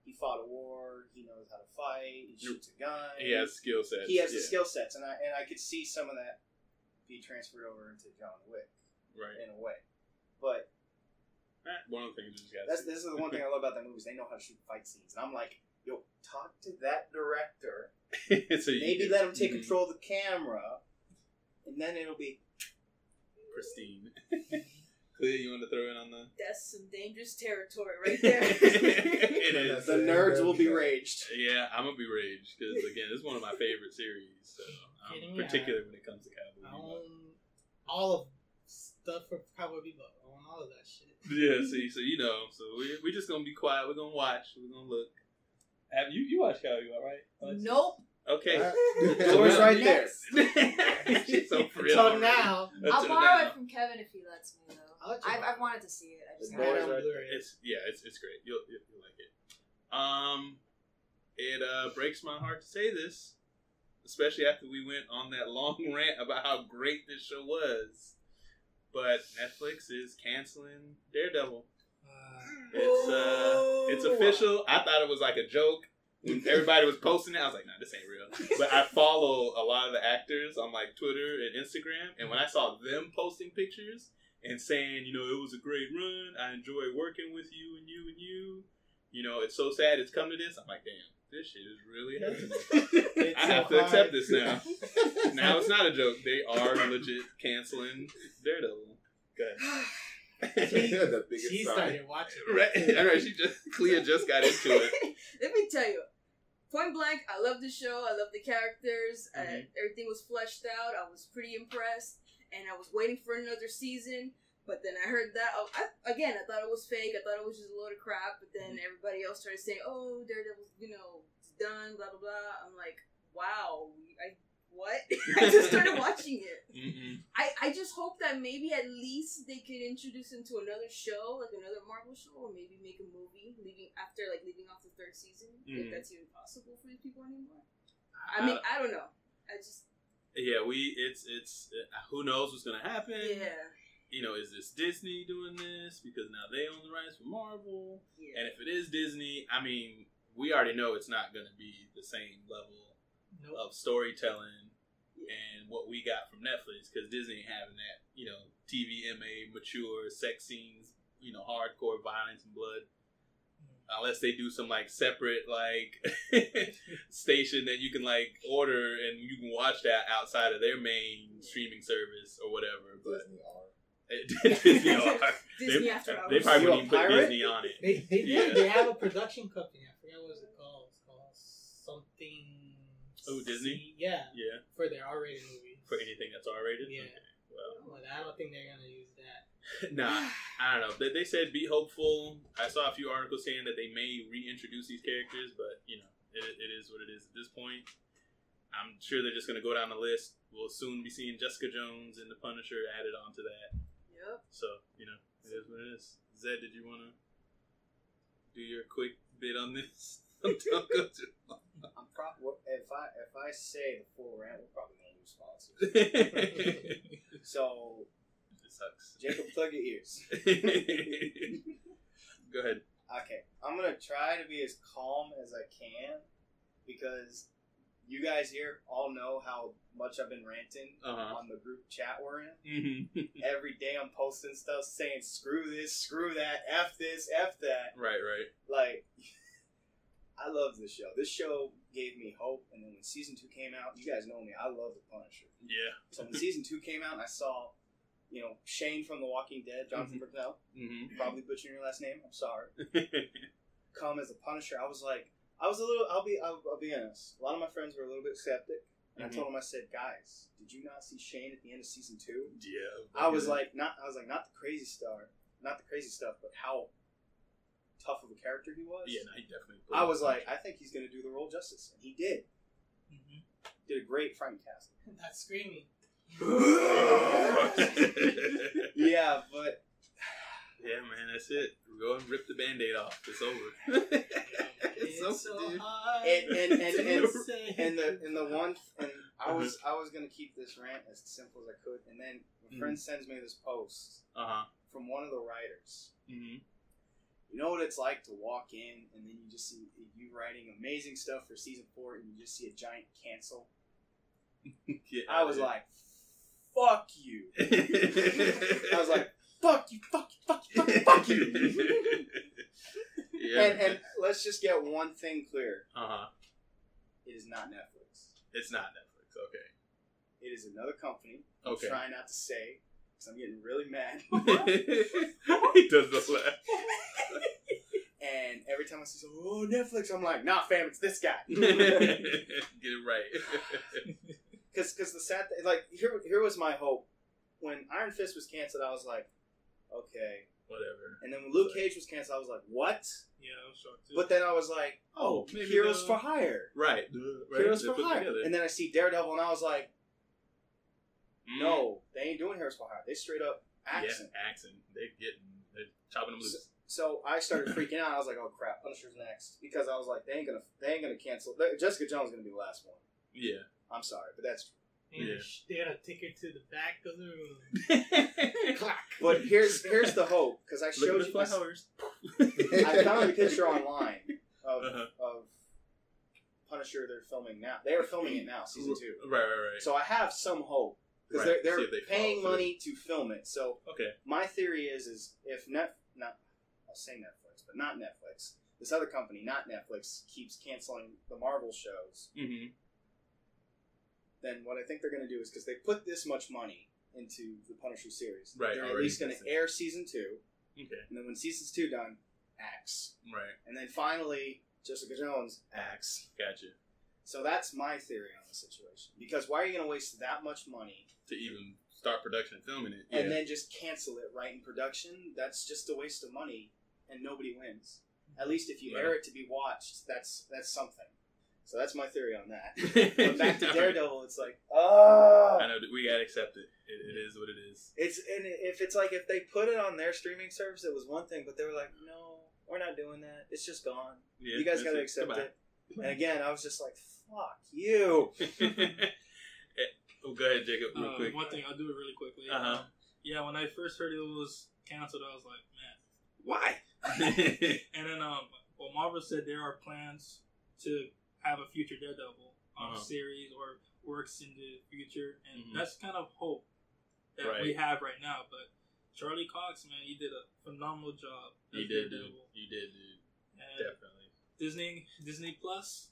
he fought a war. He knows how to fight. He shoots a gun. He has skill sets. He has the skill sets, and I could see some of that be transferred over into John Wick, right? In a way. But one of the things you just got. This is the one thing I love about the movies. They know how to shoot fight scenes, and I'm like, yo, talk to that director. Maybe let him take control of the camera, and then it'll be pristine. Clea, you want to throw in on the... That's some dangerous territory right there. It is. The nerds will be raged. Yeah, I'm going to be raged. Because, again, it's one of my favorite series. So, particularly when it comes to Cowboy Bebop. All of stuff for Cowboy Bebop. I want all of that shit. Yeah, see, so So we're just going to be quiet. We're going to watch. We're going to look. Have you watched Cowboy Bebop, right? Nope. Okay. So it's right there. So for real. So now. I'll borrow it from Kevin if he lets me, though. I've wanted to see it. I just haven't. It's great. You'll like it. It breaks my heart to say this, especially after we went on that long rant about how great this show was. But Netflix is canceling Daredevil. It's official. I thought it was like a joke. When everybody was posting it, I was like, nah, this ain't real. But I follow a lot of the actors on like Twitter and Instagram, and when I saw them posting pictures and saying, it was a great run, I enjoy working with you and you and you, it's so sad it's come to this, I'm like, damn, this shit is really happening. I have to accept this now. Now it's not a joke. They are legit canceling Daredevil. Good. She started watching. Right. Clea just got into it. Let me tell you, point blank, I love the show. I love the characters. Everything was fleshed out. I was pretty impressed, and I was waiting for another season. But then I heard that I thought it was fake. I thought it was just a load of crap. But then everybody else started saying, "Oh, Daredevil's, it's done." Blah blah blah. I'm like, wow. What? I just started watching it. I just hope that maybe at least they could introduce him to another show, like another Marvel show, or maybe make a movie leaving off the third season. If that's even possible for these people anymore. I mean, I don't know. It's who knows what's gonna happen. Yeah. Is this Disney doing this because now they own the rights for Marvel? Yeah. And if it is Disney, I mean, we already know it's not gonna be the same level of storytelling and what we got from Netflix, because Disney ain't having that, TVMA, mature, sex scenes, hardcore violence and blood. Unless they do some separate station that you can order and you can watch that outside of their main streaming service or whatever. But Disney R. Disney After Hours. They probably wouldn't even put Disney on it. They have a production company. I forgot what it's called. It's called something. Oh, Disney? Yeah. For their R-rated movies. For anything that's R-rated? Yeah. Okay. Well, I don't think they're gonna use that. Nah, I don't know. They said be hopeful. I saw a few articles saying that they may reintroduce these characters, but it is what it is at this point. I'm sure they're just gonna go down the list. We'll soon be seeing Jessica Jones and the Punisher added onto that. Yep. So it is what it is. Zed, did you want to do your quick bit on this? If I say the full rant, we're probably gonna lose sponsors. So. Sucks. Jacob, plug your ears. Go ahead. Okay, I'm gonna try to be as calm as I can because you guys here all know how much I've been ranting on the group chat we're in. Mm-hmm. Every day I'm posting stuff saying screw this, screw that, F this, F that. Right. I love this show. This show gave me hope, and then when season 2 came out, you guys know me, I love the Punisher. Yeah. So when season 2 came out and I saw Shane from The Walking Dead, Jonathan Britell, probably butchering your last name, I'm sorry, come as a Punisher, I was like, I'll be honest, a lot of my friends were a little bit skeptic, and I told them, I said, guys, did you not see Shane at the end of season 2? Yeah. I was like, not the crazy stuff, but how tough of a character he was. Yeah, no, he definitely. I was like, I think he's going to do the role justice, and he did. Did a great Frank Castle. Not screaming. Yeah, but yeah, man, that's it. Go and rip the Band-Aid off. It's over. It's so hard. I was gonna keep this rant as simple as I could, and then my friend sends me this post from one of the writers. You know what it's like to walk in and then you just see you writing amazing stuff for season 4, and you just see a giant cancel. I was like, fuck you. I was like, fuck you. Yeah, and let's just get one thing clear. It is not Netflix. It's not Netflix, okay. It is another company. Okay. I'm trying not to say, because I'm getting really mad. He does the laugh. And every time I see Netflix, I'm like, nah, fam, it's this guy. Get it right. Because the sad thing, here was my hope. When Iron Fist was canceled, I was like, okay. Whatever. And then when Luke Cage was canceled, I was like, what? Yeah, I was shocked too. But then I was like, Heroes for Hire. Right. Heroes for Hire. And then I see Daredevil, and I was like, no, they ain't doing Heroes for Hire. They straight up axing. Yeah, axing. They're chopping them loose. So I started freaking out. I was like, oh crap, Punisher's next. Because I was like, they ain't gonna cancel. Jessica Jones is gonna be the last one. Yeah. I'm sorry, but that's true. Yeah. They gotta take her to the back of the room. Clack. But here's the hope, because I showed you flowers. I found a picture online of Punisher. They're filming now. They are filming it now, season 2. Right. So I have some hope because they're paying money to film it. So my theory is if I'll say Netflix, but not Netflix. This other company, not Netflix, keeps canceling the Marvel shows. Then what I think they're going to do is, because they put this much money into the Punisher series, they're at least going to air season 2. Okay. And then when season's 2 done, axe. Right. And then finally, Jessica Jones, axe. Gotcha. So that's my theory on the situation. Because why are you going to waste that much money to even start production and filming it, and then just cancel it right in production? That's just a waste of money, and nobody wins. At least if you air it to be watched, that's something. So that's my theory on that. But back to Daredevil, it's like, I know, we gotta accept it. It is what it is. If they put it on their streaming service, it was one thing, but they were like, no, we're not doing that. It's just gone. Yeah, you guys gotta accept it. And again, I was just like, fuck you. Go ahead, Jacob, real quick. One thing, I'll do it really quickly. Yeah, when I first heard it was canceled, I was like, man, why? And then, Marvel said there are plans to have a future Daredevil. series or works in the future, and that's kind of hope that we have right now. But Charlie Cox, man, he did a phenomenal job. He did, dude. And Definitely. Disney Plus.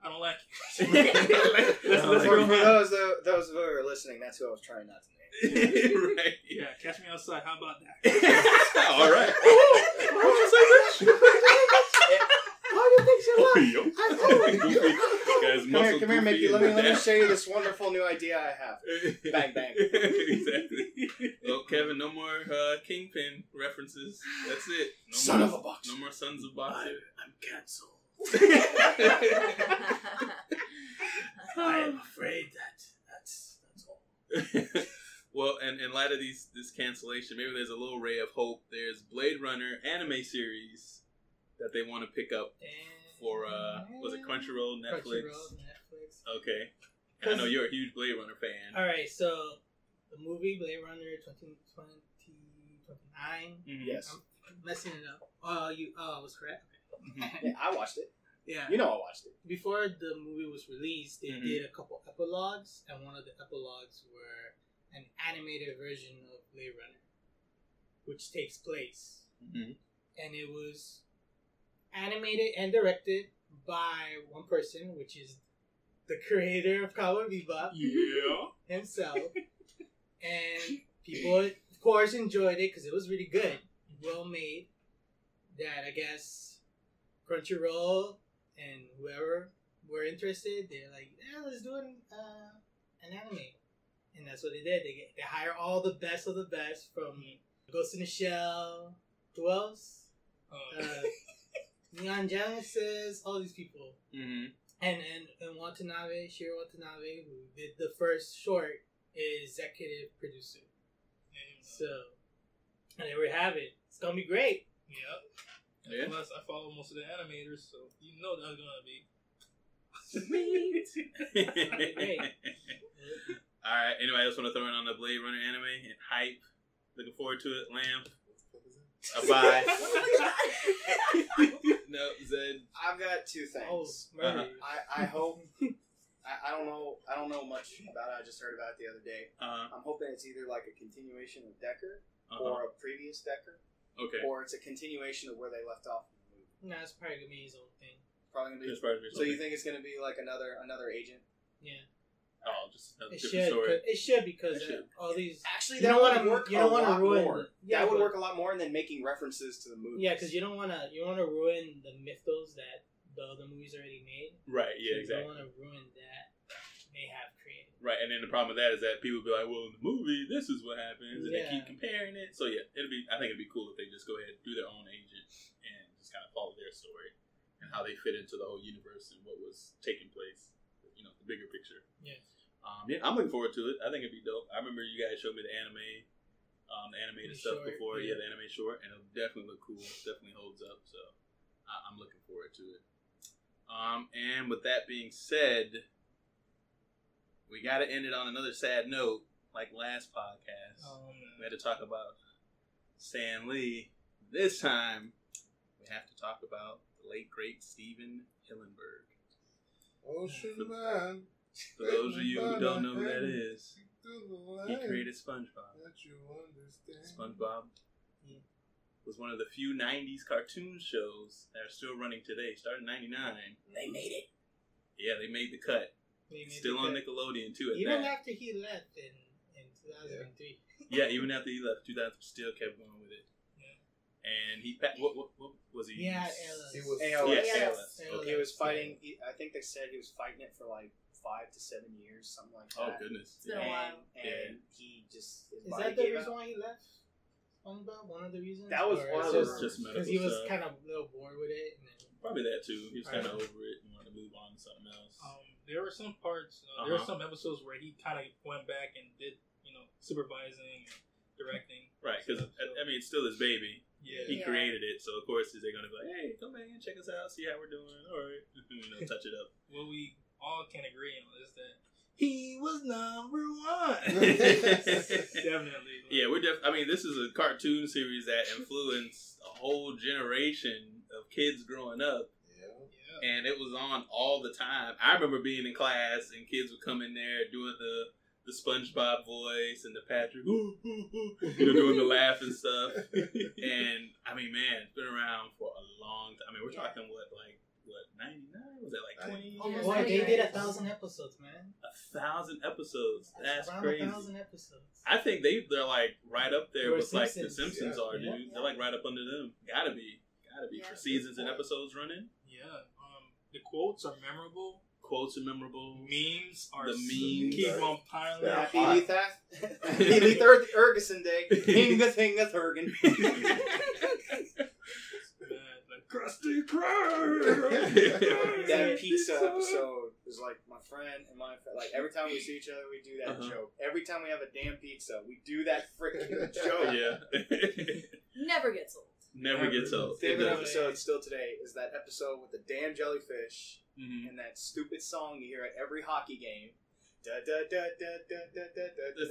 I don't like it. For those who are listening, that's who I was trying not to name. Right. Yeah, Catch Me Outside. How about that? All right. Why'd you say that? How do you think she looks? Come here, Mickey. Let me show you this wonderful new idea I have. Bang, bang. Exactly. Well, Kevin, no more Kingpin references. That's it. Son of a boxer. No more Sons of Boxer. I'm canceled. I'm afraid that's all. Well, and in light of this cancellation, maybe there's a little ray of hope. There's Blade Runner anime series that they want to pick up for was it Crunchyroll, Netflix? Okay. And I know you're a huge Blade Runner fan. All right, so the movie Blade Runner 2029. Yes. I'm messing it up. I was correct. Yeah, I watched it. Yeah. You know I watched it. Before the movie was released, they did a couple epilogues, and one of the epilogues were an animated version of Blade Runner, which takes place. And it was animated and directed by one person, which is the creator of Cowboy Bebop himself. And people, of course, enjoyed it because it was really good, well made. That I guess Crunchyroll and whoever were interested, they're like, yeah, let's do an anime. And that's what they did. They hire all the best of the best from Ghost in the Shell. Who else? Neon Genesis, all these people. And Watanabe, Shiro Watanabe, who did the first short, is executive producer. So, and there we have it. It's going to be great. Yep. Yeah. Plus, I follow most of the animators, so you know that's gonna be sweet. Great. All right. Anybody else want to throw in on the Blade Runner anime and hype? Looking forward to it. Lamp. Bye. No, Zed. I've got two things. I hope. I don't know much about it. I just heard about it the other day. I'm hoping it's either like a continuation of Decker or a previous Decker. Okay. Or it's a continuation of where they left off in the movie. No, it's probably gonna be his own thing. Probably gonna be. So you think it's gonna be like another agent? Yeah. Oh, just another different story. It should because all these. Actually, that would work. You don't want to ruin. Yeah, that would work a lot more than making references to the movie. Yeah, because you don't want to ruin the mythos that the other movies already made. Right. Yeah. So exactly. You don't want to ruin that they have created. Right, and then the problem with that is that people will be like, well, in the movie, this is what happens, and they keep comparing it. So, yeah, I think it'd be cool if they just go ahead and do their own agent and just kind of follow their story and how they fit into the whole universe and what was taking place, you know, the bigger picture. Yeah. Yeah, I'm looking forward to it. I think it'd be dope. I remember you guys showed me the anime, the animated stuff short, before. Yeah, the anime short, and it'll definitely look cool. Definitely holds up, so I'm looking forward to it. And with that being said, we got to end it on another sad note, like last podcast. We had to talk about Stan Lee. This time, we have to talk about the late, great Steven Hillenburg. Ocean Man. For those of you who don't know who that is, he created SpongeBob. SpongeBob was one of the few 90s cartoon shows that are still running today. Started in 99. They made it. Yeah, they made the cut. Still on Nickelodeon too. Even after he left in 2003. Yeah, even after he left, 2000 still kept going with it. Yeah. And he what was he? Yeah, ALS. He was ALS. Okay. He was fighting. I think they said he was fighting it for like 5 to 7 years, something like that. Oh goodness! It's been a while. And he just is that the reason why he left? SpongeBob? One of the reasons? That was one of the just medical because he was stuff. kind of a little bored with it. And then, probably that too. He was kind of over it and wanted to move on to something else. There were some parts. There were some episodes where he kind of went back and did, supervising, directing. Right, because I mean, it's still his baby. Yeah. He created it, so of course they're gonna be like, "Hey, come back and check us out, see how we're doing. All right, touch it up." What we all can agree on is that he was number one. Definitely. Yeah, I mean, this is a cartoon series that influenced a whole generation of kids growing up. Yeah. and it was on all the time. I remember being in class and kids would come in there doing the SpongeBob voice and the Patrick, doing the laugh and stuff. And I mean, man, it's been around for a long time. I mean, we're talking what 99? Was that like 20? Boy, they did 1,000 episodes, man. 1,000 episodes. That's around crazy. 1,000 episodes. I think they're like right up there with like the Simpsons. Simpsons are, dude. Yeah. They're like right up under them. Gotta be for seasons and episodes running. Yeah. The quotes are memorable. Quotes are memorable. Memes are The memes keep are- on piling. Yeah. Happy Ergeson Day. Hinga Hergen. Like Krusty Krab. That pizza episode is like my friend and my like every time we see each other we do that joke. Every time we have a damn pizza, we do that freaking joke. Yeah. Never gets old. Never gets old. Favorite It doesn't. episode still today is that episode with the damn jellyfish Mhm. and that stupid song you hear at every hockey game. Da, da, da, da, da, da, da, da,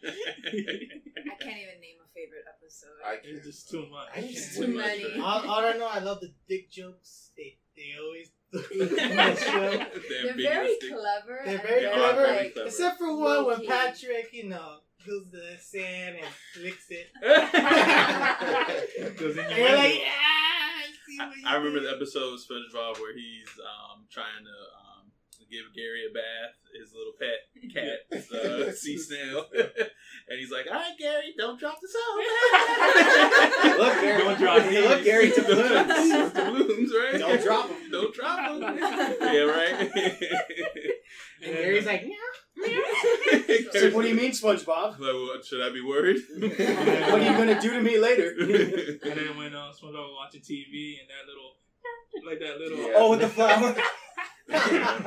I can't even name a favorite episode. It's just too much. It's too many. All I know, I love the dick jokes. They always do that show. They're very clever. They're and very clever, like, clever. except for one when low-key. Patrick, goes to the sand and licks it. Goes in And your you're like, window. see what you I remember did. the episode of SpongeBob where he's trying to give Gary a bath, his little pet cat, sea snail, and he's like, "All right, Gary, don't drop the soap." Look, Gary, Don't drop these. look, Gary, to Balloons, balloons, right? Don't drop 'em. Don't drop them. Yeah, right. And Gary's like, meow. So what do you mean, SpongeBob? Like, what, should I be worried? What are you gonna do to me later? And then when SpongeBob was watching TV and that little Yeah. Oh, with the flower.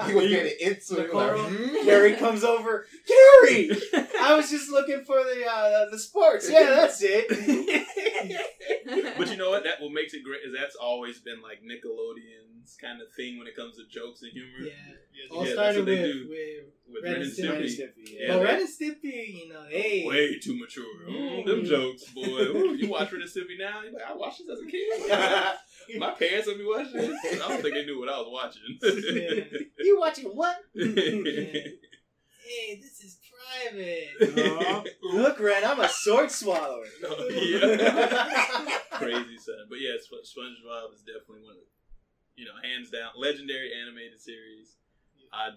He was getting into The it. coral. Like, Gary comes over. Gary, I was just looking for the sports. Yeah, that's it. But you know what? What makes it great is that's always been like Nickelodeon's kind of thing when it comes to jokes and humor. Yeah. All that's started what they with do. with With Ren and Stimpy. Yeah. But they- Ren and Stimpy, they way too mature. Them jokes, boy. Ooh, you watch Ren and Stimpy now? You're like, I watched this as a kid. My parents let me watch this. I don't think they knew what I was watching. You watching what? Hey, this is private. Look, Ren, I'm a sword swallower. Yeah. Crazy son. But yeah, SpongeBob is definitely one of the, hands down, legendary animated series.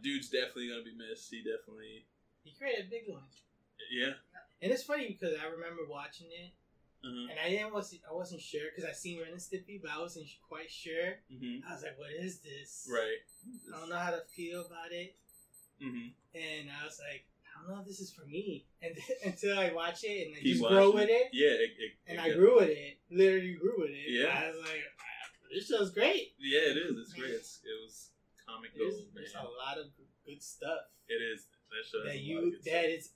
Dude's definitely gonna be missed. He created a big one. yeah. And it's funny because I remember watching it, Uh-huh. and I wasn't sure because I seen Ren and Stimpy, but I wasn't quite sure. Mm-hmm. I was like, "What is this?" Right. I don't know how to feel about it, Mm-hmm. and I was like, "I don't know if this is for me." And until I watch it and I Keep just watching grow with it, Yeah. and I grew with it, literally grew with it. Yeah. I was like, "This show's great." Yeah, it is. It's great. It was comic gold, man. There's a lot of good stuff It is. That show has that a lot of good that is,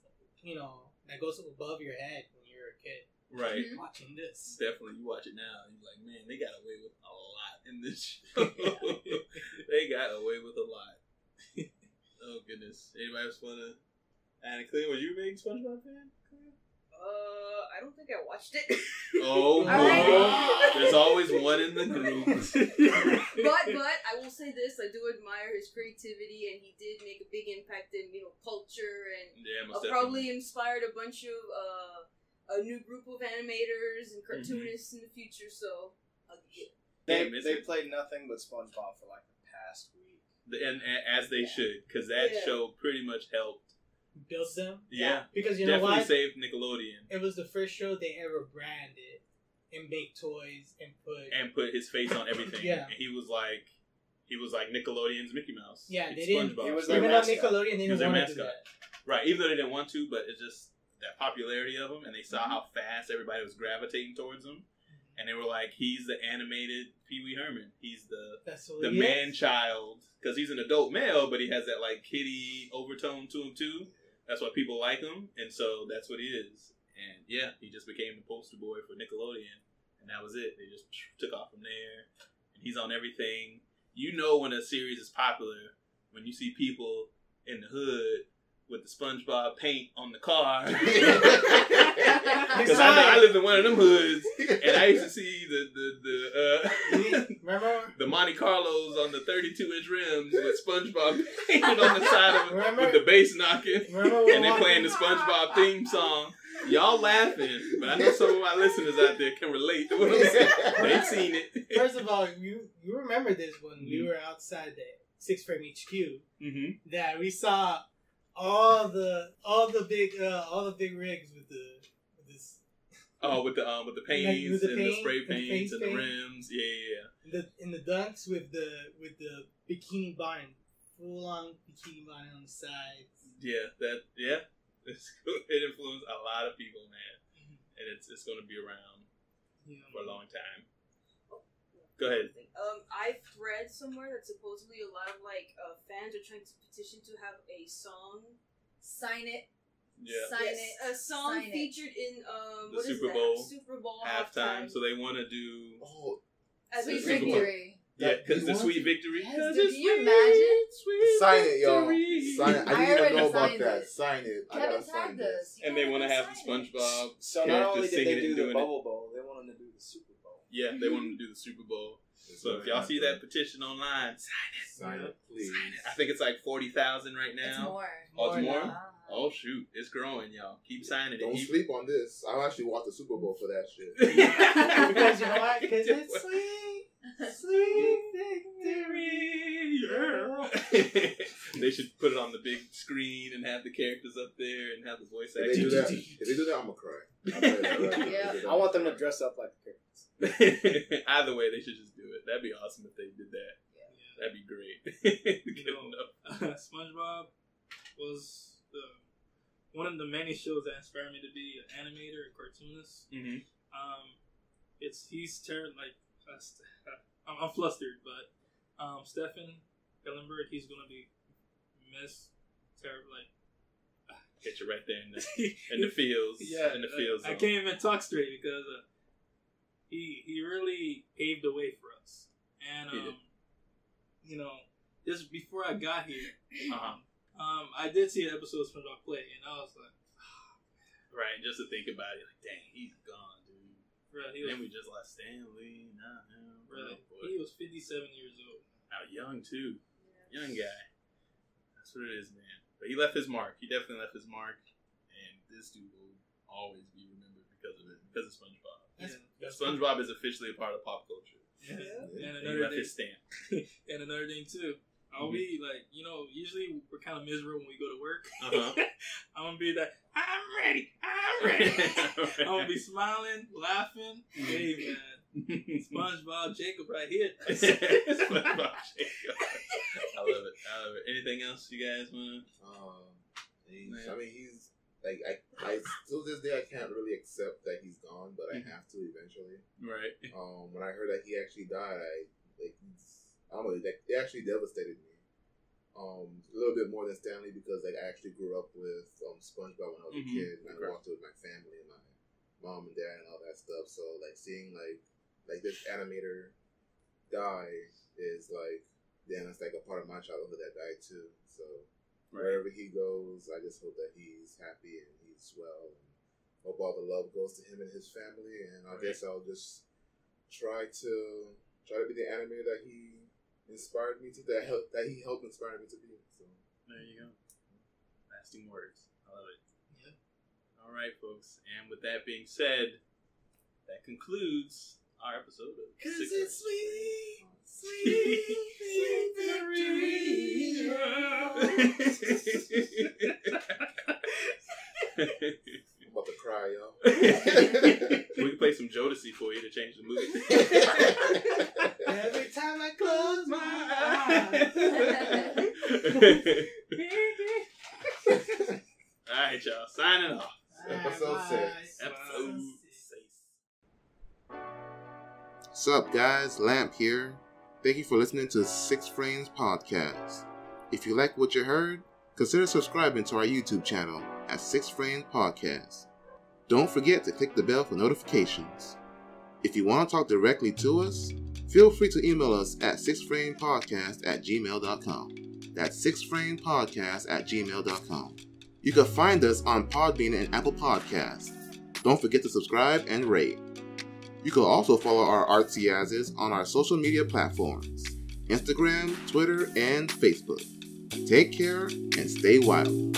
that goes above your head when you're a kid. stuff. Right. Mhm. Watching this. Definitely, you watch it now, and you're like, man, they got away with a lot in this show. They got away with a lot. Oh goodness! Anybody else wanna? Anna Cleo, was you a big SpongeBob fan? I don't think I watched it. Oh, Alright. boy. There's always one in the group. but I will say this: I do admire his creativity, and he did make a big impact in culture, and Yeah, most probably inspired a bunch of a new group of animators and cartoonists in the future. So I'll give it. They played nothing but SpongeBob for like the past week. And as they should, because that show pretty much helped. Built them. Yeah, Because you know definitely what? saved Nickelodeon It was the first show they ever branded and make toys and put his face on everything. Yeah. And he was like Nickelodeon's Mickey Mouse. Yeah, It's they didn't. SpongeBob. He was Even their though mascot. Nickelodeon He was didn't their want to do mascot. that. Right, even though they didn't want to, but it's just that popularity of him, and they saw how fast everybody was gravitating towards him, and they were like, he's the animated Pee Wee Herman. He's the That's what he man is. child, because he's an adult male, but he has that like kitty overtone to him too. That's why people like him, and so that's what he is. And yeah, he just became the poster boy for Nickelodeon, and that was it. They just took off from there, and he's on everything. You know when a series is popular when you see people in the hood with the SpongeBob paint on the car. Because I lived in one of them hoods, and I used to see the Monte Carlos on the 32-inch rims with SpongeBob painted on the side of it with the bass knocking, and they playing the SpongeBob theme song. Y'all laughing, but I know some of my listeners out there can relate to what I'm saying. They've seen it. First of all, you remember this when we were outside the SiXFrame HQ, that we saw all the big rigs with this. Oh, with the paints and the spray paints and the rims, yeah. In the dunks with the bikini bottom, full on bikini bottom on the sides. Yeah. It influenced a lot of people, man, and it's going to be around for a long time. Go ahead. I've read somewhere that supposedly a lot of fans are trying to petition to have a song. Sign it. Yeah. Sign it. A song featured in the Super Bowl halftime. So they want to do Sweet Victory. Yeah, because the Sweet Victory. Can you imagine? Sign it, y'all. Sign it. I didn't even know about that. Sign it. Kevin tagged us. And they want to have the SpongeBob. So not only did they do the Bubble Bowl, they want them to do the Super Bowl. Yeah, they want them to do the Super Bowl. So if y'all see that petition online, sign it, please. Sign it. I think it's like 40,000 right now. It's more. Oh, it's more? Oh shoot, it's growing, y'all. Keep signing it. Don't sleep on this. I'll actually watch the Super Bowl for that shit. Because you know what? Because it's sweet victory. Yeah. They should put it on the big screen and have the characters up there and have the voice acting. If they do that, I'm gonna cry. I want them to dress up like the characters. Either way, they should just do it. That'd be awesome if they did that. Yeah. That'd be great. SpongeBob was one of the many shows that inspired me to be an animator, a cartoonist. Mm-hmm. He's terrible. I'm flustered, but Stefan Hillenburg, he's gonna be missed terribly. Get you right there in the fields. Yeah, in the fields. I can't even talk straight because he really paved the way for us. And just before I got here, I did see an episode of SpongeBob play, and I was like, right, just to think about it, like, dang, he's gone, dude. Right, then we just lost Stanley, not him. Right, he was 57 years old. Now young too, young guy. That's what it is, man. But he left his mark. He definitely left his mark, and this dude will always be remembered because of it, because of SpongeBob. SpongeBob is officially a part of pop culture. Yeah. And he left his stamp. And another thing too. I'll be like, usually we're kind of miserable when we go to work. I'm going to be like, I'm ready. I'm going to be smiling, laughing. Hey, man. SpongeBob Jacob right here. SpongeBob Jacob. I love it. Anything else you guys want to? I mean, he's, like, I still this day, I can't really accept that he's gone, but I have to eventually. Right. When I heard that he actually died, I don't know, it actually devastated me. A little bit more than Stanley because I actually grew up with SpongeBob when I was a kid, and I walked with my family and my mom and dad and all that stuff. So seeing like this animator die is it's like a part of my childhood that died too. So wherever he goes, I just hope that he's happy and he's well, and hope all the love goes to him and his family. And I guess I'll just try to be the animator that he inspired me to, that he helped inspire me to be. So there you go. Lasting words. I love it. Yeah. All right, folks. And with that being said, that concludes our episode of Cause it's sweet victory. I'm about to cry, y'all. We can play some Jodeci for you to change the mood. Every time I close my eyes. All right, y'all. Signing off. Episode 6. Episode 6. Sup, guys? Lamp here. Thank you for listening to SiXFramesPodcast. If you like what you heard, consider subscribing to our YouTube channel at SiXFramesPodcast. Don't forget to click the bell for notifications. If you want to talk directly to us, feel free to email us at SiXFramepodcast@gmail.com. That's SiXFramepodcast@gmail.com. You can find us on Podbean and Apple Podcasts. Don't forget to subscribe and rate. You can also follow our artsy asses on our social media platforms, Instagram, Twitter, and Facebook. Take care and stay wild.